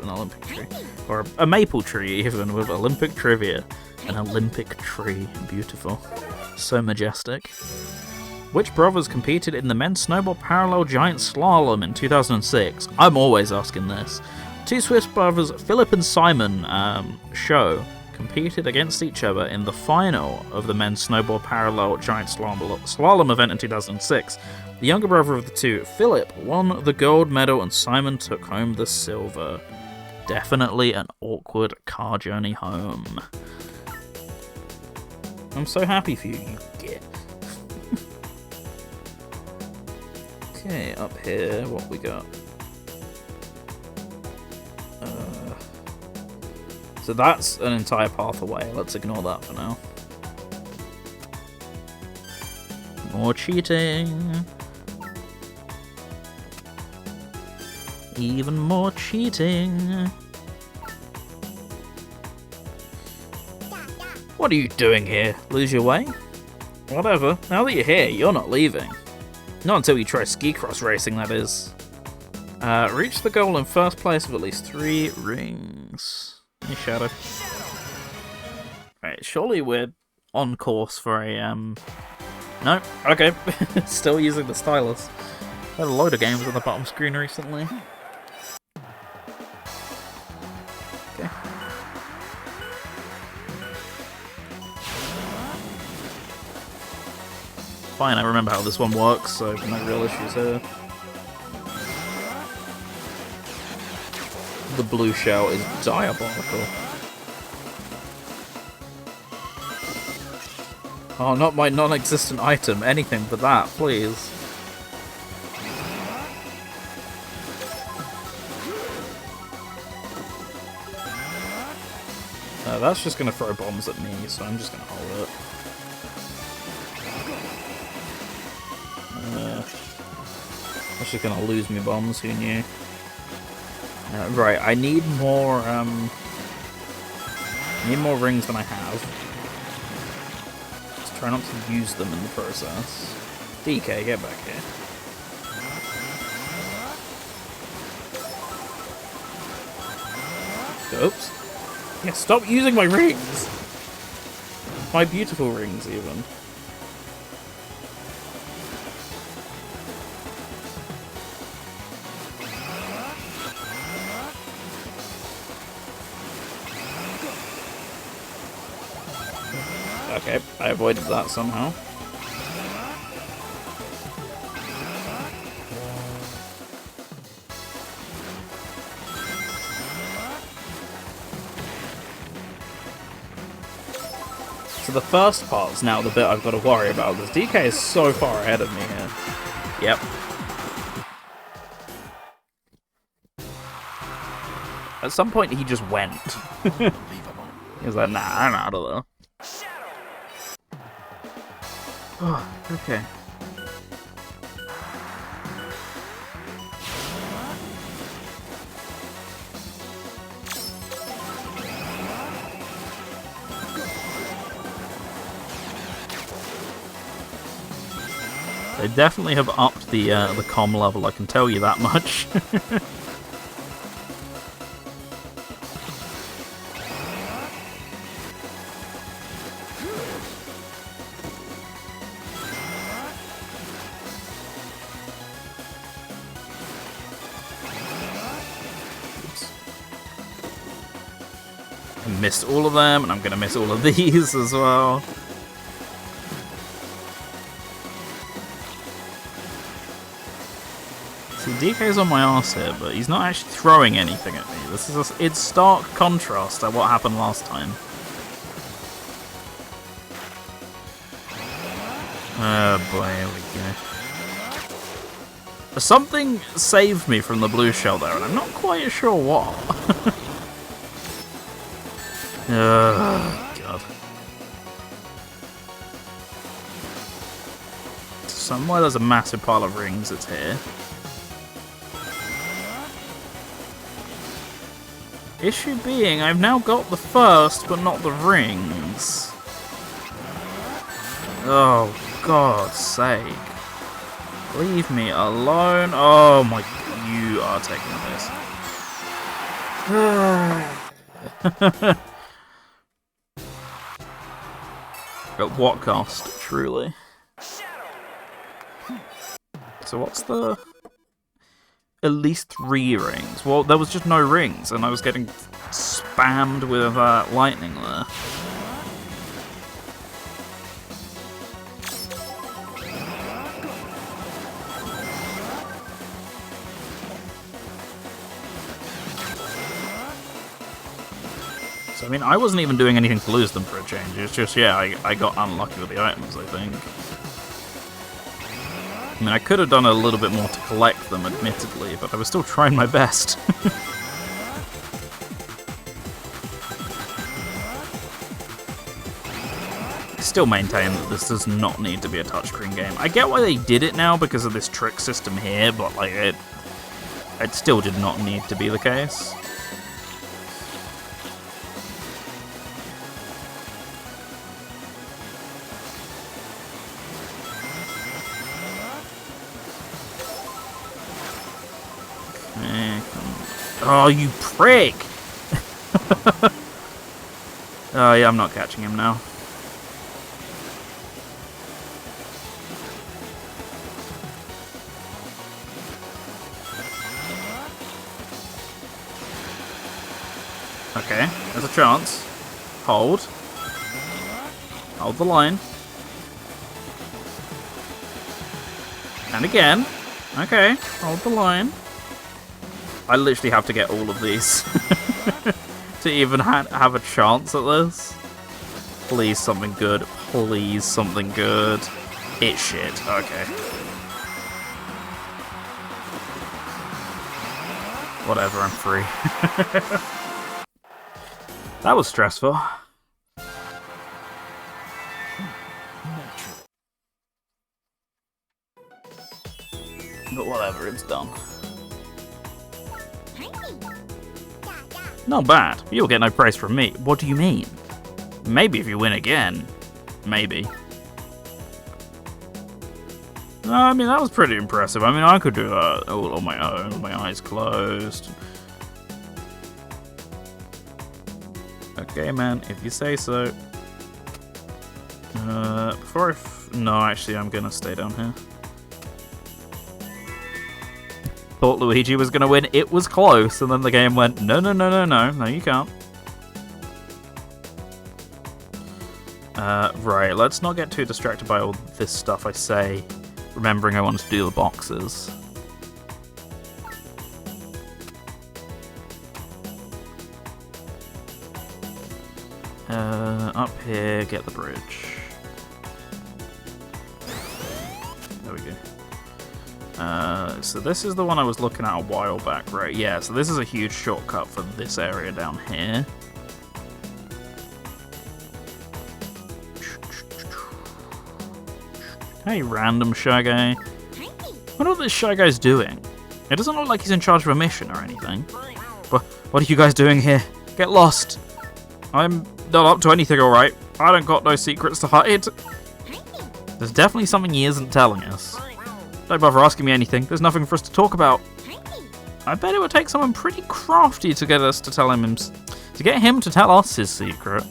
Olympic tree. Or a maple tree, even, with Olympic trivia. An Olympic tree. Beautiful. So majestic. Which brothers competed in the men's snowboard parallel giant slalom in 2006? I'm always asking this. Two Swiss brothers, Philip and Simon Show, competed against each other in the final of the men's snowboard parallel giant slalom event in 2006. The younger brother of the two, Philip, won the gold medal and Simon took home the silver. Definitely an awkward car journey home. I'm so happy for you, you git. Okay, up here, what we got? So that's an entire path away. Let's ignore that for now. More cheating. Even more cheating. What are you doing here? Lose your way? Whatever. Now that you're here, you're not leaving. Not until you try ski cross racing, that is. Reach the goal in first place with at least 3 rings. Hey, Shadow. Right, surely we're on course for a, No? Okay. Still using the stylus. Had a load of games on the bottom screen recently. Okay. fine. I remember how this one works, so no real issues here. The blue shell is diabolical. Oh, not my non-existent item. Anything but that, please. That's just going to throw bombs at me, so I'm just going to hold it. That's just going to lose me bombs, who knew? Right, I need more rings than I have. Just try not to use them in the process. DK, get back here. Oops. Yeah, stop using my rings! My beautiful rings, even. Okay, I avoided that somehow. So the first part's now the bit I've got to worry about, because DK is so far ahead of me here. Yep. At some point he just went. He was like, nah, I'm out of there. Oh, okay. They definitely have upped the comm level, I can tell you that much. I missed all of them, and I'm going to miss all of these as well. See, DK's on my arse here, but he's not actually throwing anything at me. This is it's stark contrast to what happened last time. Oh boy, here we go. Something saved me from the blue shell there, and I'm not quite sure what. God. Somewhere there's a massive pile of rings, it's here. Issue being, I've now got the first, but not the rings. Oh, God's sake. Leave me alone. Oh my, you are taking this. At what cost, truly? So what's the... At least 3 rings. Well, there was just no rings, and I was getting spammed with lightning there. So, I mean, I wasn't even doing anything to lose them for a change. It's just, yeah, I got unlucky with the items, I think. I mean, I could have done a little bit more to collect them, admittedly, but I was still trying my best. I still maintain that this does not need to be a touchscreen game. I get why they did it now because of this trick system here, but like it still did not need to be the case. Oh, you prick! Oh, yeah, I'm not catching him now. Okay, there's a chance. Hold. Hold the line. And again. Okay, hold the line. I literally have to get all of these to even have a chance at this. Please something good. Please something good. It's shit. Okay. Whatever, I'm free. That was stressful. But whatever, it's done. Not bad. You'll get no praise from me. What do you mean? Maybe if you win again. Maybe. I mean, that was pretty impressive. I mean, I could do that all on my own, with my eyes closed. Okay, man, if you say so. No, actually, I'm gonna stay down here. Thought Luigi was gonna win. It was close, and then the game went, no, you can't. Right, let's not get too distracted by all this stuff I say, remembering I wanted to do the boxes. Up here, get the bridge. There we go. So this is the one I was looking at a while back, right? Yeah, so this is a huge shortcut for this area down here. Hey, random Shy Guy. I wonder what this Shy Guy's doing. It doesn't look like he's in charge of a mission or anything. But what are you guys doing here? Get lost. I'm not up to anything, alright. I don't got no secrets to hide. There's definitely something he isn't telling us. Don't bother asking me anything. There's nothing for us to talk about. I bet it would take someone pretty crafty to get us to tell him, to get him to tell us his secret.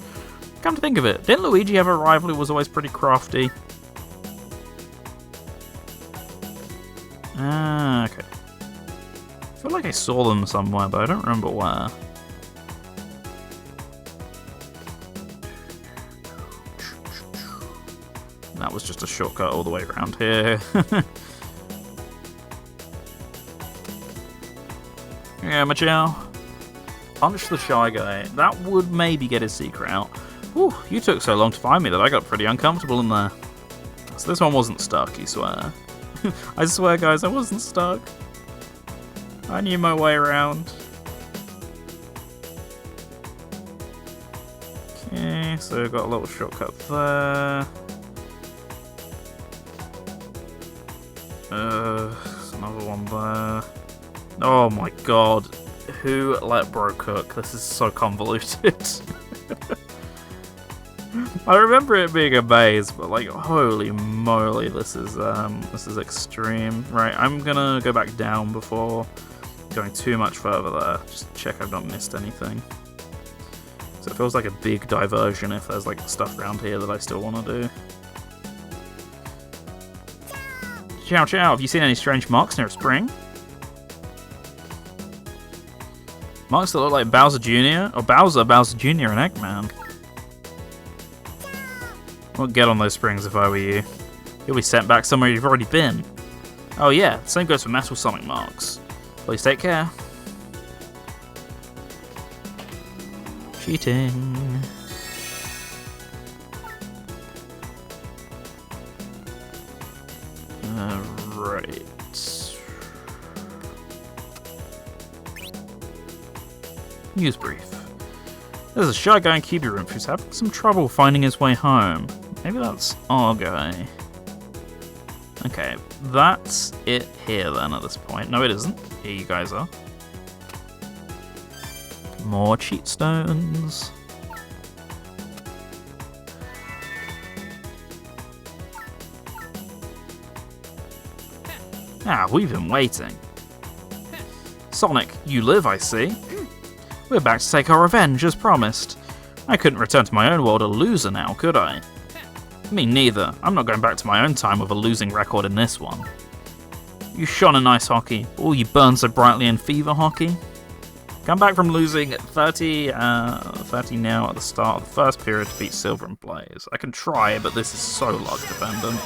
Come to think of it, didn't Luigi have a rival who was always pretty crafty? Ah, okay. I feel like I saw them somewhere, but I don't remember where. That was just a shortcut all the way around here. Yeah, Machow. Punch the Shy Guy. That would maybe get his secret out. Whew, you took so long to find me that I got pretty uncomfortable in there. So this one wasn't stuck, you swear. I swear, guys, I wasn't stuck. I knew my way around. Okay, so got a little shortcut there. There's another one there. Oh my god. Who let bro cook? This is so convoluted. I remember it being a maze, but like, holy moly, this is extreme. Right, I'm gonna go back down before going too much further there. Just check I've not missed anything. So it feels like a big diversion if there's like stuff around here that I still want to do. Chow chow, have you seen any strange marks near a spring? Marks that look like Bowser Jr. or Bowser Jr. and Eggman. I wouldn't get on those springs if I were you. You'll be sent back somewhere you've already been. Oh yeah, same goes for Metal Sonic marks. Please take care. Cheating. Right. News brief. There's a Shy Guy in Cubyrinth who's having some trouble finding his way home. Maybe that's our guy. Okay, that's it here then at this point. No, it isn't. Here you guys are. More cheat stones. Ah, we've been waiting. Sonic, you live, I see. We're back to take our revenge, as promised. I couldn't return to my own world a loser now, could I? Me neither. I'm not going back to my own time with a losing record in this one. You shone in ice hockey, but will you burn so brightly in fever hockey? Come back from losing 30 now at the start of the first period to beat Silver and Blaze. I can try, but this is so luck dependent.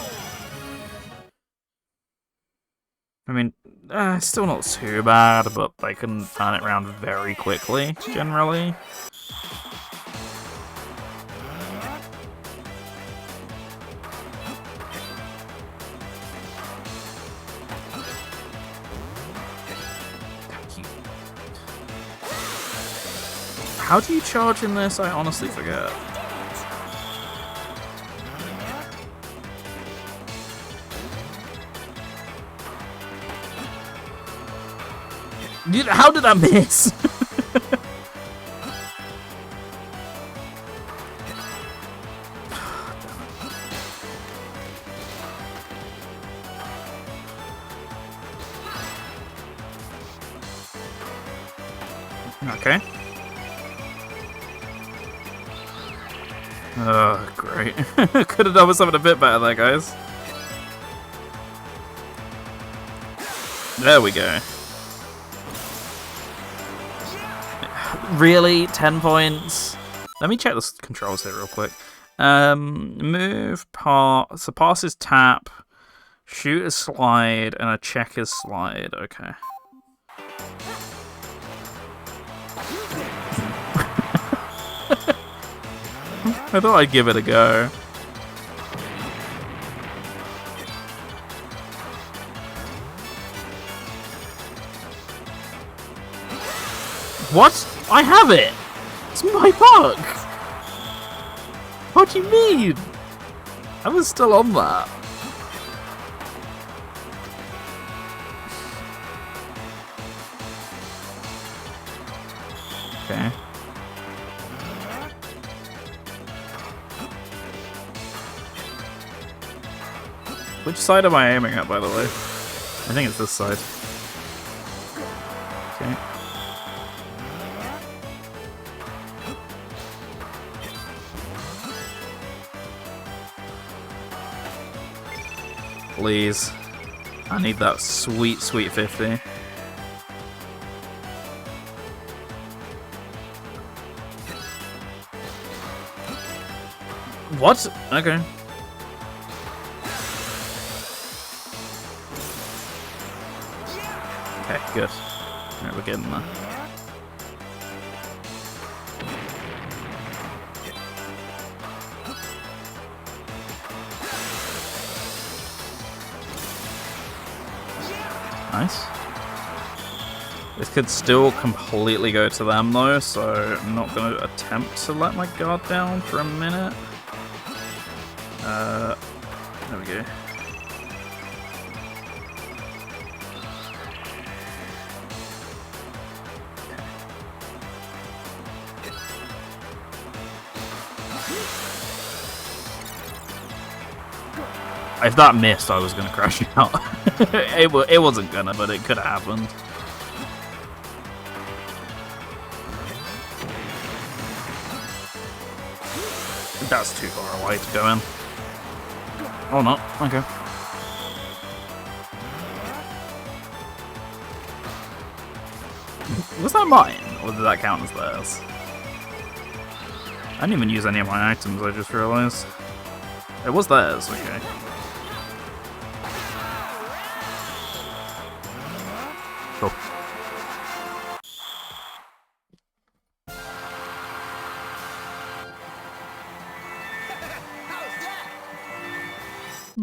I mean, it's still not too bad, but they can turn it around very quickly, generally. How do you charge in this? I honestly forget. How did that miss? Okay. Oh, great. Could have done with something a bit better there, guys. There we go. Really? 10 points? Let me check the controls here real quick. Move, pass. So pass is tap, shoot is slide, and a check is slide. Okay. I thought I'd give it a go. What? I have it! It's my puck! What do you mean? I was still on that. Okay. Which side am I aiming at, by the way? I think it's this side. Okay. Please. I need that sweet, sweet 50. What? Okay. Okay, good. Alright, we're getting there. Nice. This could still completely go to them though, so I'm not going to attempt to let my guard down for a minute. There we go. If that missed, I was going to crash out. It wasn't gonna, but it could have happened. That's too far away to go in. Oh, not. Okay. Was that mine, or did that count as theirs? I didn't even use any of my items, I just realised. It was theirs, okay. Cool.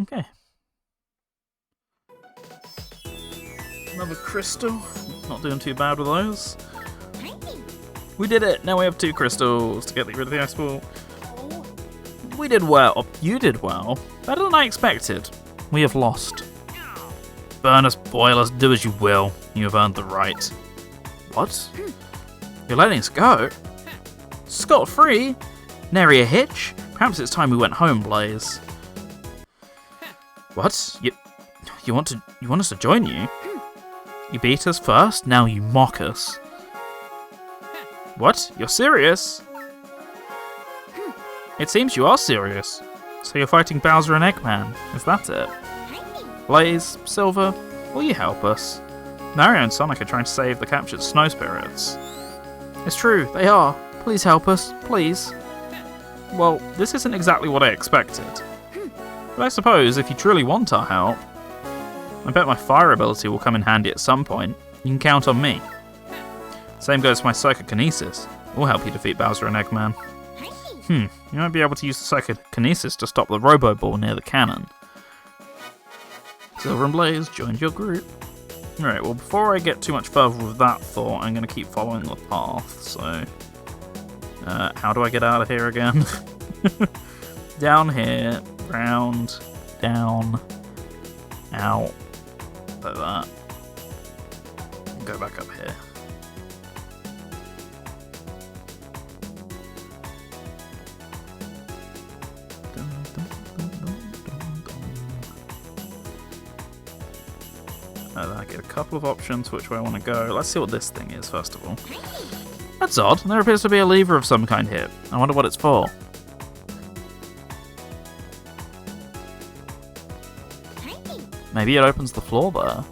Okay. Another crystal. Not doing too bad with those. We did it! Now we have 2 crystals to get rid of the ice ball. We did well. You did well. Better than I expected. We have lost. Burn us, boil us, do as you will. You have earned the right. What? You're letting us go? Scot-free? Nary a hitch? Perhaps it's time we went home, Blaze. What? You want us to join you? You beat us first, now you mock us. What? You're serious? It seems you are serious. So you're fighting Bowser and Eggman, is that it? Blaze, Silver, will you help us? Mario and Sonic are trying to save the captured snow spirits. It's true, they are. Please help us, please. Well, this isn't exactly what I expected. But I suppose if you truly want our help... I bet my fire ability will come in handy at some point. You can count on me. Same goes for my psychokinesis. We'll help you defeat Bowser and Eggman. You might be able to use the psychokinesis to stop the Robo-Ball near the cannon. Silver and Blaze joined your group. Alright, well before I get too much further with that thought, I'm going to keep following the path, so... how do I get out of here again? Down here, round, down, out, like that. Go back up here. I get a couple of options which way I want to go. Let's see what this thing is first of all. That's odd. There appears to be a lever of some kind here. I wonder what it's for. Maybe it opens the floor there.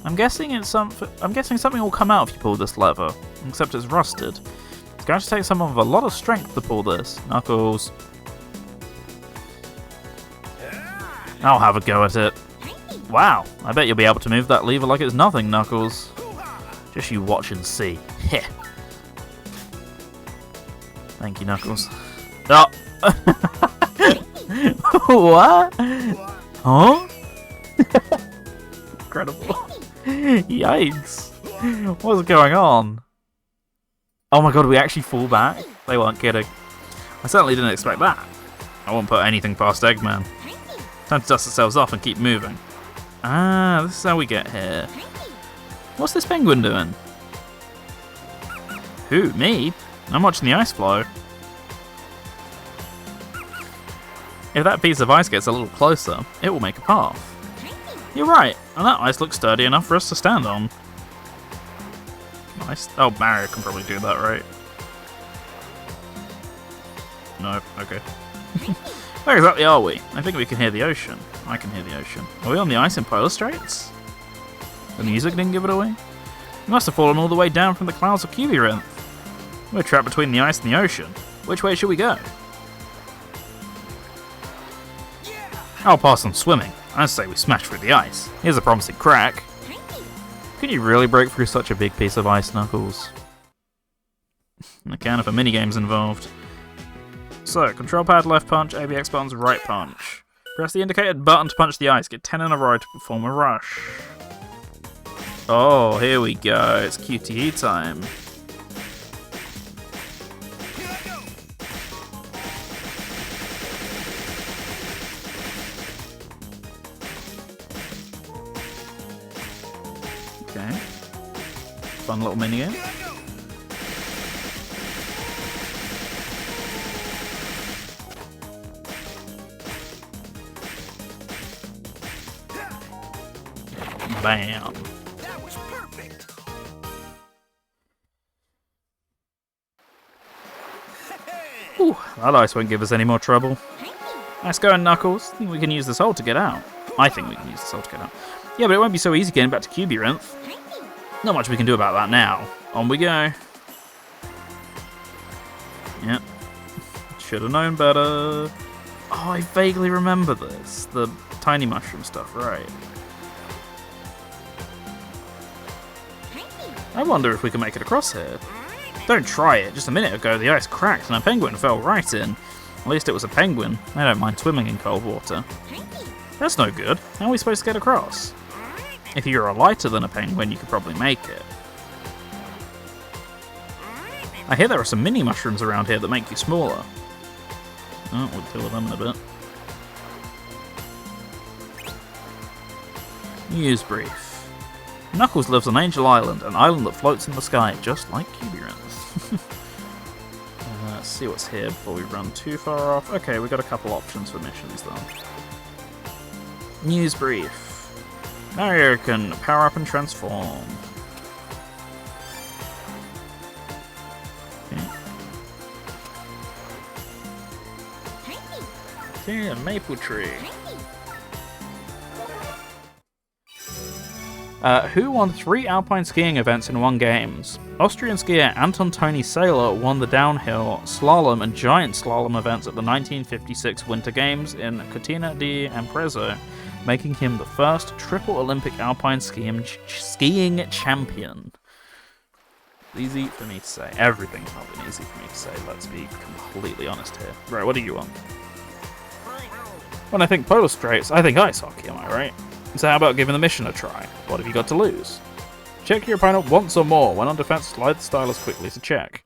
I'm guessing something will come out if you pull this lever, except it's rusted. It's going to take someone with a lot of strength to pull this. Knuckles. I'll have a go at it. Wow, I bet you'll be able to move that lever like it's nothing, Knuckles. Just you watch and see. Heh. Thank you, Knuckles. Oh! What? Huh? Incredible. Yikes. What's going on? Oh my god, we actually fall back? They weren't kidding. I certainly didn't expect that. I won't put anything past Eggman. Time to dust ourselves off and keep moving. Ah, this is how we get here. What's this penguin doing? Who, me? I'm watching the ice flow. If that piece of ice gets a little closer, it will make a path. You're right, and that ice looks sturdy enough for us to stand on. Nice. Oh, Mario can probably do that, right? No, okay. Where exactly are we? I think we can hear the ocean. I can hear the ocean. Are we on the ice in Polar Straits? The music didn't give it away? We must have fallen all the way down from the clouds of Cubyrinth. We're trapped between the ice and the ocean. Which way should we go? I'll pass on swimming. I say we smash through the ice. Here's a promising crack. Can you really break through such a big piece of ice, Knuckles? And a can if a minigame's involved. So, control pad left punch, ABX buttons right punch. Press the indicated button to punch the ice. Get 10 in a row to perform a rush. Oh, here we go. It's QTE time. Okay. Fun little minigame. Bam. That was perfect. Ooh, that ice won't give us any more trouble. Nice going, Knuckles. Think we can use this hole to get out. I think we can use this hole to get out. Yeah, but it won't be so easy getting back to Cubyrinth. Not much we can do about that now. On we go. Yep. Should have known better. Oh, I vaguely remember this. The tiny mushroom stuff, right. I wonder if we can make it across here. Don't try it. Just a minute ago, the ice cracked and a penguin fell right in. At least it was a penguin. I don't mind swimming in cold water. That's no good. How are we supposed to get across? If you're lighter than a penguin, you could probably make it. I hear there are some mini mushrooms around here that make you smaller. Oh, we'll deal with them in a bit. News brief. Knuckles lives on Angel Island, an island that floats in the sky, just like Cubyrinth. Let's see what's here before we run too far off. Okay, we've got a couple options for missions though. News brief. Mario can power up and transform. Okay, a maple tree. Who won 3 alpine skiing events in one games? Austrian skier Anton Tony Saylor won the downhill, slalom and giant slalom events at the 1956 Winter Games in Cortina d'Ampezzo. making him the first triple Olympic alpine skiing champion. Easy for me to say. Everything's not been easy for me to say, let's be completely honest here. Right, what do you want? When I think polo straights, I think ice hockey, am I right? So how about giving the mission a try? What have you got to lose? Check your opponent once or more. When on defense, slide the stylus quickly to check.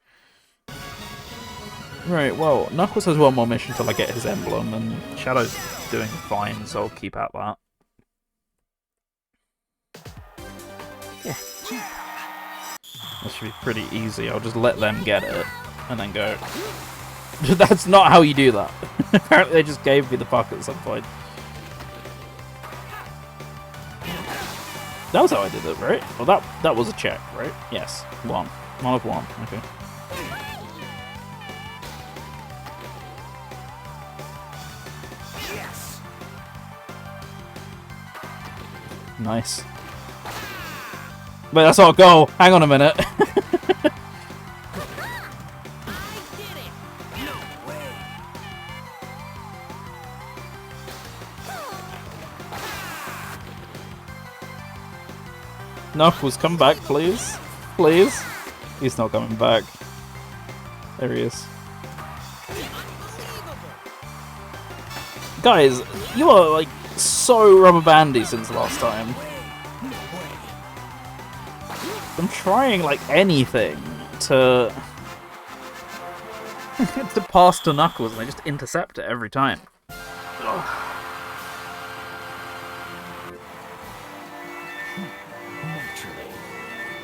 Right, well, Knuckles has one more mission till I get his emblem, and Shadow's doing fine, so I'll keep at that. Yeah. This should be pretty easy. I'll just let them get it, and then go. That's not how you do that. Apparently they just gave me the puck at some point. That was how I did it, right? Well, that was a check, right? Yes. 1. 1 of 1. Okay. Yes. Nice. Wait, that's our goal. Hang on a minute. I did it. No way. Knuckles, come back, please. Please. He's not coming back. There he is. Guys, you are like so rubber bandy since last time. I'm trying like anything to to pass to Knuckles, and I just intercept it every time. Ugh.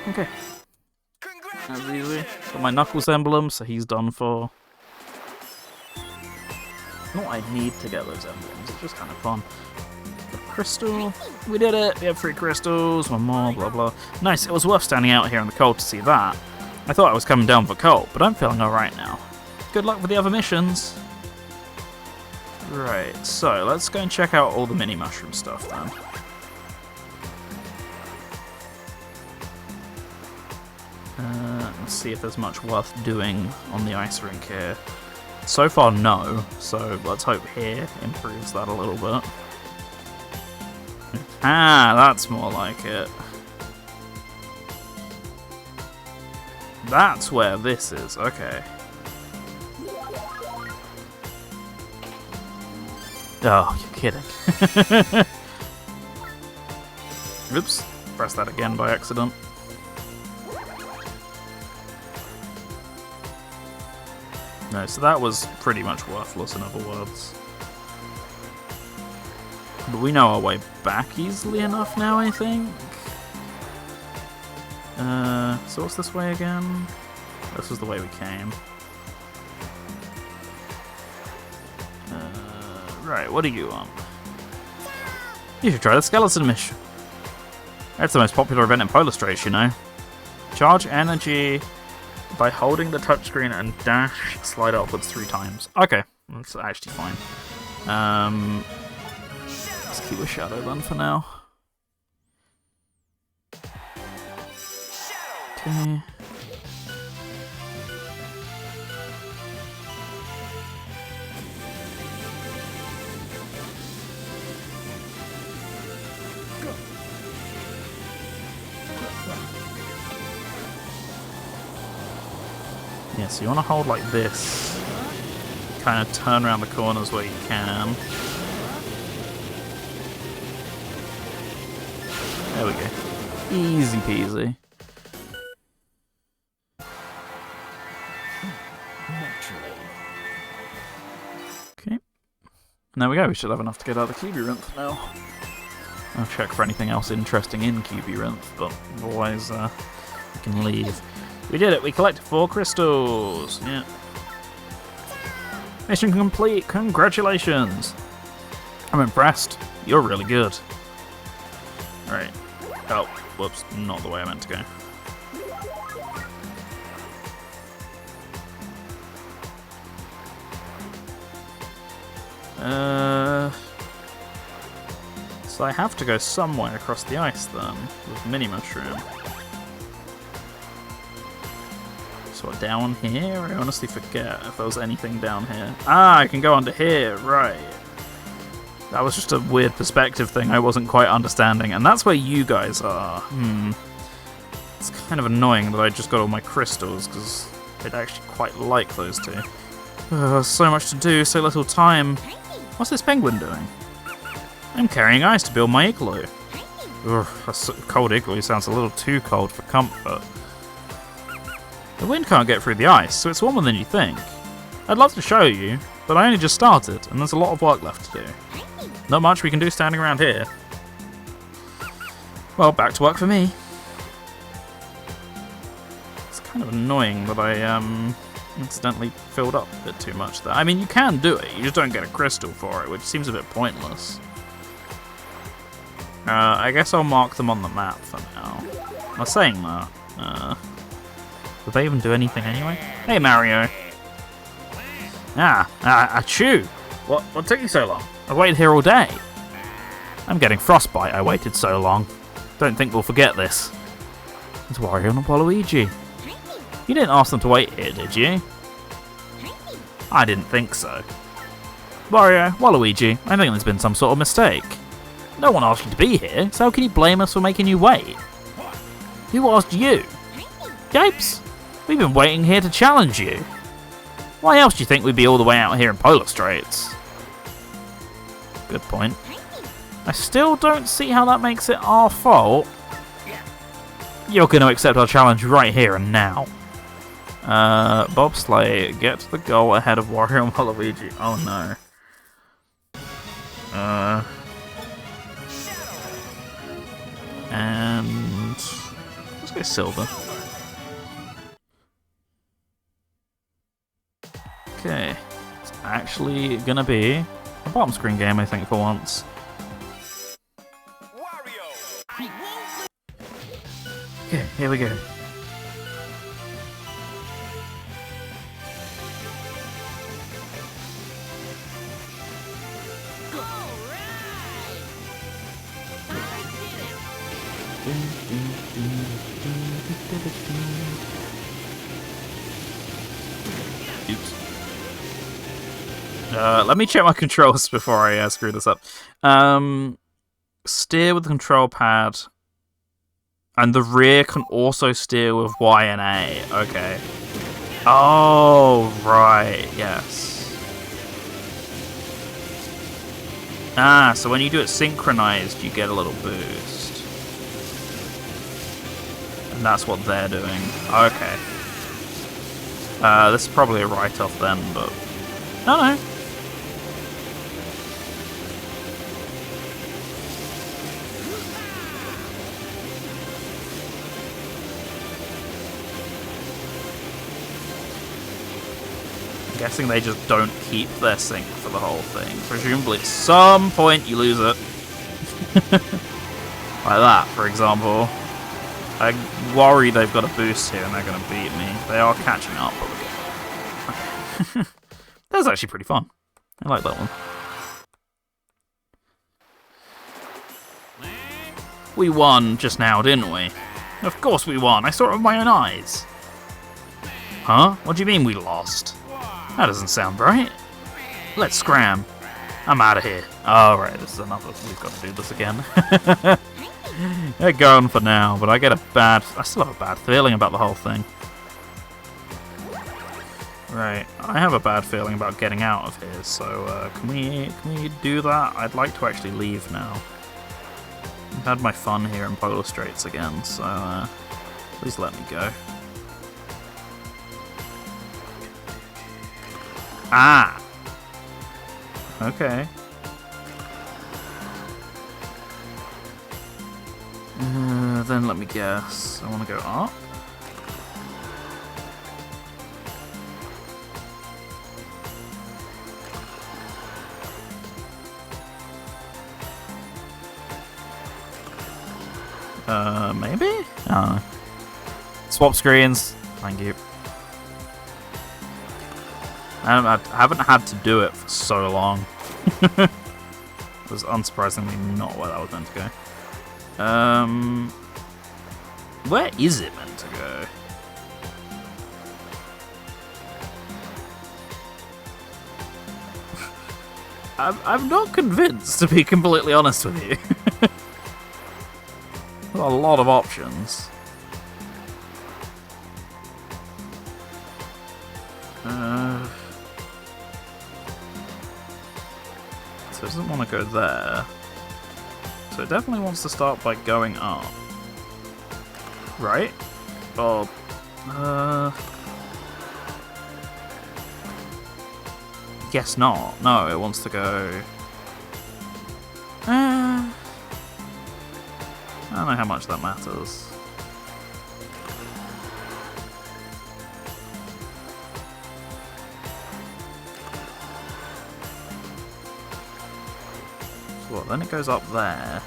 Okay. That's easy. Got my Knuckles emblem, so he's done for. Not what I need to get those emblems, it's just kind of fun. The crystal, we did it, we have 3 crystals, 1 more, blah blah. Nice, it was worth standing out here in the cold to see that. I thought I was coming down for cold, but I'm feeling alright now. Good luck with the other missions. Right, so let's go and check out all the mini mushroom stuff then. Let's see if there's much worth doing on the ice rink here. So far, no, so let's hope here improves that a little bit. Ah, that's more like it. That's where this is, okay. Oh, you're kidding. Oops, press that again by accident. No, so that was pretty much worthless in other words. But we know our way back easily enough now, I think. So what's this way again? This was the way we came. Right, what do you want? You should try the skeleton mission. That's the most popular event in Polar Straits, you know. Charge energy by holding the touchscreen and dash slide upwards 3 times. Okay, that's actually fine. Let's keep a Shadow then for now. Okay. Yeah, so you want to hold like this. Kind of turn around the corners where you can. There we go. Easy peasy. Okay. And there we go, we should have enough to get out of the Cubyrinth now. I'll check for anything else interesting in Cubyrinth, but otherwise we can leave. We did it, we collected 4 crystals! Yeah. Mission complete, congratulations! I'm impressed, you're really good. Right. Oh, whoops, not the way I meant to go. So I have to go somewhere across the ice then, with Mini Mushroom. So down here? I honestly forget if there was anything down here. Ah, I can go under here, right. That was just a weird perspective thing I wasn't quite understanding, and that's where you guys are. It's kind of annoying that I just got all my crystals, because I'd actually quite like those two. So much to do, so little time. What's this penguin doing? I'm carrying ice to build my igloo. Ugh, a cold igloo sounds a little too cold for comfort. The wind can't get through the ice, so it's warmer than you think. I'd love to show you, but I only just started, and there's a lot of work left to do. Not much we can do standing around here. Well, back to work for me. It's kind of annoying that I accidentally filled up a bit too much there. I mean, you can do it, you just don't get a crystal for it, which seems a bit pointless. I guess I'll mark them on the map for now. I was saying that. Will they even do anything anyway? Hey, Mario. Achoo! What took you so long? I waited here all day. I'm getting frostbite, I waited so long. Don't think we'll forget this. It's Wario and Waluigi. You didn't ask them to wait here, did you? I didn't think so. Wario, Waluigi, I think there's been some sort of mistake. No one asked you to be here, so how can you blame us for making you wait? Who asked you? Yipes! We've been waiting here to challenge you. Why else do you think we'd be all the way out here in Polar Straits? Good point. I still don't see how that makes it our fault. You're going to accept our challenge right here and now. Bobsleigh, get to the goal ahead of Wario and Waluigi. Oh no. And let's go silver. Okay, it's actually gonna be a bottom screen game, I think, for once. Okay, here we go. Oops. Let me check my controls before I screw this up. Steer with the control pad. And the rear can also steer with Y and A. Okay. Oh, right. Yes. So when you do it synchronized, you get a little boost. And that's what they're doing. Okay. This is probably a write-off then, but... no. I'm guessing they just don't keep their sync for the whole thing. Presumably at some point you lose it. Like that, for example. I worry they've got a boost here and they're going to beat me. They are catching up. That was actually pretty fun. I like that one. We won just now, didn't we? Of course we won. I saw it with my own eyes. Huh? What do you mean we lost? That doesn't sound right. Let's scram. I'm out of here. Alright, this is another... we've got to do this again. They're going for now, but I still have a bad feeling about the whole thing. Right, I have a bad feeling about getting out of here, so can we do that? I'd like to actually leave now. I've had my fun here in Polar Straits again, so please let me go. Ah! Okay. Then let me guess. I want to go up. Maybe? Oh. Swap screens. Thank you. I haven't had to do it for so long. It was unsurprisingly not where that was meant to go. Where is it meant to go? I'm not convinced, to be completely honest with you. There's a lot of options. So it doesn't want to go there. So it definitely wants to start by going up. Right? Or... guess not. No, it wants to go... I don't know how much that matters. So what, then it goes up there.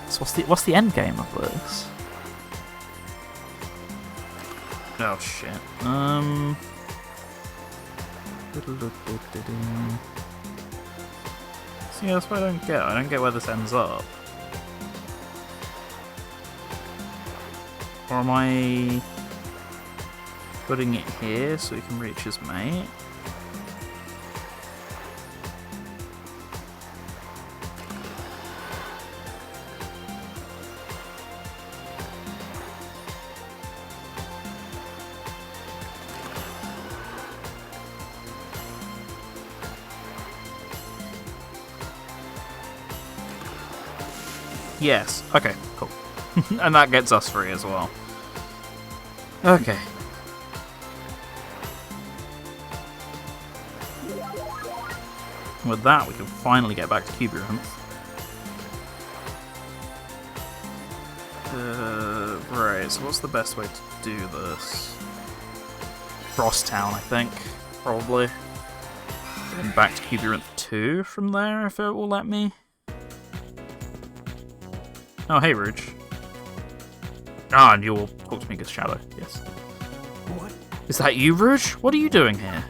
So what's the end game of this? Oh shit. See, that's what I don't get. I don't get where this ends up. Or am I putting it here so he can reach his mate? Yes. Okay, cool. And that gets us free as well. Okay. With that, we can finally get back to Cubyrinth. Right, so what's the best way to do this? Frosttown, I think. Probably. Then back to Cubyrinth 2 from there, if it will let me. Oh, hey, Rouge. Ah, and you'll talk to me as Shadow, yes. What? Is that you, Rouge? What are you doing here?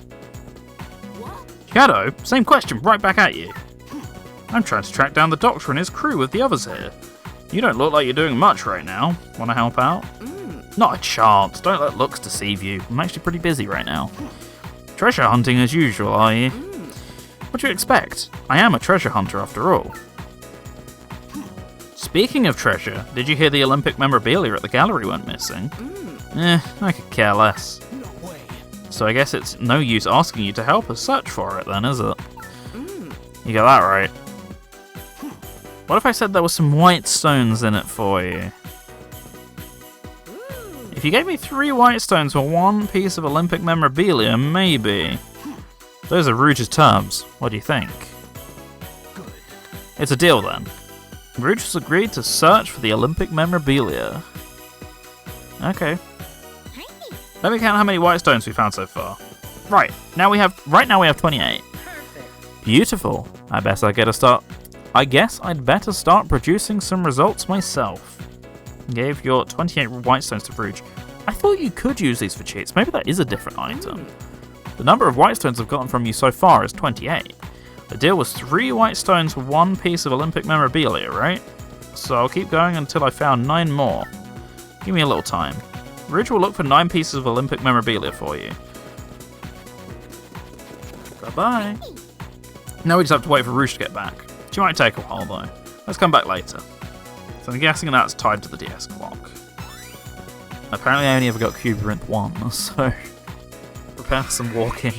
What? Shadow, same question, right back at you. I'm trying to track down the Doctor and his crew with the others here. You don't look like you're doing much right now. Want to help out? Not a chance. Don't let looks deceive you. I'm actually pretty busy right now. Treasure hunting as usual, are you? What do you expect? I am a treasure hunter after all. Speaking of treasure, did you hear the Olympic memorabilia at the gallery went missing? I could care less. No way. So I guess it's no use asking you to help us search for it then, is it? You got that right. What if I said there were some white stones in it for you? If you gave me 3 white stones for 1 piece of Olympic memorabilia, maybe. Those are Rouge's terms. What do you think? Good. It's a deal then. Rouge has agreed to search for the Olympic memorabilia. Okay. Let me count how many white stones we found so far. Right now we have 28. Perfect. Beautiful. I guess I'd better start producing some results myself. Gave your 28 white stones to Rouge. I thought you could use these for cheats. Maybe that is a different item. The number of white stones I've gotten from you so far is 28. The deal was 3 white stones for 1 piece of Olympic memorabilia, right? So I'll keep going until I found 9 more. Give me a little time. Rouge will look for 9 pieces of Olympic memorabilia for you. Bye-bye. Now we just have to wait for Rouge to get back. She might take a while though. Let's come back later. So I'm guessing that's tied to the DS clock. Apparently I only ever got Cubyrinth 1, so prepare for some walking.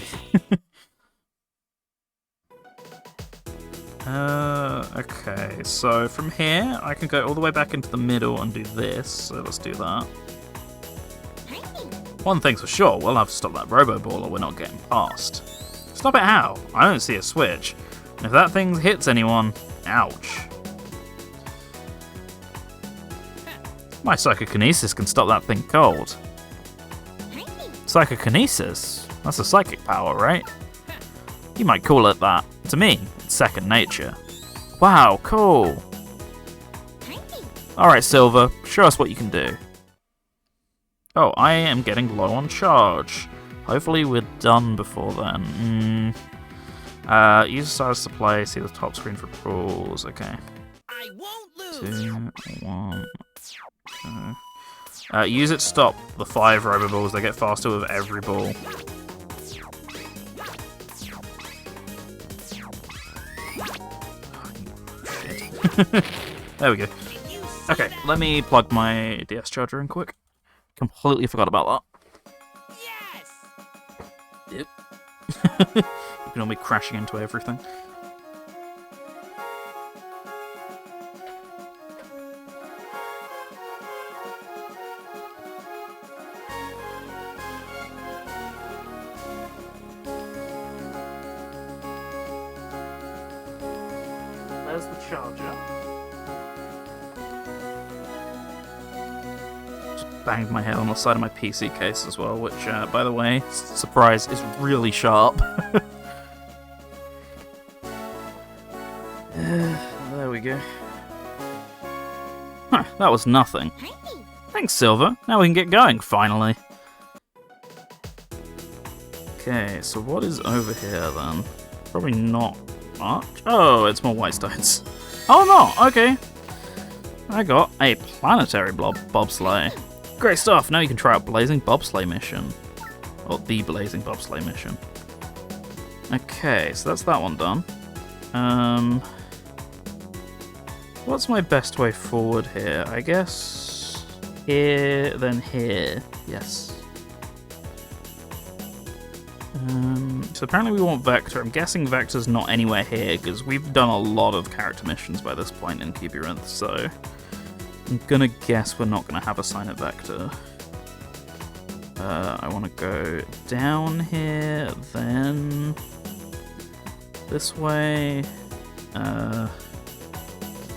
Okay, so from here I can go all the way back into the middle and do this, so let's do that. One thing's for sure, we'll have to stop that Robo-Ball or we're not getting past. Stop it how? I don't see a switch. And if that thing hits anyone, ouch. My psychokinesis can stop that thing cold. Psychokinesis? That's a psychic power, right? You might call it that. To me, it's second nature. Wow, cool. Alright, Silver, show us what you can do. Oh, I am getting low on charge. Hopefully we're done before then. Use a size to play, see the top screen for rules, okay. I won't lose. 2, 1, 2. Use it to stop the 5 Robo-Balls, they get faster with every ball. There we go. Okay, let me plug my DS charger in quick. Completely forgot about Yes! that. Yep. Ignore me crashing into everything. There's the charger. Just banged my head on the side of my PC case as well, which, by the way, surprise, is really sharp. There we go. Huh, that was nothing. Thanks, Silver. Now we can get going, finally. Okay, so what is over here, then? Probably not much. Oh, it's more white stones. Oh, no! Okay. I got a planetary bobsleigh. Great stuff. Now you can try out Blazing Bobsleigh Mission. Or the Blazing Bobsleigh Mission. Okay, so that's that one done. What's my best way forward here? I guess here, then here. Yes. So apparently we want Vector. I'm guessing Vector's not anywhere here, because we've done a lot of character missions by this point in Cubyrinth, so I'm gonna guess we're not gonna have a sign at Vector. I want to go down here, then this way.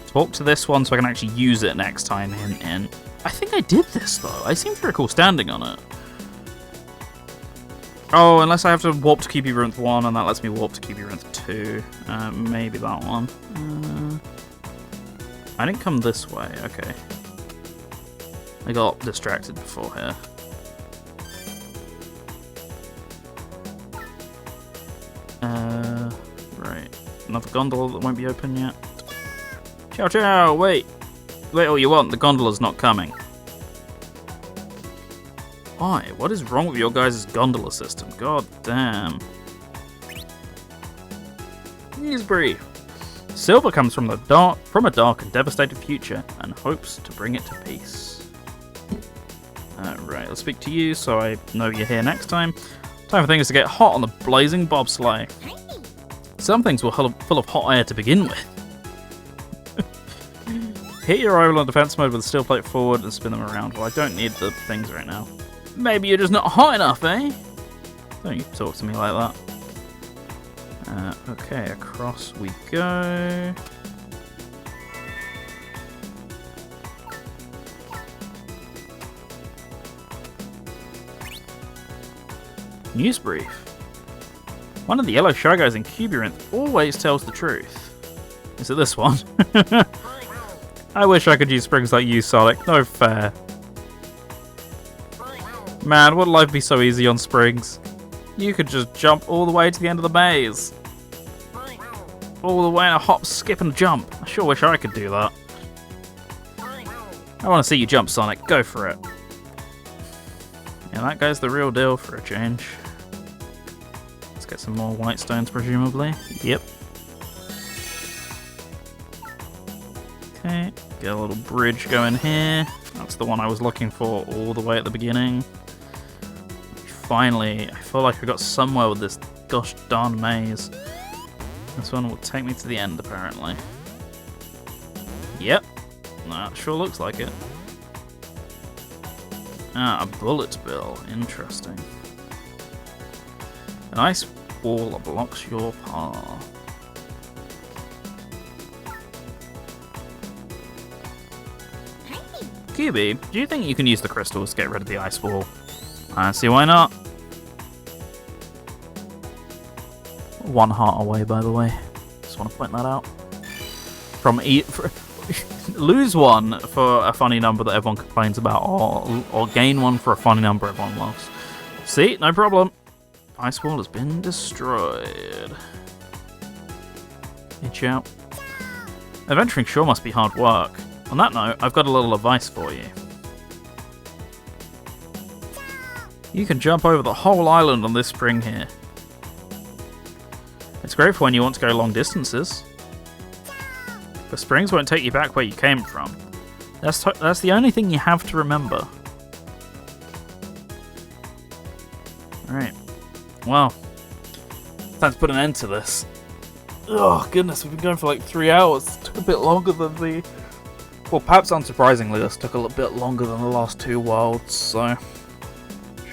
Talk to this one so I can actually use it next time. And I think I did this though. I seem to recall standing on it. Oh, unless I have to warp to Cubyrinth 1, and that lets me warp to Cubyrinth 2. Maybe that one. I didn't come this way, okay. I got distracted before here. Right. Another gondola that won't be open yet. Ciao, ciao, wait. Wait all you want, the gondola's not coming. Why? What is wrong with your guys' gondola system? God damn. News brief. Silver comes from a dark and devastated future and hopes to bring it to peace. Right, let's speak to you so I know you're here next time. Time for things to get hot on the blazing bobsleigh. Some things were full of hot air to begin with. Hit your rival on defense mode with the steel plate forward and spin them around. Well, I don't need the things right now. Maybe you're just not hot enough, eh? Don't you talk to me like that. Okay, across we go. News brief. One of the yellow shy guys in Cubyrinth always tells the truth. Is it this one? I wish I could use springs like you, Sonic. No fair. Man, would life be so easy on springs? You could just jump all the way to the end of the maze. All the way in a hop, skip, and jump. I sure wish I could do that. I want to see you jump, Sonic. Go for it. Yeah, that guy's the real deal for a change. Let's get some more white stones, presumably. Yep. Okay, get a little bridge going here. That's the one I was looking for all the way at the beginning. Finally, I feel like I got somewhere with this gosh darn maze. This one will take me to the end, apparently. Yep, that sure looks like it. Ah, a bullet bill. Interesting. An ice wall blocks your path. Cuby, do you think you can use the crystals to get rid of the ice wall? I see why not. One heart away, by the way. Just want to point that out. Lose one for a funny number that everyone complains about, or gain one for a funny number everyone loves. See, no problem. Ice wall has been destroyed. Itch out. Adventuring sure must be hard work. On that note, I've got a little advice for you. You can jump over the whole island on this spring here. It's great for when you want to go long distances. The springs won't take you back where you came from. That's the only thing you have to remember. Alright. Well, time to put an end to this. Oh, goodness, we've been going for like 3 hours. It took a bit longer than the... Well, perhaps unsurprisingly, this took a little bit longer than the last 2 worlds, so...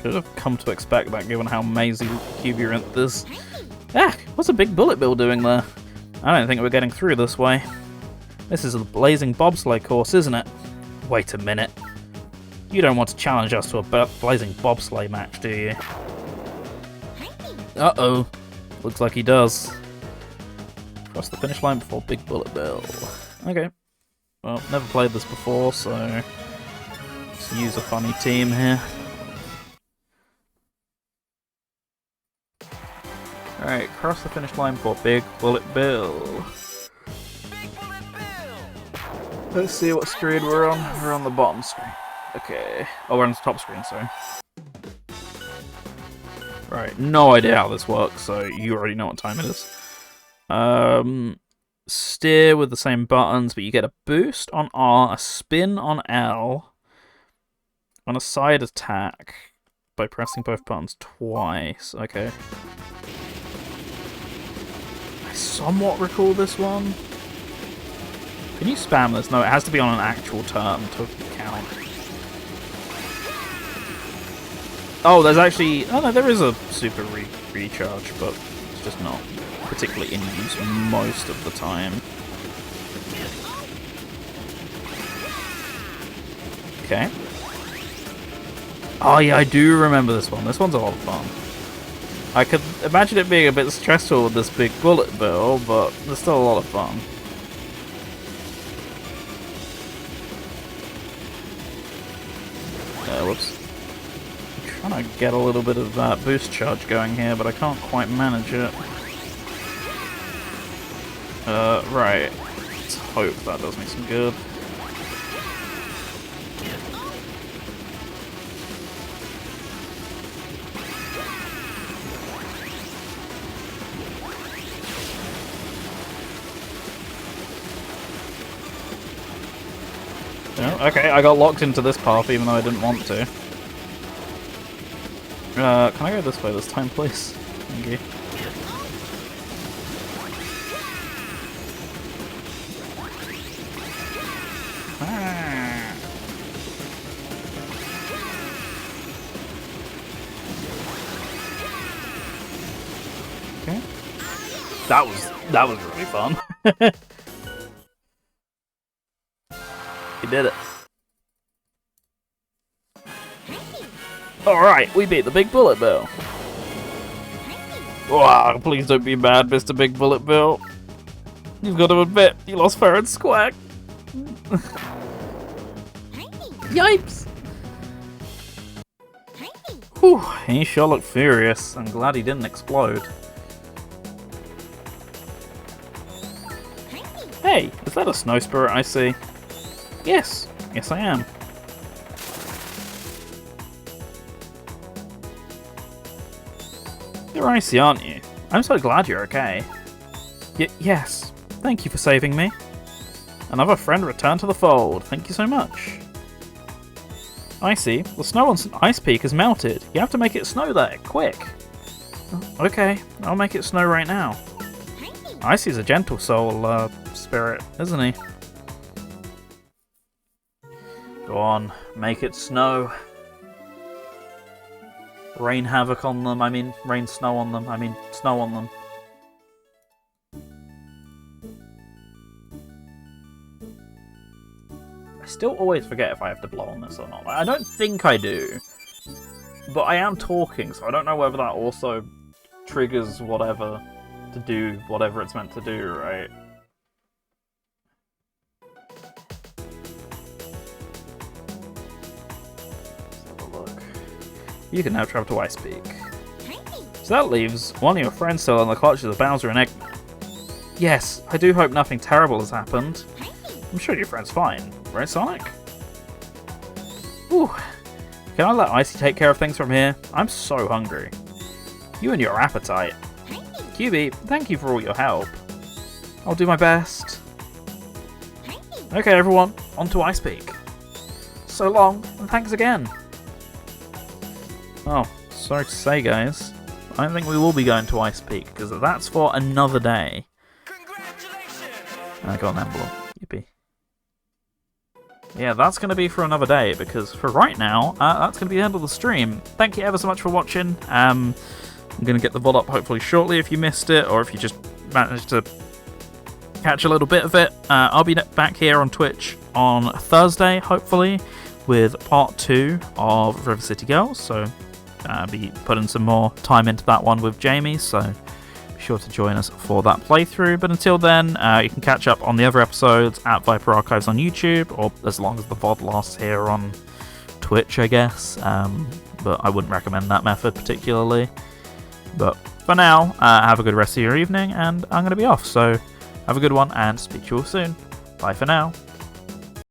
Should have come to expect that given how amazing Cubyrinth is. Ah, what's a big bullet bill doing there? I don't think we're getting through this way. This is a blazing bobsleigh course, isn't it? Wait a minute. You don't want to challenge us to a blazing bobsleigh match, do you? Uh-oh. Looks like he does. Cross the finish line before big bullet bill. Okay. Well, never played this before, so... let's use a funny team here. Alright, cross the finish line for big bullet bill. Let's see what screen we're on. We're on the bottom screen. Okay. Oh, we're on the top screen, sorry. Right, no idea how this works, so you already know what time it is. Steer with the same buttons, but you get a boost on R, a spin on L, on a side attack by pressing both buttons twice. Okay. I somewhat recall this one. Can you spam this? No, it has to be on an actual turn to count. Oh, there's actually... oh no, there is a super recharge, but it's just not particularly in use most of the time. Okay. Oh yeah, I do remember this one. This one's a lot of fun. I could imagine it being a bit stressful with this big bullet bill, but there's still a lot of fun. Whoops. I'm trying to get a little bit of that boost charge going here, but I can't quite manage it. Right. Let's hope that does me some good. Oh, okay, I got locked into this path even though I didn't want to. Can I go this way this time, please? Thank you. Ah. Okay. That was really fun. You did it. Alright, we beat the big bullet bill. Wow, please don't be bad, Mr. Big Bullet Bill. You've got to admit, you lost fair and square. Yipes! Whew, he sure looked furious. I'm glad he didn't explode. Hey, is that a snow spirit I see? Yes, yes I am. You're icy, aren't you? I'm so glad you're okay. Yes, thank you for saving me. Another friend returned to the fold. Thank you so much. Icy, the snow on Ice Peak has melted. You have to make it snow there, quick. Okay, I'll make it snow right now. Icy's a gentle soul spirit, isn't he? Go on, make it snow. Rain havoc on them, I mean rain snow on them, I mean snow on them. I still always forget if I have to blow on this or not. I don't think I do. But I am talking, so I don't know whether that also triggers whatever to do whatever it's meant to do, right? You can now travel to Ice Peak. So that leaves one of your friends still in the clutches of Bowser and Eggman. Yes, I do hope nothing terrible has happened. I'm sure your friend's fine, right, Sonic? Whew. Can I let Icy take care of things from here? I'm so hungry. You and your appetite. Cuby, thank you for all your help. I'll do my best. Okay, everyone, on to Ice Peak. So long, and thanks again. Oh, sorry to say, guys. I don't think we will be going to Ice Peak, because that's for another day. Congratulations! I got an emblem. Yippee. Yeah, that's going to be for another day, because for right now, that's going to be the end of the stream. Thank you ever so much for watching. I'm going to get the VOD up hopefully shortly if you missed it, or if you just managed to catch a little bit of it. I'll be back here on Twitch on Thursday, hopefully, with part 2 of River City Girls, so I'll be putting some more time into that one with Jamie, so be sure to join us for that playthrough. But until then, you can catch up on the other episodes at Viper Archives on YouTube, or as long as the VOD lasts here on Twitch, I guess, but I wouldn't recommend that method particularly. But for now, have a good rest of your evening, and I'm going to be off, so have a good one, and speak to you all soon. Bye for now.